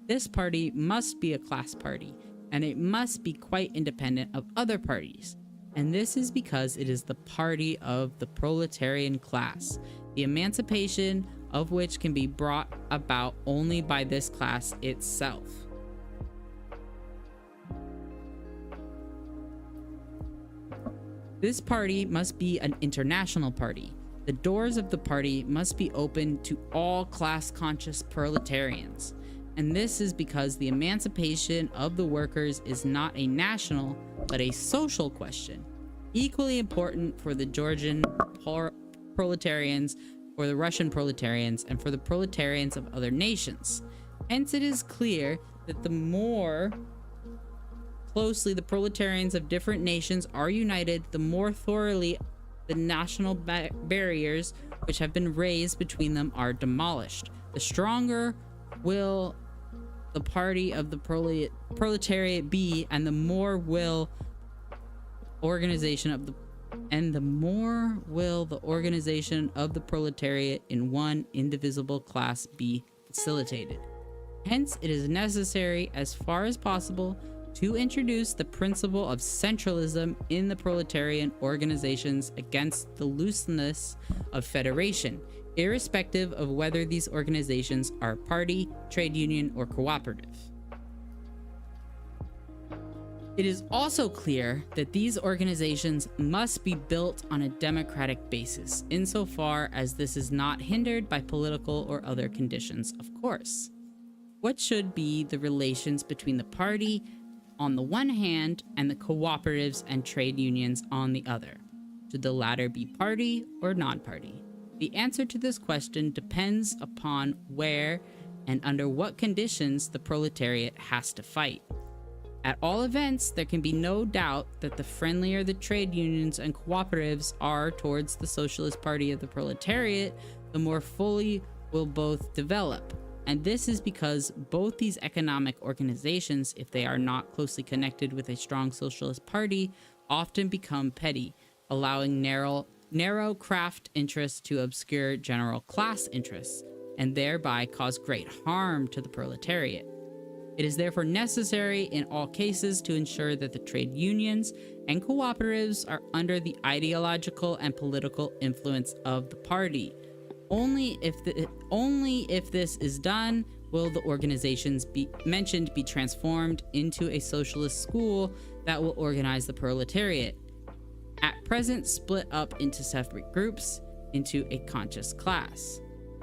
This party must be a class party, and it must be quite independent of other parties. And this is because it is the party of the proletarian class, the emancipation of which can be brought about only by this class itself. This party must be an international party. The doors of the party must be open to all class-conscious proletarians. And this is because the emancipation of the workers is not a national, but a social question, equally important for the Georgian proletarians, for the Russian proletarians, and for the proletarians of other nations. Hence, it is clear that the more closely the proletarians of different nations are united, the more thoroughly the national barriers which have been raised between them are demolished. The stronger will the party of the proletariat be, and the more will the organization of the proletariat in one indivisible class be facilitated. Hence, it is necessary, as far as possible, to introduce the principle of centralism in the proletarian organizations against the looseness of federation, irrespective of whether these organizations are party, trade union, or cooperative. It is also clear that these organizations must be built on a democratic basis, insofar as this is not hindered by political or other conditions, of course. What should be the relations between the party on the one hand and the cooperatives and trade unions on the other? Should the latter be party or non-party? The answer to this question depends upon where and under what conditions the proletariat has to fight. At all events, there can be no doubt that the friendlier the trade unions and cooperatives are towards the Socialist Party of the proletariat, the more fully will both develop. And this is because both these economic organizations, if they are not closely connected with a strong socialist party, often become petty, allowing narrow craft interests to obscure general class interests, and thereby cause great harm to the proletariat. It is therefore necessary in all cases to ensure that the trade unions and cooperatives are under the ideological and political influence of the party. Only if this is done will the organizations mentioned be transformed into a socialist school that will organize the proletariat, at present split up into separate groups, into a conscious class.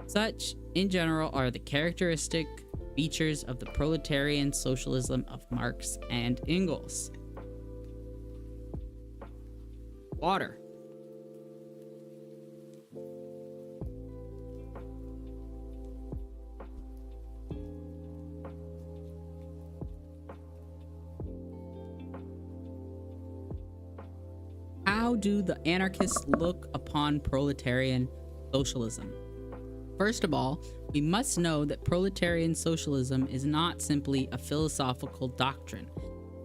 Such, in general, are the characteristic features of the proletarian socialism of Marx and Engels. Water. How do the anarchists look upon proletarian socialism? First of all, we must know that proletarian socialism is not simply a philosophical doctrine.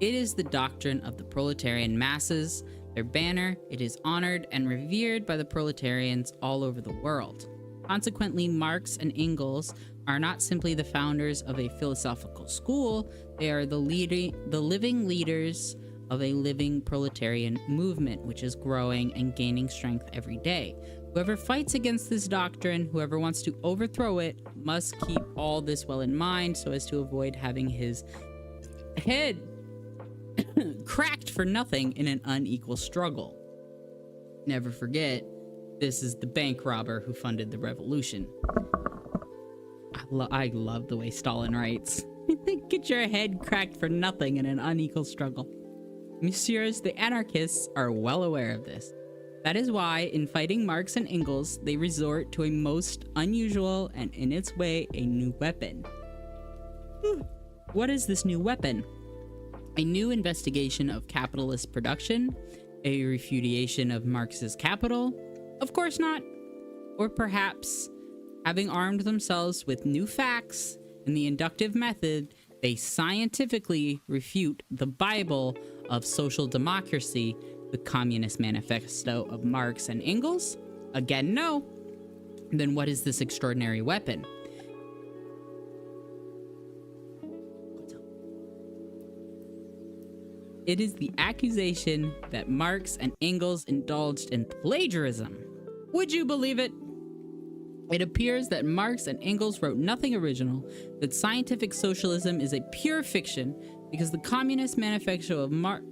It is the doctrine of the proletarian masses, their banner. It is honored and revered by the proletarians all over the world. Consequently, Marx and Engels are not simply the founders of a philosophical school, they are the living leaders of a living proletarian movement, which is growing and gaining strength every day. Whoever fights against this doctrine, whoever wants to overthrow it, must keep all this well in mind so as to avoid having his head cracked for nothing in an unequal struggle. Never forget, this is the bank robber who funded the revolution. I love the way Stalin writes. Get your head cracked for nothing in an unequal struggle. Messieurs, the anarchists are well aware of this. That is why, in fighting Marx and Engels, they resort to a most unusual and, in its way, a new weapon. What is this new weapon? A new investigation of capitalist production? A refutation of Marx's Capital? Of course not. Or perhaps, having armed themselves with new facts in the inductive method, they scientifically refute the Bible of social democracy, the Communist Manifesto of Marx and Engels? Again, no. Then what is this extraordinary weapon? It is the accusation that Marx and Engels indulged in plagiarism. Would you believe it? It appears that Marx and Engels wrote nothing original, that scientific socialism is a pure fiction, because the Communist Manifesto of Marx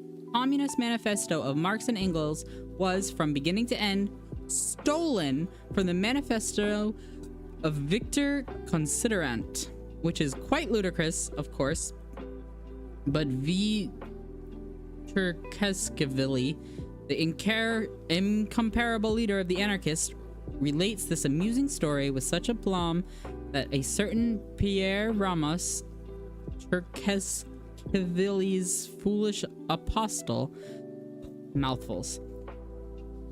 and Engels was, from beginning to end, stolen from the Manifesto of Victor Considerant, which is quite ludicrous, of course, but V. Turkeskavili, the incomparable leader of the anarchists, relates this amusing story with such aplomb that a certain Pierre Ramos Turkeskavili Machiavelli's foolish apostle, mouthfuls.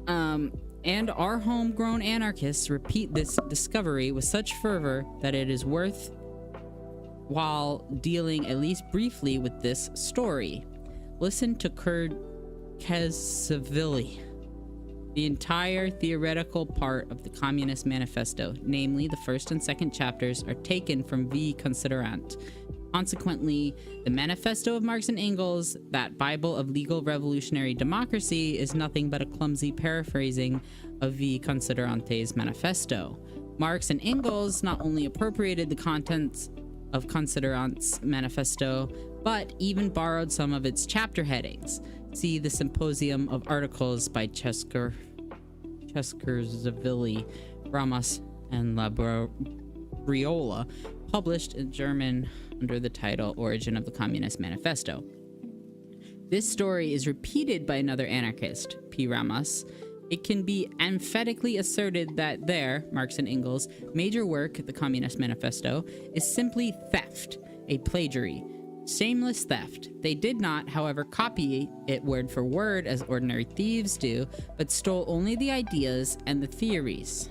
And our homegrown anarchists repeat this discovery with such fervor that it is worth while dealing at least briefly with this story. Listen to Kurkezvili. The entire theoretical part of the Communist Manifesto, namely the first and second chapters, are taken from V. Considerant. Consequently, the Manifesto of Marx and Engels, that Bible of legal revolutionary democracy, is nothing but a clumsy paraphrasing of V. Considerante's manifesto. Marx and Engels not only appropriated the contents of Considerant's manifesto, but even borrowed some of its chapter headings. See the Symposium of Articles by Cheskerzavili, Ramos, and Labriola, published in German under the title Origin of the Communist Manifesto. This story is repeated by another anarchist, P. Ramos. It can be emphatically asserted that their, Marx and Engels, major work, the Communist Manifesto, is simply theft, a plagiary. Shameless theft. They did not, however, copy it word for word as ordinary thieves do, but stole only the ideas and the theories.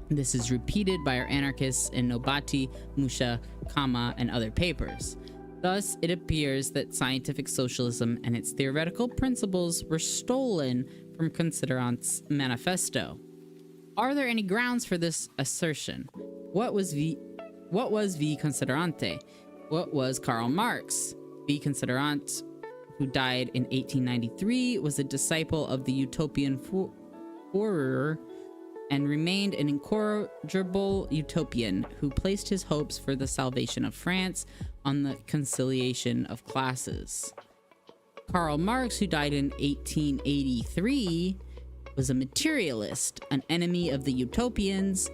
This is repeated by our anarchists in Nobati, Musha, Kama, and other papers. Thus, it appears that scientific socialism and its theoretical principles were stolen from Considerant's manifesto. Are there any grounds for this assertion? What was V. Considerante? What was Karl Marx? V. Considerant, who died in 1893, was a disciple of the utopian Führer and remained an incorrigible utopian who placed his hopes for the salvation of France on the conciliation of classes. Karl Marx, who died in 1883, was a materialist, an enemy of the utopians.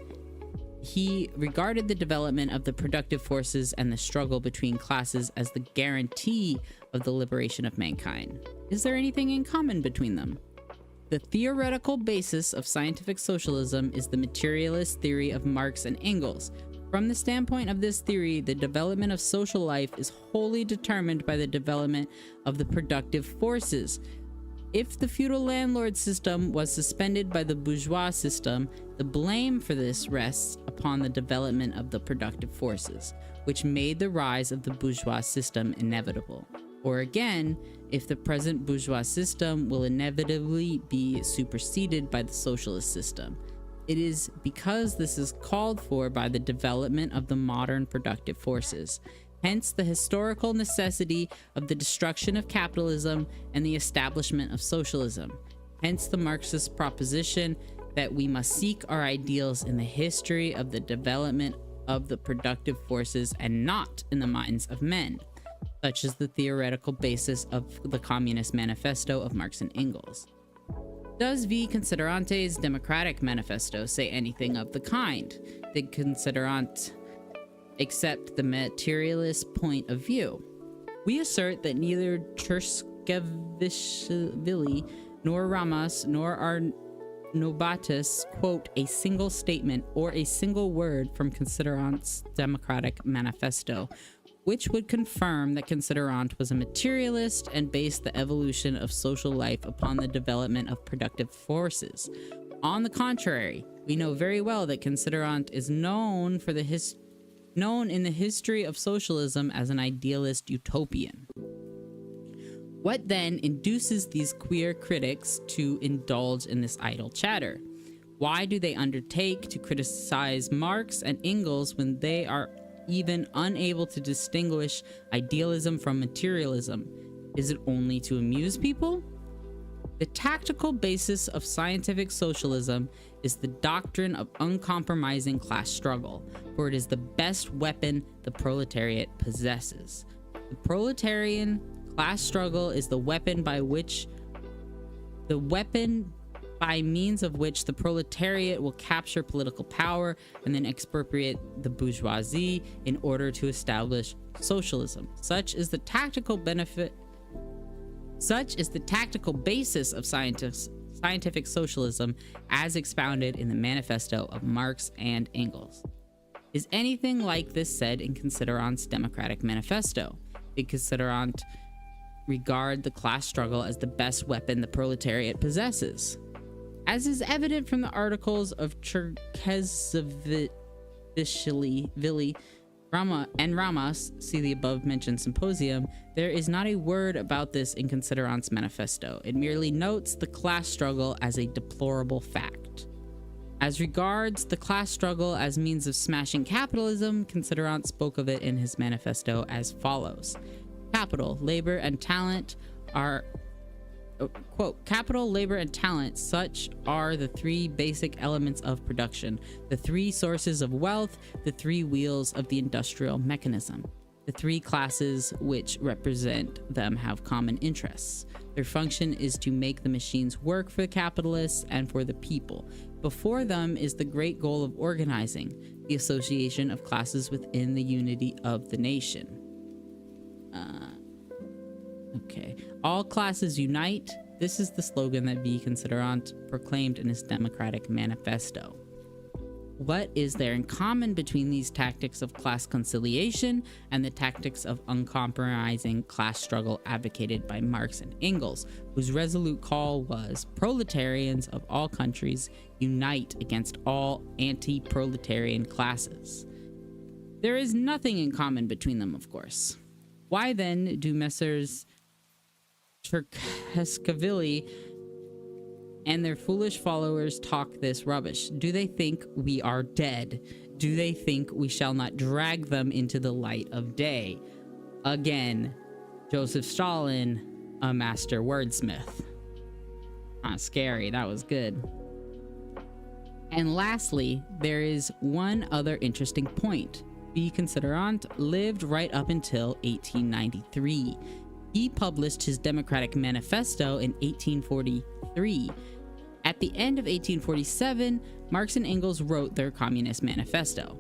He regarded the development of the productive forces and the struggle between classes as the guarantee of the liberation of mankind. Is there anything in common between them? The theoretical basis of scientific socialism is the materialist theory of Marx and Engels. From the standpoint of this theory, the development of social life is wholly determined by the development of the productive forces. If the feudal landlord system was suspended by the bourgeois system, the blame for this rests upon the development of the productive forces, which made the rise of the bourgeois system inevitable. Or again, if the present bourgeois system will inevitably be superseded by the socialist system. It is because this is called for by the development of the modern productive forces. Hence the historical necessity of the destruction of capitalism and the establishment of socialism. Hence the Marxist proposition that we must seek our ideals in the history of the development of the productive forces and not in the minds of men. Such is the theoretical basis of the Communist Manifesto of Marx and Engels. Does V. Considerante's Democratic Manifesto say anything of the kind? Did Considerant accept the materialist point of view? We assert that neither Cherskevishvili nor Ramos nor our Nobatis quote a single statement or a single word from Considerant's Democratic Manifesto, which would confirm that Considerant was a materialist and based the evolution of social life upon the development of productive forces. On the contrary, we know very well that Considerant is known in the history of socialism as an idealist utopian. What then induces these queer critics to indulge in this idle chatter? Why do they undertake to criticize Marx and Engels when they are even unable to distinguish idealism from materialism? Is it only to amuse people? The tactical basis of scientific socialism is the doctrine of uncompromising class struggle, for it is the best weapon the proletariat possesses. The proletarian class struggle is the weapon by means of which the proletariat will capture political power and then expropriate the bourgeoisie in order to establish socialism. Such is the tactical basis of scientific socialism as expounded in the manifesto of Marx and Engels. Is anything like this said in Considerant's Democratic Manifesto? the considerant regard the class struggle as the best weapon the proletariat possesses. As is evident from the articles of Cherkezovishvili and Ramas, see the above mentioned symposium, there is not a word about this in Considerant's manifesto. It merely notes the class struggle as a deplorable fact. As regards the class struggle as means of smashing capitalism, Considerant spoke of it in his manifesto as follows. Capital, labor, and talent are, quote, capital, labor, and talent, such are the three basic elements of production, the three sources of wealth, the three wheels of the industrial mechanism. The three classes which represent them have common interests. Their function is to make the machines work for the capitalists and for the people. Before them is the great goal of organizing, the association of classes within the unity of the nation. Okay. All classes unite. This is the slogan that V. Considerant proclaimed in his Democratic Manifesto. What is there in common between these tactics of class conciliation and the tactics of uncompromising class struggle advocated by Marx and Engels, whose resolute call was, proletarians of all countries unite against all anti-proletarian classes? There is nothing in common between them, of course. Why then do Messrs. Cherkezovishvili and their foolish followers talk this rubbish? Do they think we are dead? Do they think we shall not drag them into the light of day? Again, Joseph Stalin, a master wordsmith. Scary. That was good. And lastly, there is one other interesting point. V. Considerant lived right up until 1893. He published his Democratic Manifesto in 1843. At the end of 1847, Marx and Engels wrote their Communist Manifesto.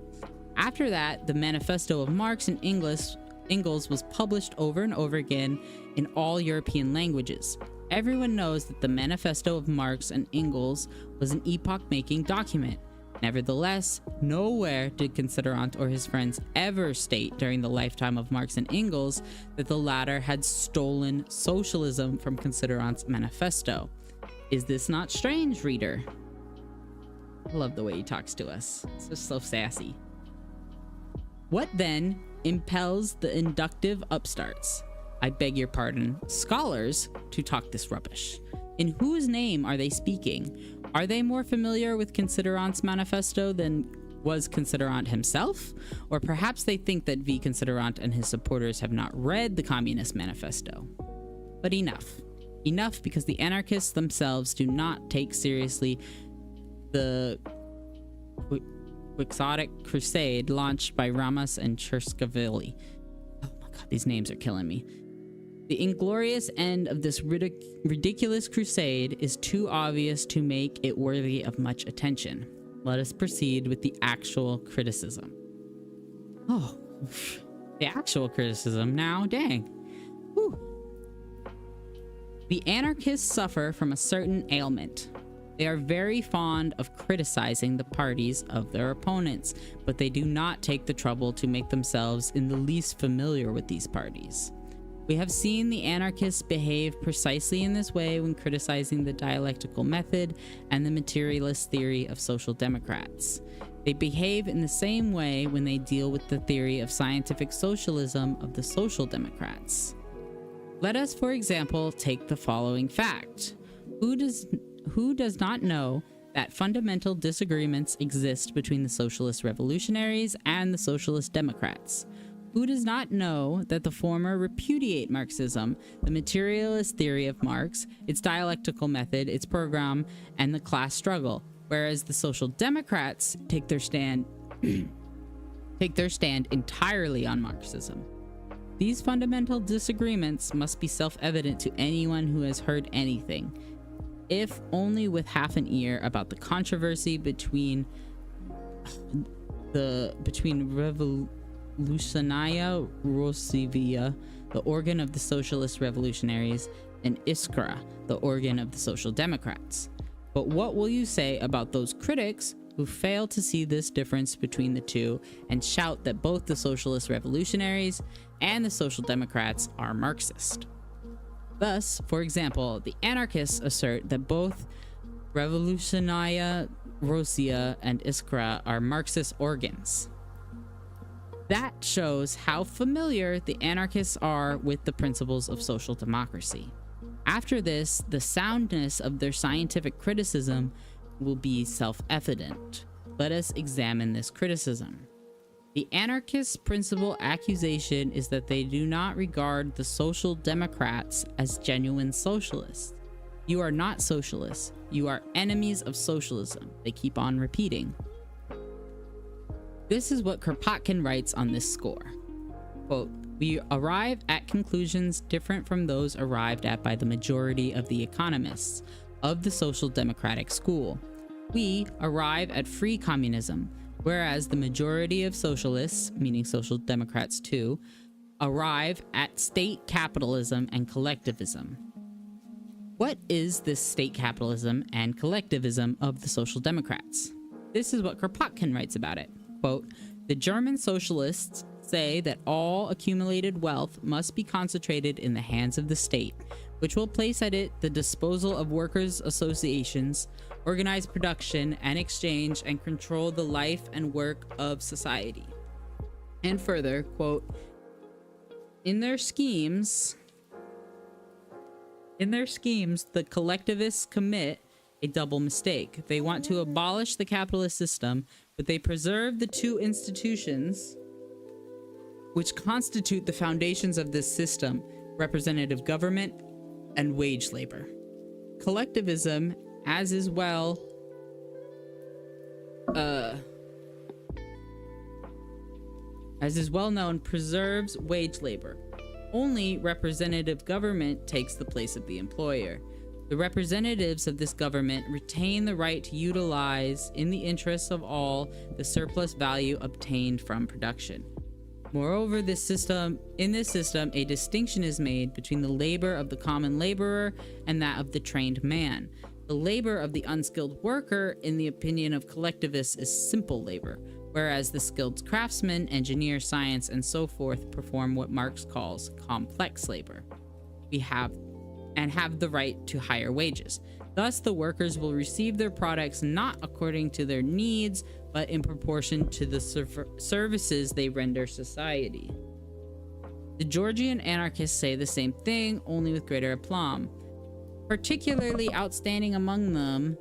After that, the Manifesto of Marx and Engels was published over and over again in all European languages. Everyone knows that the Manifesto of Marx and Engels was an epoch-making document. Nevertheless, nowhere did Considerant or his friends ever state during the lifetime of Marx and Engels that the latter had stolen socialism from Considerant's manifesto. Is this not strange, reader? I love the way he talks to us. It's just so sassy. What then impels the inductive upstarts, I beg your pardon, scholars, to talk this rubbish? In whose name are they speaking? Are they more familiar with Considerant's manifesto than was Considerant himself? Or perhaps they think that V. Considerant and his supporters have not read the Communist Manifesto. But enough. Enough, because the anarchists themselves do not take seriously the quixotic crusade launched by Ramas and Cherkezovishvili. Oh my god, these names are killing me. The inglorious end of this ridiculous crusade is too obvious to make it worthy of much attention. Let us proceed with the actual criticism. Oh, the actual criticism now, dang. Whew. The anarchists suffer from a certain ailment. They are very fond of criticizing the parties of their opponents, but they do not take the trouble to make themselves in the least familiar with these parties. We have seen the anarchists behave precisely in this way when criticizing the dialectical method and the materialist theory of social democrats. They behave in the same way when they deal with the theory of scientific socialism of the social democrats. Let us, for example, take the following fact. Who does not know that fundamental disagreements exist between the socialist revolutionaries and the socialist democrats? Who does not know that the former repudiate Marxism, the materialist theory of Marx, its dialectical method, its program, and the class struggle, whereas the social democrats take their stand entirely on Marxism? These fundamental disagreements must be self-evident to anyone who has heard anything, if only with half an ear, about the controversy between Revolutionaya Rossivia, the organ of the socialist revolutionaries, and Iskra, the organ of the social democrats. But what will you say about those critics who fail to see this difference between the two and shout that both the socialist revolutionaries and the social democrats are Marxist. Thus, for example, the anarchists assert that both Revolutionaya Rosia and Iskra are Marxist organs. That shows how familiar the anarchists are with the principles of social democracy. After this, the soundness of their scientific criticism will be self-evident. Let us examine this criticism. The anarchists' principal accusation is that they do not regard the social democrats as genuine socialists. You are not socialists. You are enemies of socialism, they keep on repeating. This is what Kropotkin writes on this score. Quote, "We arrive at conclusions different from those arrived at by the majority of the economists of the social democratic school. We arrive at free communism, whereas the majority of socialists, meaning social democrats too, arrive at state capitalism and collectivism." What is this state capitalism and collectivism of the social democrats? This is what Kropotkin writes about it. Quote, "The German socialists say that all accumulated wealth must be concentrated in the hands of the state, which will place at it the disposal of workers' associations, organize production and exchange, and control the life and work of society." And further, quote, In their schemes, the collectivists commit a double mistake. They want to abolish the capitalist system, but they preserve the two institutions which constitute the foundations of this system: representative government and wage labor. Collectivism, as is well known, preserves wage labor. Only representative government takes the place of the employer. The representatives of this government retain the right to utilize, in the interests of all, the surplus value obtained from production. Moreover, in this system, a distinction is made between the labor of the common laborer and that of the trained man. The labor of the unskilled worker, in the opinion of collectivists, is simple labor, whereas the skilled craftsman, engineer, science, and so forth perform what Marx calls complex labor. Have the right to higher wages. Thus, the workers will receive their products not according to their needs, but in proportion to the services they render society. The Georgian anarchists say the same thing, only with greater aplomb. Particularly outstanding among them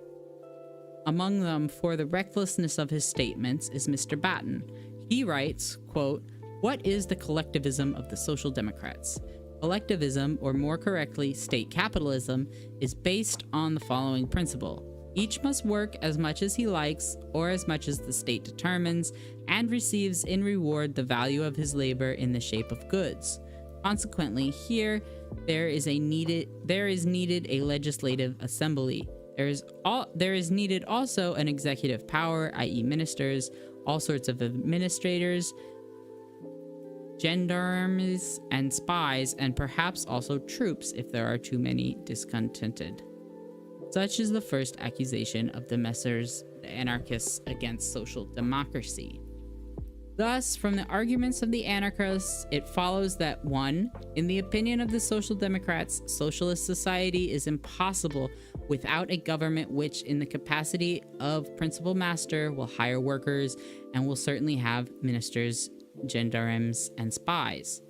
for the recklessness of his statements is Mr. Batten. He writes, quote, "What is the collectivism of the Social Democrats? Collectivism, or more correctly, state capitalism, is based on the following principle. Each must work as much as he likes, or as much as the state determines, and receives in reward the value of his labor in the shape of goods. Consequently, here there is needed a legislative assembly. There is needed also an executive power, i.e. ministers, all sorts of administrators, gendarmes and spies, and perhaps also troops if there are too many discontented." Such is the first accusation of the Messrs. The anarchists against social democracy. Thus, from the arguments of the anarchists, it follows that 1. In the opinion of the Social Democrats, socialist society is impossible without a government which, in the capacity of principal master, will hire workers and will certainly have ministers, gendarmes, and spies.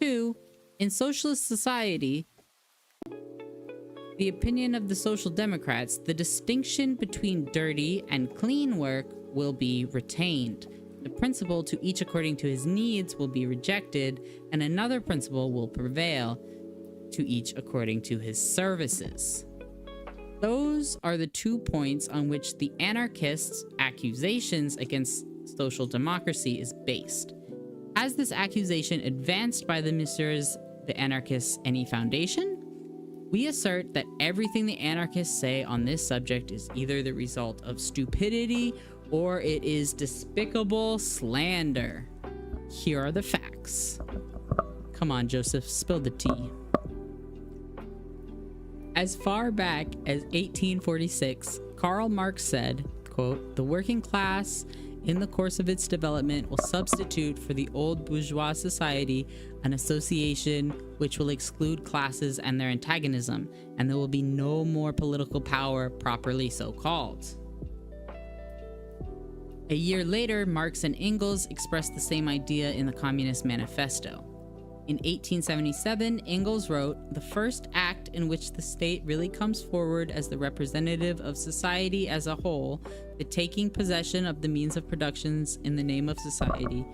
2. In socialist society, the opinion of the Social Democrats, the distinction between dirty and clean work will be retained. The principle to each according to his needs will be rejected, and another principle will prevail, to each according to his services. Those are the 2 points on which the anarchists' accusations against social democracy is based. Has this accusation advanced by the Messrs. The anarchists any foundation? We assert that everything the anarchists say on this subject is either the result of stupidity or it is despicable slander. Here are the facts. Come on, Joseph, spill the tea. As far back as 1846, Karl Marx said, quote, "The working class in the course of its development will substitute for the old bourgeois society an association which will exclude classes and their antagonism, and there will be no more political power properly so called." A year later, Marx and Engels expressed the same idea in the Communist Manifesto. In 1877, Engels wrote, "The first act in which the state really comes forward as the representative of society as a whole, the taking possession of the means of productions in the name of society,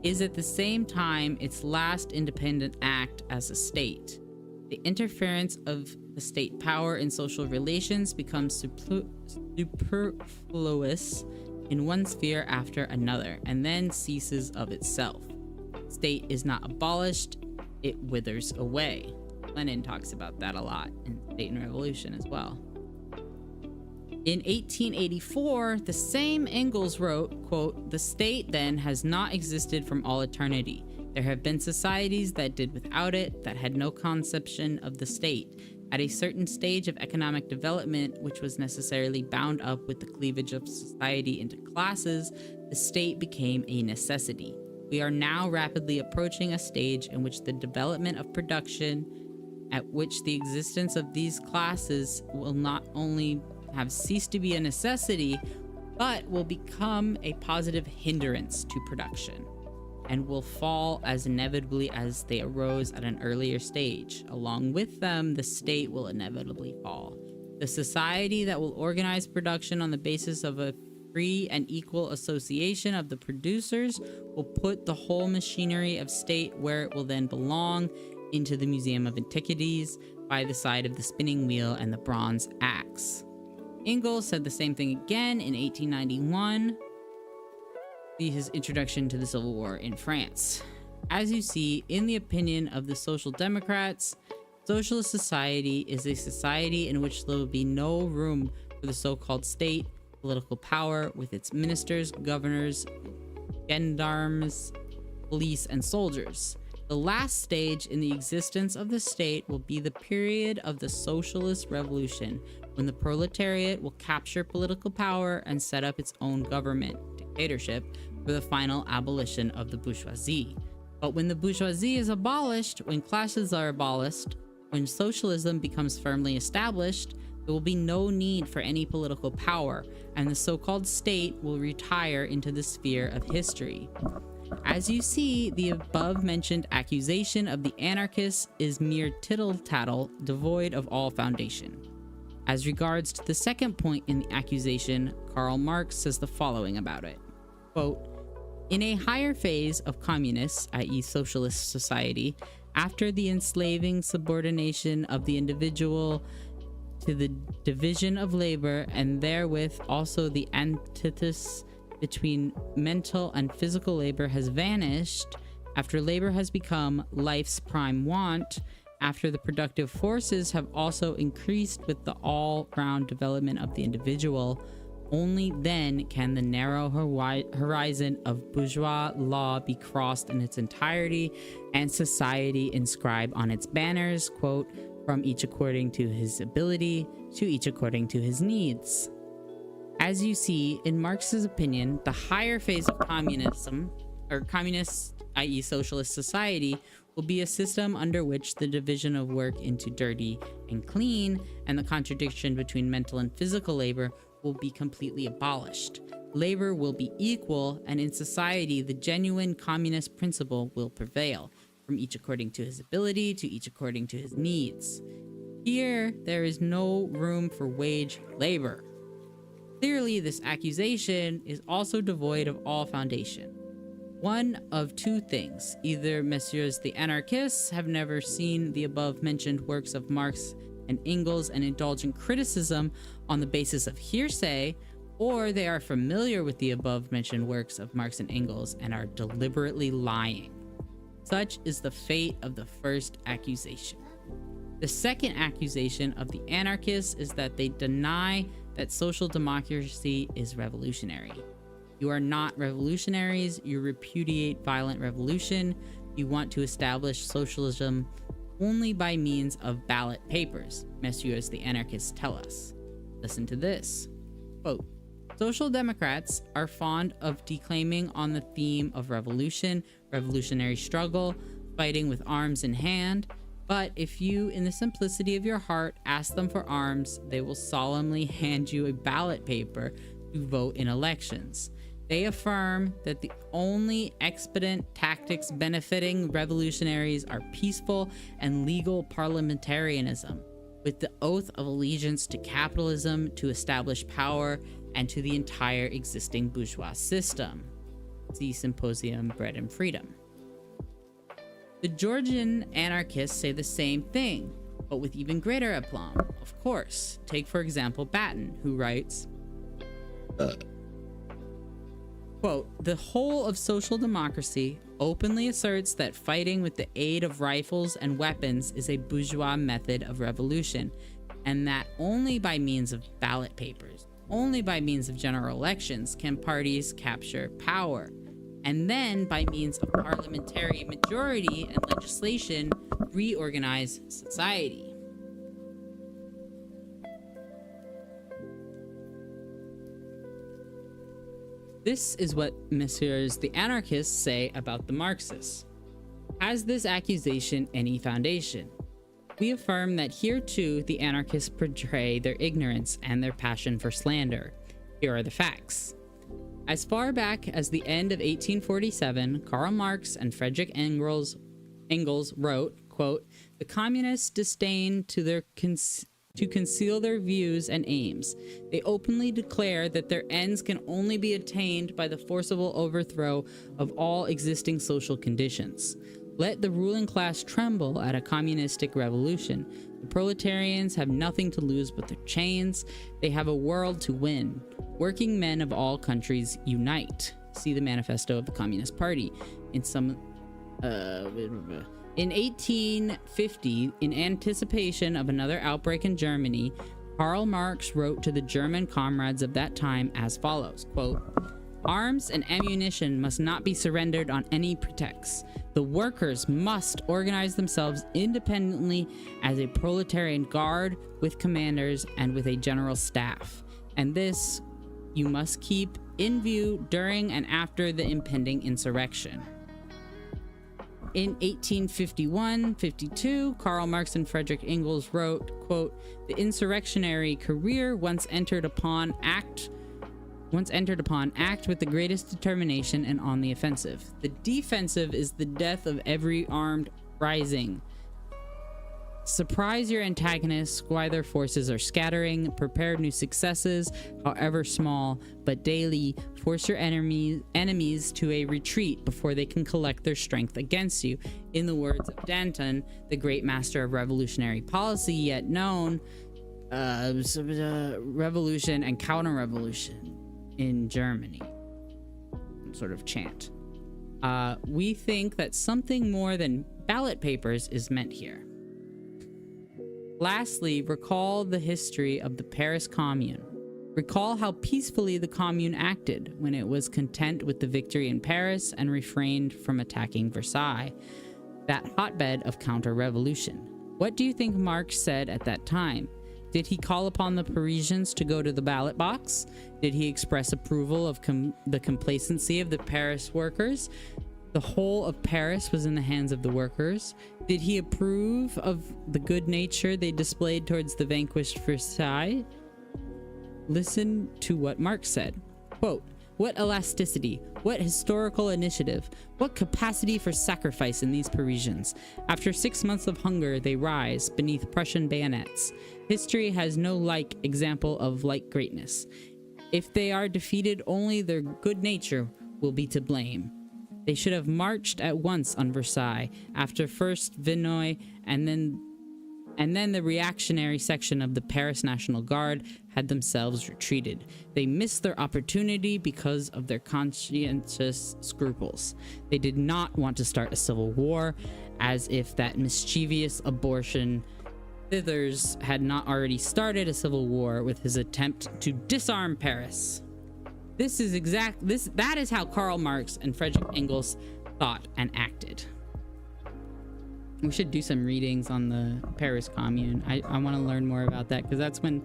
is at the same time its last independent act as a state. The interference of the state power in social relations becomes superfluous in one sphere after another, and then ceases of itself. State is not abolished, it withers away." Lenin talks about that a lot in State and Revolution as well. In 1884, the same Engels wrote, quote, "The state then has not existed from all eternity. There have been societies that did without it, that had no conception of the state. At a certain stage of economic development, which was necessarily bound up with the cleavage of society into classes, the state became a necessity. We are now rapidly approaching a stage in which the development of production, at which the existence of these classes will not only have ceased to be a necessity, but will become a positive hindrance to production, and will fall as inevitably as they arose at an earlier stage. Along with them, the state will inevitably fall. The society that will organize production on the basis of a free and equal association of the producers will put the whole machinery of state where it will then belong, into the Museum of Antiquities, by the side of the spinning wheel and the bronze axe." Engels said the same thing again in 1891. See his introduction to the Civil War in France. As you see, in the opinion of the Social Democrats, socialist society is a society in which there will be no room for the so-called state, political power with its ministers, governors, gendarmes, police, and soldiers. The last stage in the existence of the state will be the period of the socialist revolution, when the proletariat will capture political power and set up its own government, dictatorship, for the final abolition of the bourgeoisie. But when the bourgeoisie is abolished, when classes are abolished, when socialism becomes firmly established, there will be no need for any political power, and the so-called state will retire into the sphere of history. As you see, the above-mentioned accusation of the anarchists is mere tittle-tattle, devoid of all foundation. As regards to the second point in the accusation, Karl Marx says the following about it. Quote, "In a higher phase of communists, i.e. socialist society, after the enslaving subordination of the individual to the division of labor, and therewith also the antithesis between mental and physical labor has vanished, after labor has become life's prime want, after the productive forces have also increased with the all-round development of the individual, only then can the narrow horizon of bourgeois law be crossed in its entirety, and society inscribe on its banners, quote, from each according to his ability, to each according to his needs." As you see, in Marx's opinion, the higher phase of communism, or communist, i.e. socialist society, will be a system under which the division of work into dirty and clean, and the contradiction between mental and physical labor will be completely abolished. Labor will be equal, and in society, the genuine communist principle will prevail, from each according to his ability, to each according to his needs. Here, there is no room for wage labor. Clearly, this accusation is also devoid of all foundation. One of two things: either messieurs the anarchists have never seen the above-mentioned works of Marx and Engels and indulge in criticism on the basis of hearsay, or they are familiar with the above-mentioned works of Marx and Engels and are deliberately lying. Such is the fate of the first accusation. The second accusation of the anarchists is that they deny that social democracy is revolutionary. You are not revolutionaries, you repudiate violent revolution, you want to establish socialism only by means of ballot papers, messieurs the anarchists tell us. Listen to this. Quote, Social democrats are fond of declaiming on the theme of revolution, revolutionary struggle, fighting with arms in hand. But if you, in the simplicity of your heart, ask them for arms, they will solemnly hand you a ballot paper to vote in elections. They affirm that the only expedient tactics benefiting revolutionaries are peaceful and legal parliamentarism, with the oath of allegiance to capitalism to establish power and to the entire existing bourgeois system. See Symposium, Bread and Freedom. The Georgian anarchists say the same thing, but with even greater aplomb, of course. Take, for example, Batten, who writes, quote, "The whole of social democracy openly asserts that fighting with the aid of rifles and weapons is a bourgeois method of revolution, and that only by means of ballot papers, only by means of general elections can parties capture power, and then by means of parliamentary majority and legislation reorganize society." This is what messieurs the anarchists say about the Marxists. Has this accusation any foundation? We affirm that here too the anarchists portray their ignorance and their passion for slander. Here are the facts. As far back as the end of 1847, Karl Marx and Friedrich Engels wrote, quote, "The communists disdain to conceal their views and aims. They openly declare that their ends can only be attained by the forcible overthrow of all existing social conditions. Let the ruling class tremble at a communistic revolution. The proletarians have nothing to lose but their chains. They have a world to win. Working men of all countries unite." See the Manifesto of the Communist Party. In 1850, in anticipation of another outbreak in Germany, Karl Marx wrote to the German comrades of that time as follows, quote, "Arms and ammunition must not be surrendered on any pretext. The workers must organize themselves independently as a proletarian guard with commanders and with a general staff. And this you must keep in view during and after the impending insurrection." In 1851-52, Karl Marx and Friedrich Engels wrote, quote, "The insurrectionary career once entered upon act with the greatest determination and on the offensive. The defensive is the death of every armed rising. Surprise your antagonists while their forces are scattering. Prepare new successes, however small, but daily force your enemies to a retreat before they can collect their strength against you. In the words of Danton, the great master of revolutionary policy, yet known revolution and counter-revolution in Germany." Sort of chant. We think that something more than ballot papers is meant here. Lastly, recall the history of the Paris Commune. Recall how peacefully the Commune acted when it was content with the victory in Paris and refrained from attacking Versailles, that hotbed of counter-revolution. What do you think Marx said at that time? Did he call upon the Parisians to go to the ballot box? Did he express approval of the complacency of the Paris workers? The whole of Paris was in the hands of the workers. Did he approve of the good nature they displayed towards the vanquished Versailles? Listen to what Marx said. Quote, "What elasticity, what historical initiative, what capacity for sacrifice in these Parisians. After 6 months of hunger, they rise beneath Prussian bayonets. History has no like example of like greatness. If they are defeated, only their good nature will be to blame. They should have marched at once on Versailles, after first Vinoy and then the reactionary section of the Paris National Guard had themselves retreated. They missed their opportunity because of their conscientious scruples. They did not want to start a civil war, as if that mischievous abortion Thithers had not already started a civil war with his attempt to disarm Paris." That is how Karl Marx and Friedrich Engels thought and acted. We should do some readings on the Paris Commune. I want to learn more about that, because that's when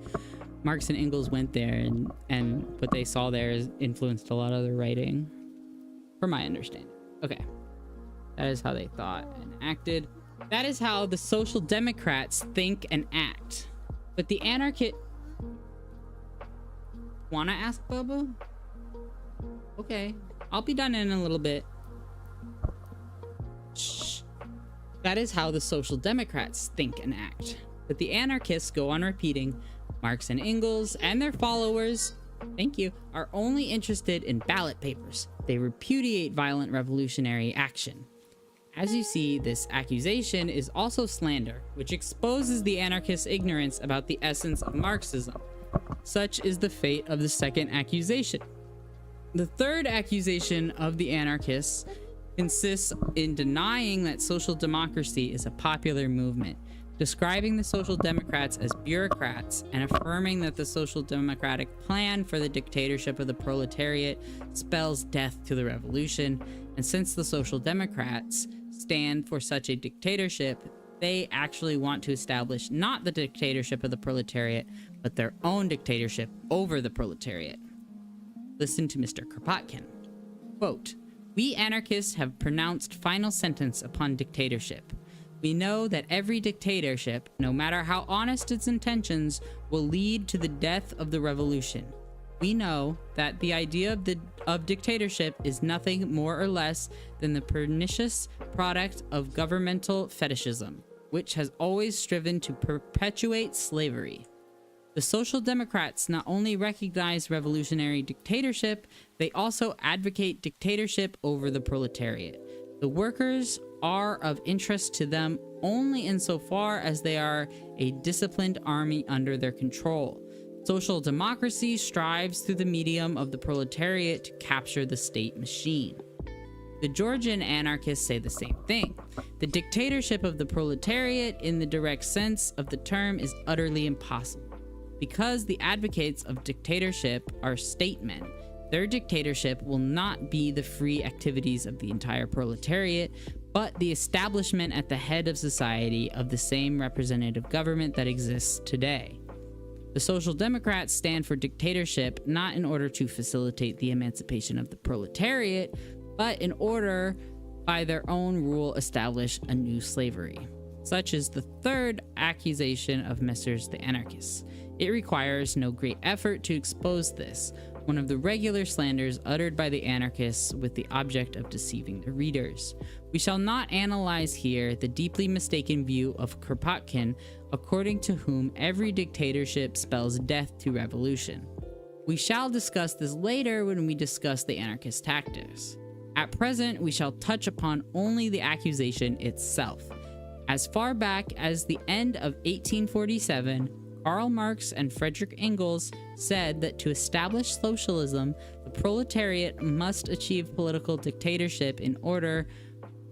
Marx and Engels went there, and what they saw there is influenced a lot of their writing, from my understanding. Okay. That is how they thought and acted. That is how the Social Democrats think and act. But the anarchist... Wanna ask Bubba? Okay. I'll be done in a little bit. Shh. That is how the Social Democrats think and act. But the anarchists go on repeating, Marx and Engels and their followers, thank you, are only interested in ballot papers. They repudiate violent revolutionary action. As you see, this accusation is also slander, which exposes the anarchists' ignorance about the essence of Marxism. Such is the fate of the second accusation. The third accusation of the anarchists consists in denying that social democracy is a popular movement, describing the Social Democrats as bureaucrats, and affirming that the social democratic plan for the dictatorship of the proletariat spells death to the revolution. And since the Social Democrats stand for such a dictatorship, they actually want to establish not the dictatorship of the proletariat, but their own dictatorship over the proletariat. Listen to Mr. Kropotkin. Quote, "We anarchists have pronounced final sentence upon dictatorship. We know that every dictatorship, no matter how honest its intentions, will lead to the death of the revolution. We know that the idea of dictatorship is nothing more or less than the pernicious product of governmental fetishism, which has always striven to perpetuate slavery. The Social Democrats not only recognize revolutionary dictatorship, they also advocate dictatorship over the proletariat. The workers are of interest to them only insofar as they are a disciplined army under their control. Social democracy strives through the medium of the proletariat to capture the state machine." The Georgian anarchists say the same thing. The dictatorship of the proletariat in the direct sense of the term is utterly impossible. Because the advocates of dictatorship are statemen, their dictatorship will not be the free activities of the entire proletariat, but the establishment at the head of society of the same representative government that exists today. The Social Democrats stand for dictatorship not in order to facilitate the emancipation of the proletariat, but in order, by their own rule, establish a new slavery. Such is the third accusation of Messrs. The Anarchists. It requires no great effort to expose this, one of the regular slanders uttered by the anarchists with the object of deceiving the readers. We shall not analyze here the deeply mistaken view of Kropotkin, according to whom every dictatorship spells death to revolution. We shall discuss this later when we discuss the anarchist tactics. At present, we shall touch upon only the accusation itself. As far back as the end of 1847, Karl Marx and Friedrich Engels said that to establish socialism, the proletariat must achieve political dictatorship in order,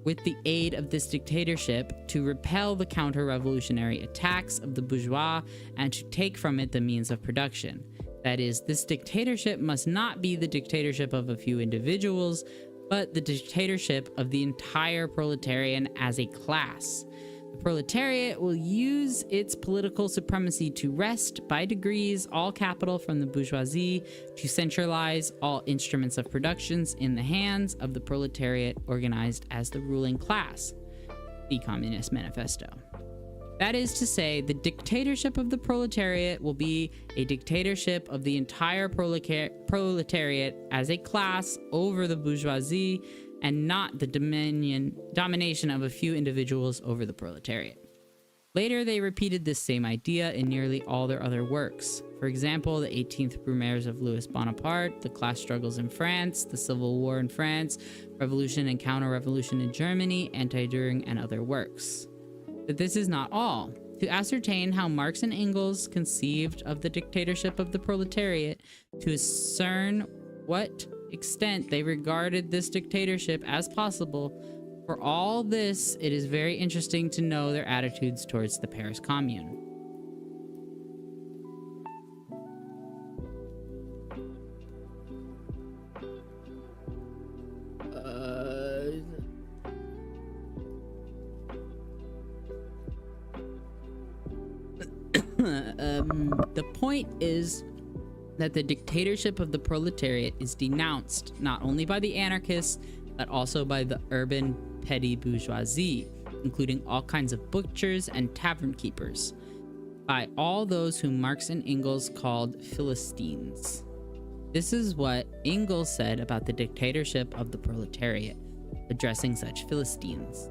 with the aid of this dictatorship, to repel the counter-revolutionary attacks of the bourgeois and to take from it the means of production. That is, this dictatorship must not be the dictatorship of a few individuals, but the dictatorship of the entire proletariat as a class. The proletariat will use its political supremacy to wrest, by degrees, all capital from the bourgeoisie, to centralize all instruments of productions in the hands of the proletariat organized as the ruling class. The Communist Manifesto. That is to say, the dictatorship of the proletariat will be a dictatorship of the entire proletariat as a class over the bourgeoisie, and not the domination of a few individuals over the proletariat. Later, they repeated this same idea in nearly all their other works. For example, the 18th Brumaires of Louis Bonaparte, the class struggles in France, the Civil War in France, revolution and counter-revolution in Germany, anti-Düring, and other works. But this is not all. To ascertain how Marx and Engels conceived of the dictatorship of the proletariat, to discern what extent they regarded this dictatorship as possible, for all this, it is very interesting to know their attitudes towards the Paris Commune. The point is that the dictatorship of the proletariat is denounced not only by the anarchists, but also by the urban petty bourgeoisie, including all kinds of butchers and tavern keepers, by all those whom Marx and Engels called Philistines. This is what Engels said about the dictatorship of the proletariat, addressing such Philistines.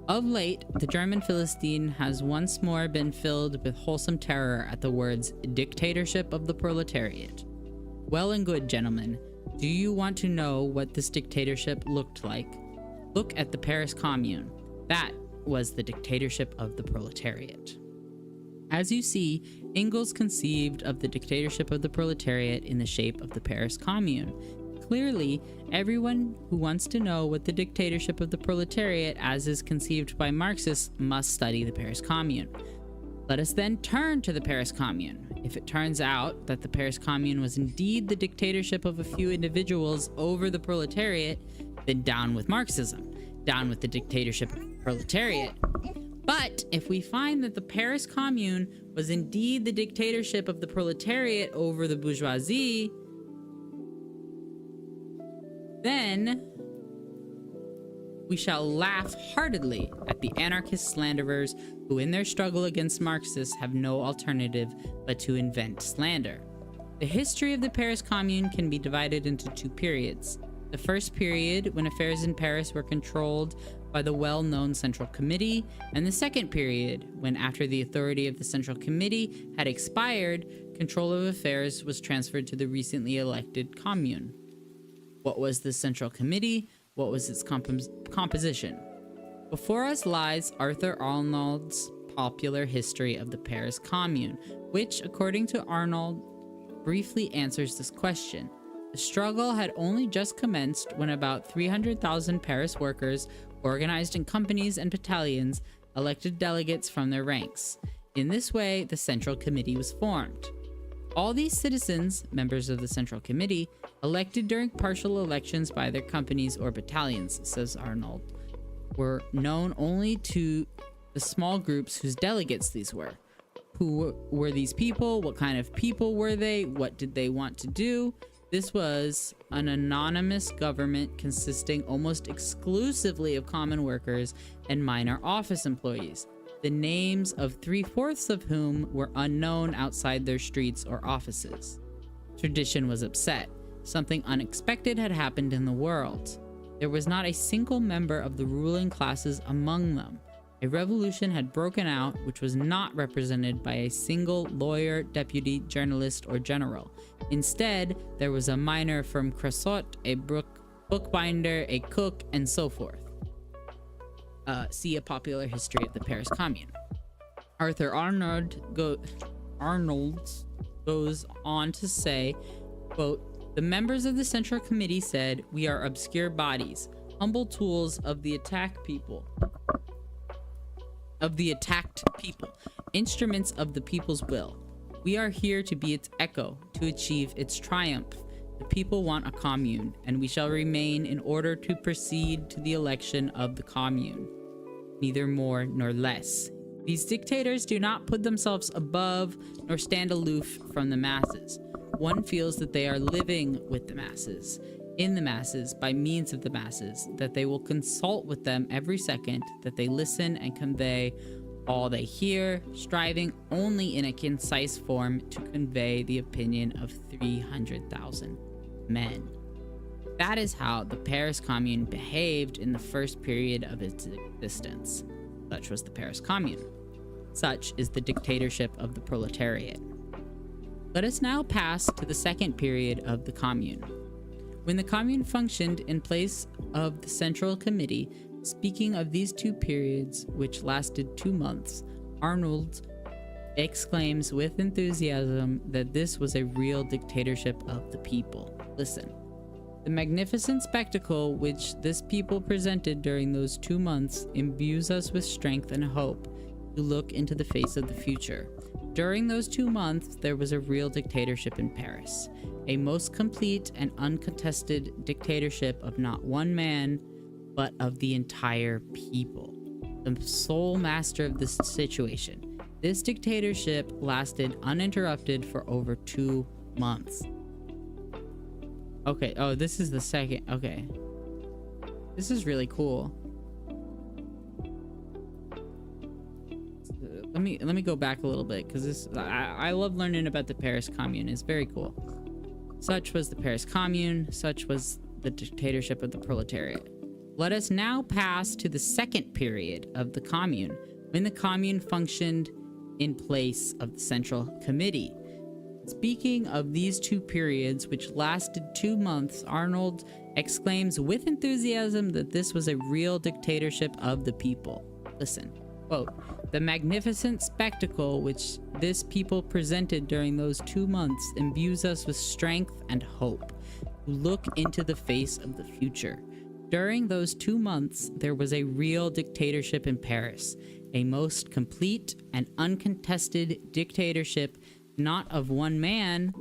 Of late, the German Philistine has once more been filled with wholesome terror at the words dictatorship of the proletariat. Well and good, gentlemen. Do you want to know what this dictatorship looked like? Look at the Paris Commune. That was the dictatorship of the proletariat. As you see, Engels conceived of the dictatorship of the proletariat in the shape of the Paris Commune. Clearly, everyone who wants to know what the dictatorship of the proletariat as is conceived by Marxists must study the Paris Commune. Let us then turn to the Paris Commune. If it turns out that the Paris Commune was indeed the dictatorship of a few individuals over the proletariat, then down with Marxism, down with the dictatorship of the proletariat. But if we find that the Paris Commune was indeed the dictatorship of the proletariat over the bourgeoisie, then we shall laugh heartedly at the anarchist slanderers who in their struggle against Marxists have no alternative but to invent slander. The history of the Paris Commune can be divided into two periods. The first period, when affairs in Paris were controlled by the well-known Central Committee, and the second period, when after the authority of the Central Committee had expired, control of affairs was transferred to the recently elected Commune. What was the Central Committee? What was its composition? Before us lies Arthur Arnold's popular history of the Paris Commune, which, according to Arnold, briefly answers this question. The struggle had only just commenced when about 300,000 Paris workers, organized in companies and battalions, elected delegates from their ranks. In this way, the Central Committee was formed. All these citizens, members of the Central Committee, elected during partial elections by their companies or battalions, says Arnold, were known only to the small groups whose delegates these were. Who were these people? What kind of people were they? What did they want to do? This was an anonymous government consisting almost exclusively of common workers and minor office employees, the names of 3/4 of whom were unknown outside their streets or offices. Tradition was upset. Something unexpected had happened in the world. There was not a single member of the ruling classes among them. A revolution had broken out which was not represented by a single lawyer, deputy, journalist, or general. Instead, there was a miner from Creusot, a bookbinder, a cook, and so forth. See a popular history of the Paris Commune. Arthur Arnold goes on to say, quote, "The members of the Central Committee said, 'We are obscure bodies, humble tools of the attacked people, instruments of the people's will. We are here to be its echo, to achieve its triumph. The people want a commune, and we shall remain in order to proceed to the election of the commune. Neither more nor less. These dictators do not put themselves above nor stand aloof from the masses. One feels that they are living with the masses, in the masses, by means of the masses, that they will consult with them every second, that they listen and convey all they hear, striving only in a concise form to convey the opinion of 300,000 men.'" That is how the Paris Commune behaved in the first period of its existence. Such was the Paris Commune. Such is the dictatorship of the proletariat. Let us now pass to the second period of the Commune. When the Commune functioned in place of the Central Committee, speaking of these two periods, which lasted 2 months, Arnold exclaims with enthusiasm that this was a real dictatorship of the people. Listen. "The magnificent spectacle which this people presented during those 2 months imbues us with strength and hope to look into the face of the future. During those 2 months, there was a real dictatorship in Paris, a most complete and uncontested dictatorship of not one man, but of the entire people, the sole master of this situation. This dictatorship lasted uninterrupted for over 2 months. Okay, oh, this is the second. Okay. This is really cool. Let me go back a little bit, because this I love learning about the Paris Commune. It's very cool. Such was the Paris Commune, such was the dictatorship of the proletariat. Let us now pass to the second period of the Commune, when the Commune functioned in place of the Central Committee. Speaking of these two periods, which lasted 2 months, Arnold exclaims with enthusiasm that this was a real dictatorship of the people. Listen, quote, "The magnificent spectacle which this people presented during those 2 months imbues us with strength and hope to look into the face of the future. During those 2 months, there was a real dictatorship in Paris, a most complete and uncontested dictatorship, not of one man,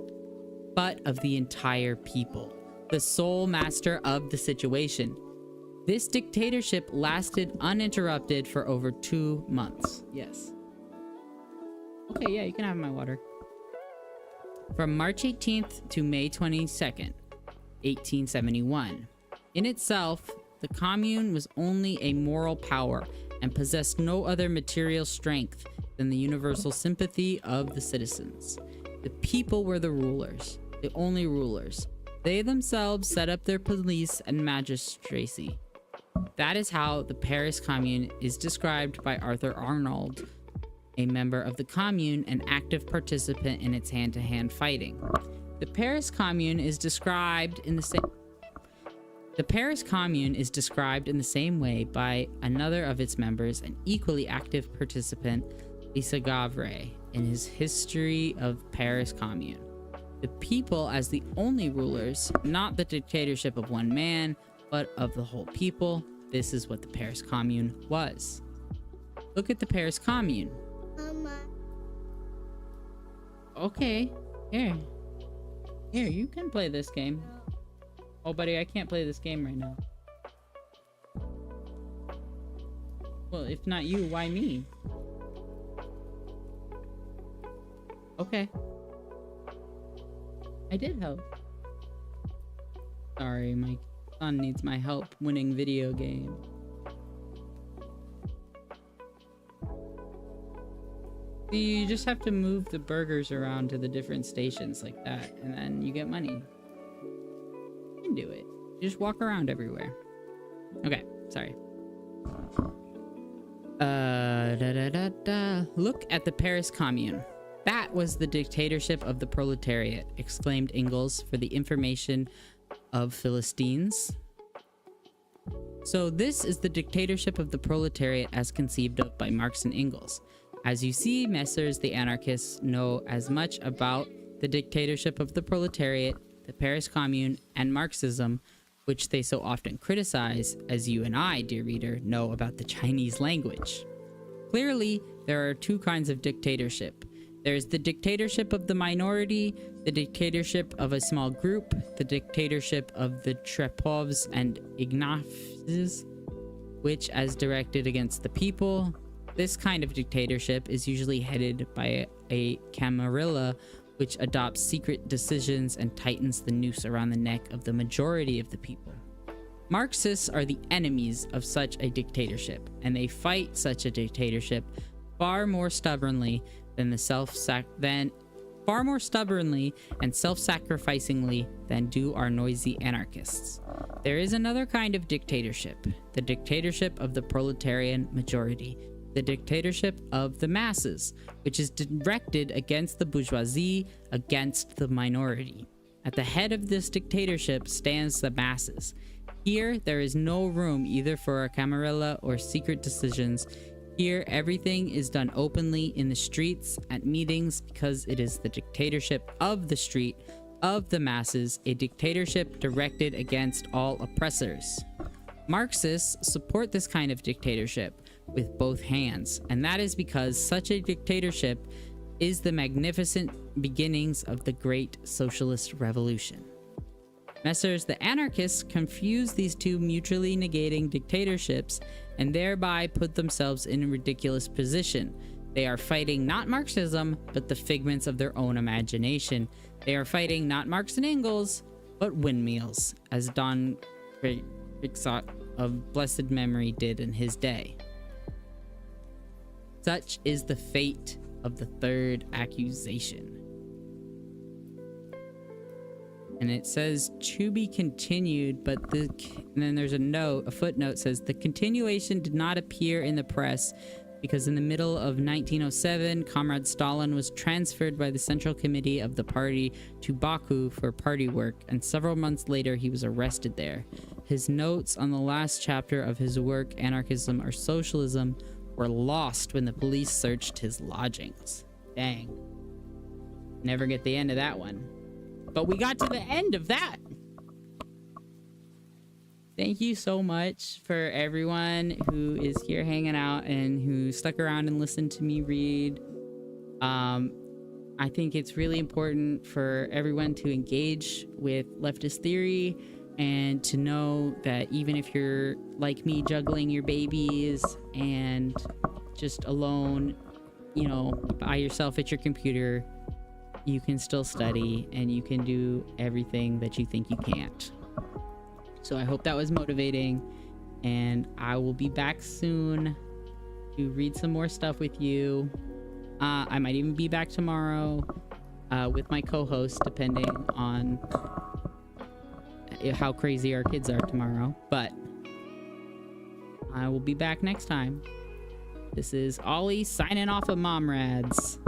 but of the entire people, the sole master of the situation. This dictatorship lasted uninterrupted for over 2 months." Yes. Okay, yeah, you can have my water. "From March 18th to May 22nd, 1871. In itself, the Commune was only a moral power and possessed no other material strength than the universal sympathy of the citizens. The people were the rulers, the only rulers. They themselves set up their police and magistracy. That is how the Paris Commune is described by Arthur Arnold, a member of the Commune and active participant in its hand-to-hand fighting. The Paris Commune is described in the same way by another of its members, an equally active participant, Lisa Gavre, in his History of Paris Commune. The people as the only rulers, not the dictatorship of one man, but of the whole people. This is what the Paris Commune was." Look at the Paris Commune. Mama. Okay, here, you can play this game. Oh, buddy, I can't play this game right now. Well, if not you, why me? Okay. I did help. Sorry, my son needs my help winning video game. See, you just have to move the burgers around to the different stations like that, and then you get money. You can do it. You just walk around everywhere. Okay, sorry. Look at the Paris Commune. That was the dictatorship of the proletariat, exclaimed Engels for the information of Philistines. So this is the dictatorship of the proletariat as conceived of by Marx and Engels. As you see, messrs, the anarchists know as much about the dictatorship of the proletariat, the Paris Commune, and Marxism, which they so often criticize, as you and I, dear reader, know about the Chinese language. Clearly, there are two kinds of dictatorship. There's the dictatorship of the minority, the dictatorship of a small group, the dictatorship of the Trepovs and Ignatieffs, which, as directed against the people, this kind of dictatorship is usually headed by a camarilla, which adopts secret decisions and tightens the noose around the neck of the majority of the people. Marxists are the enemies of such a dictatorship, and they fight such a dictatorship far more stubbornly and self-sacrificingly than do our noisy anarchists. There is another kind of dictatorship, the dictatorship of the proletarian majority, the dictatorship of the masses, which is directed against the bourgeoisie, against the minority. At the head of this dictatorship stands the masses. Here, there is no room either for a camarilla or secret decisions. Here, everything is done openly in the streets, at meetings, because it is the dictatorship of the street, of the masses, a dictatorship directed against all oppressors. Marxists support this kind of dictatorship with both hands, and that is because such a dictatorship is the magnificent beginnings of the great socialist revolution. Messrs. The anarchists confuse these two mutually negating dictatorships and thereby put themselves in a ridiculous position. They are fighting not Marxism, but the figments of their own imagination. They are fighting not Marx and Engels, but windmills, as Don Quixote of blessed memory did in his day. Such is the fate of the third accusation. And it says to be continued, but and then there's a footnote says the continuation did not appear in the press because in the middle of 1907, Comrade Stalin was transferred by the Central Committee of the party to Baku for party work, and several months later he was arrested there. His notes on the last chapter of his work, Anarchism or Socialism, were lost when the police searched his lodgings. Dang. Never get the end of that one. But we got to the end of that. Thank you so much for everyone who is here hanging out and who stuck around and listened to me read. I think it's really important for everyone to engage with leftist theory and to know that even if you're like me juggling your babies and just alone, you know, by yourself at your computer, you can still study and you can do everything that you think you can't. So I hope that was motivating, and I will be back soon to read some more stuff with you. I might even be back tomorrow with my co-host, depending on how crazy our kids are tomorrow. But I will be back next time. This is Ollie signing off of Momrades.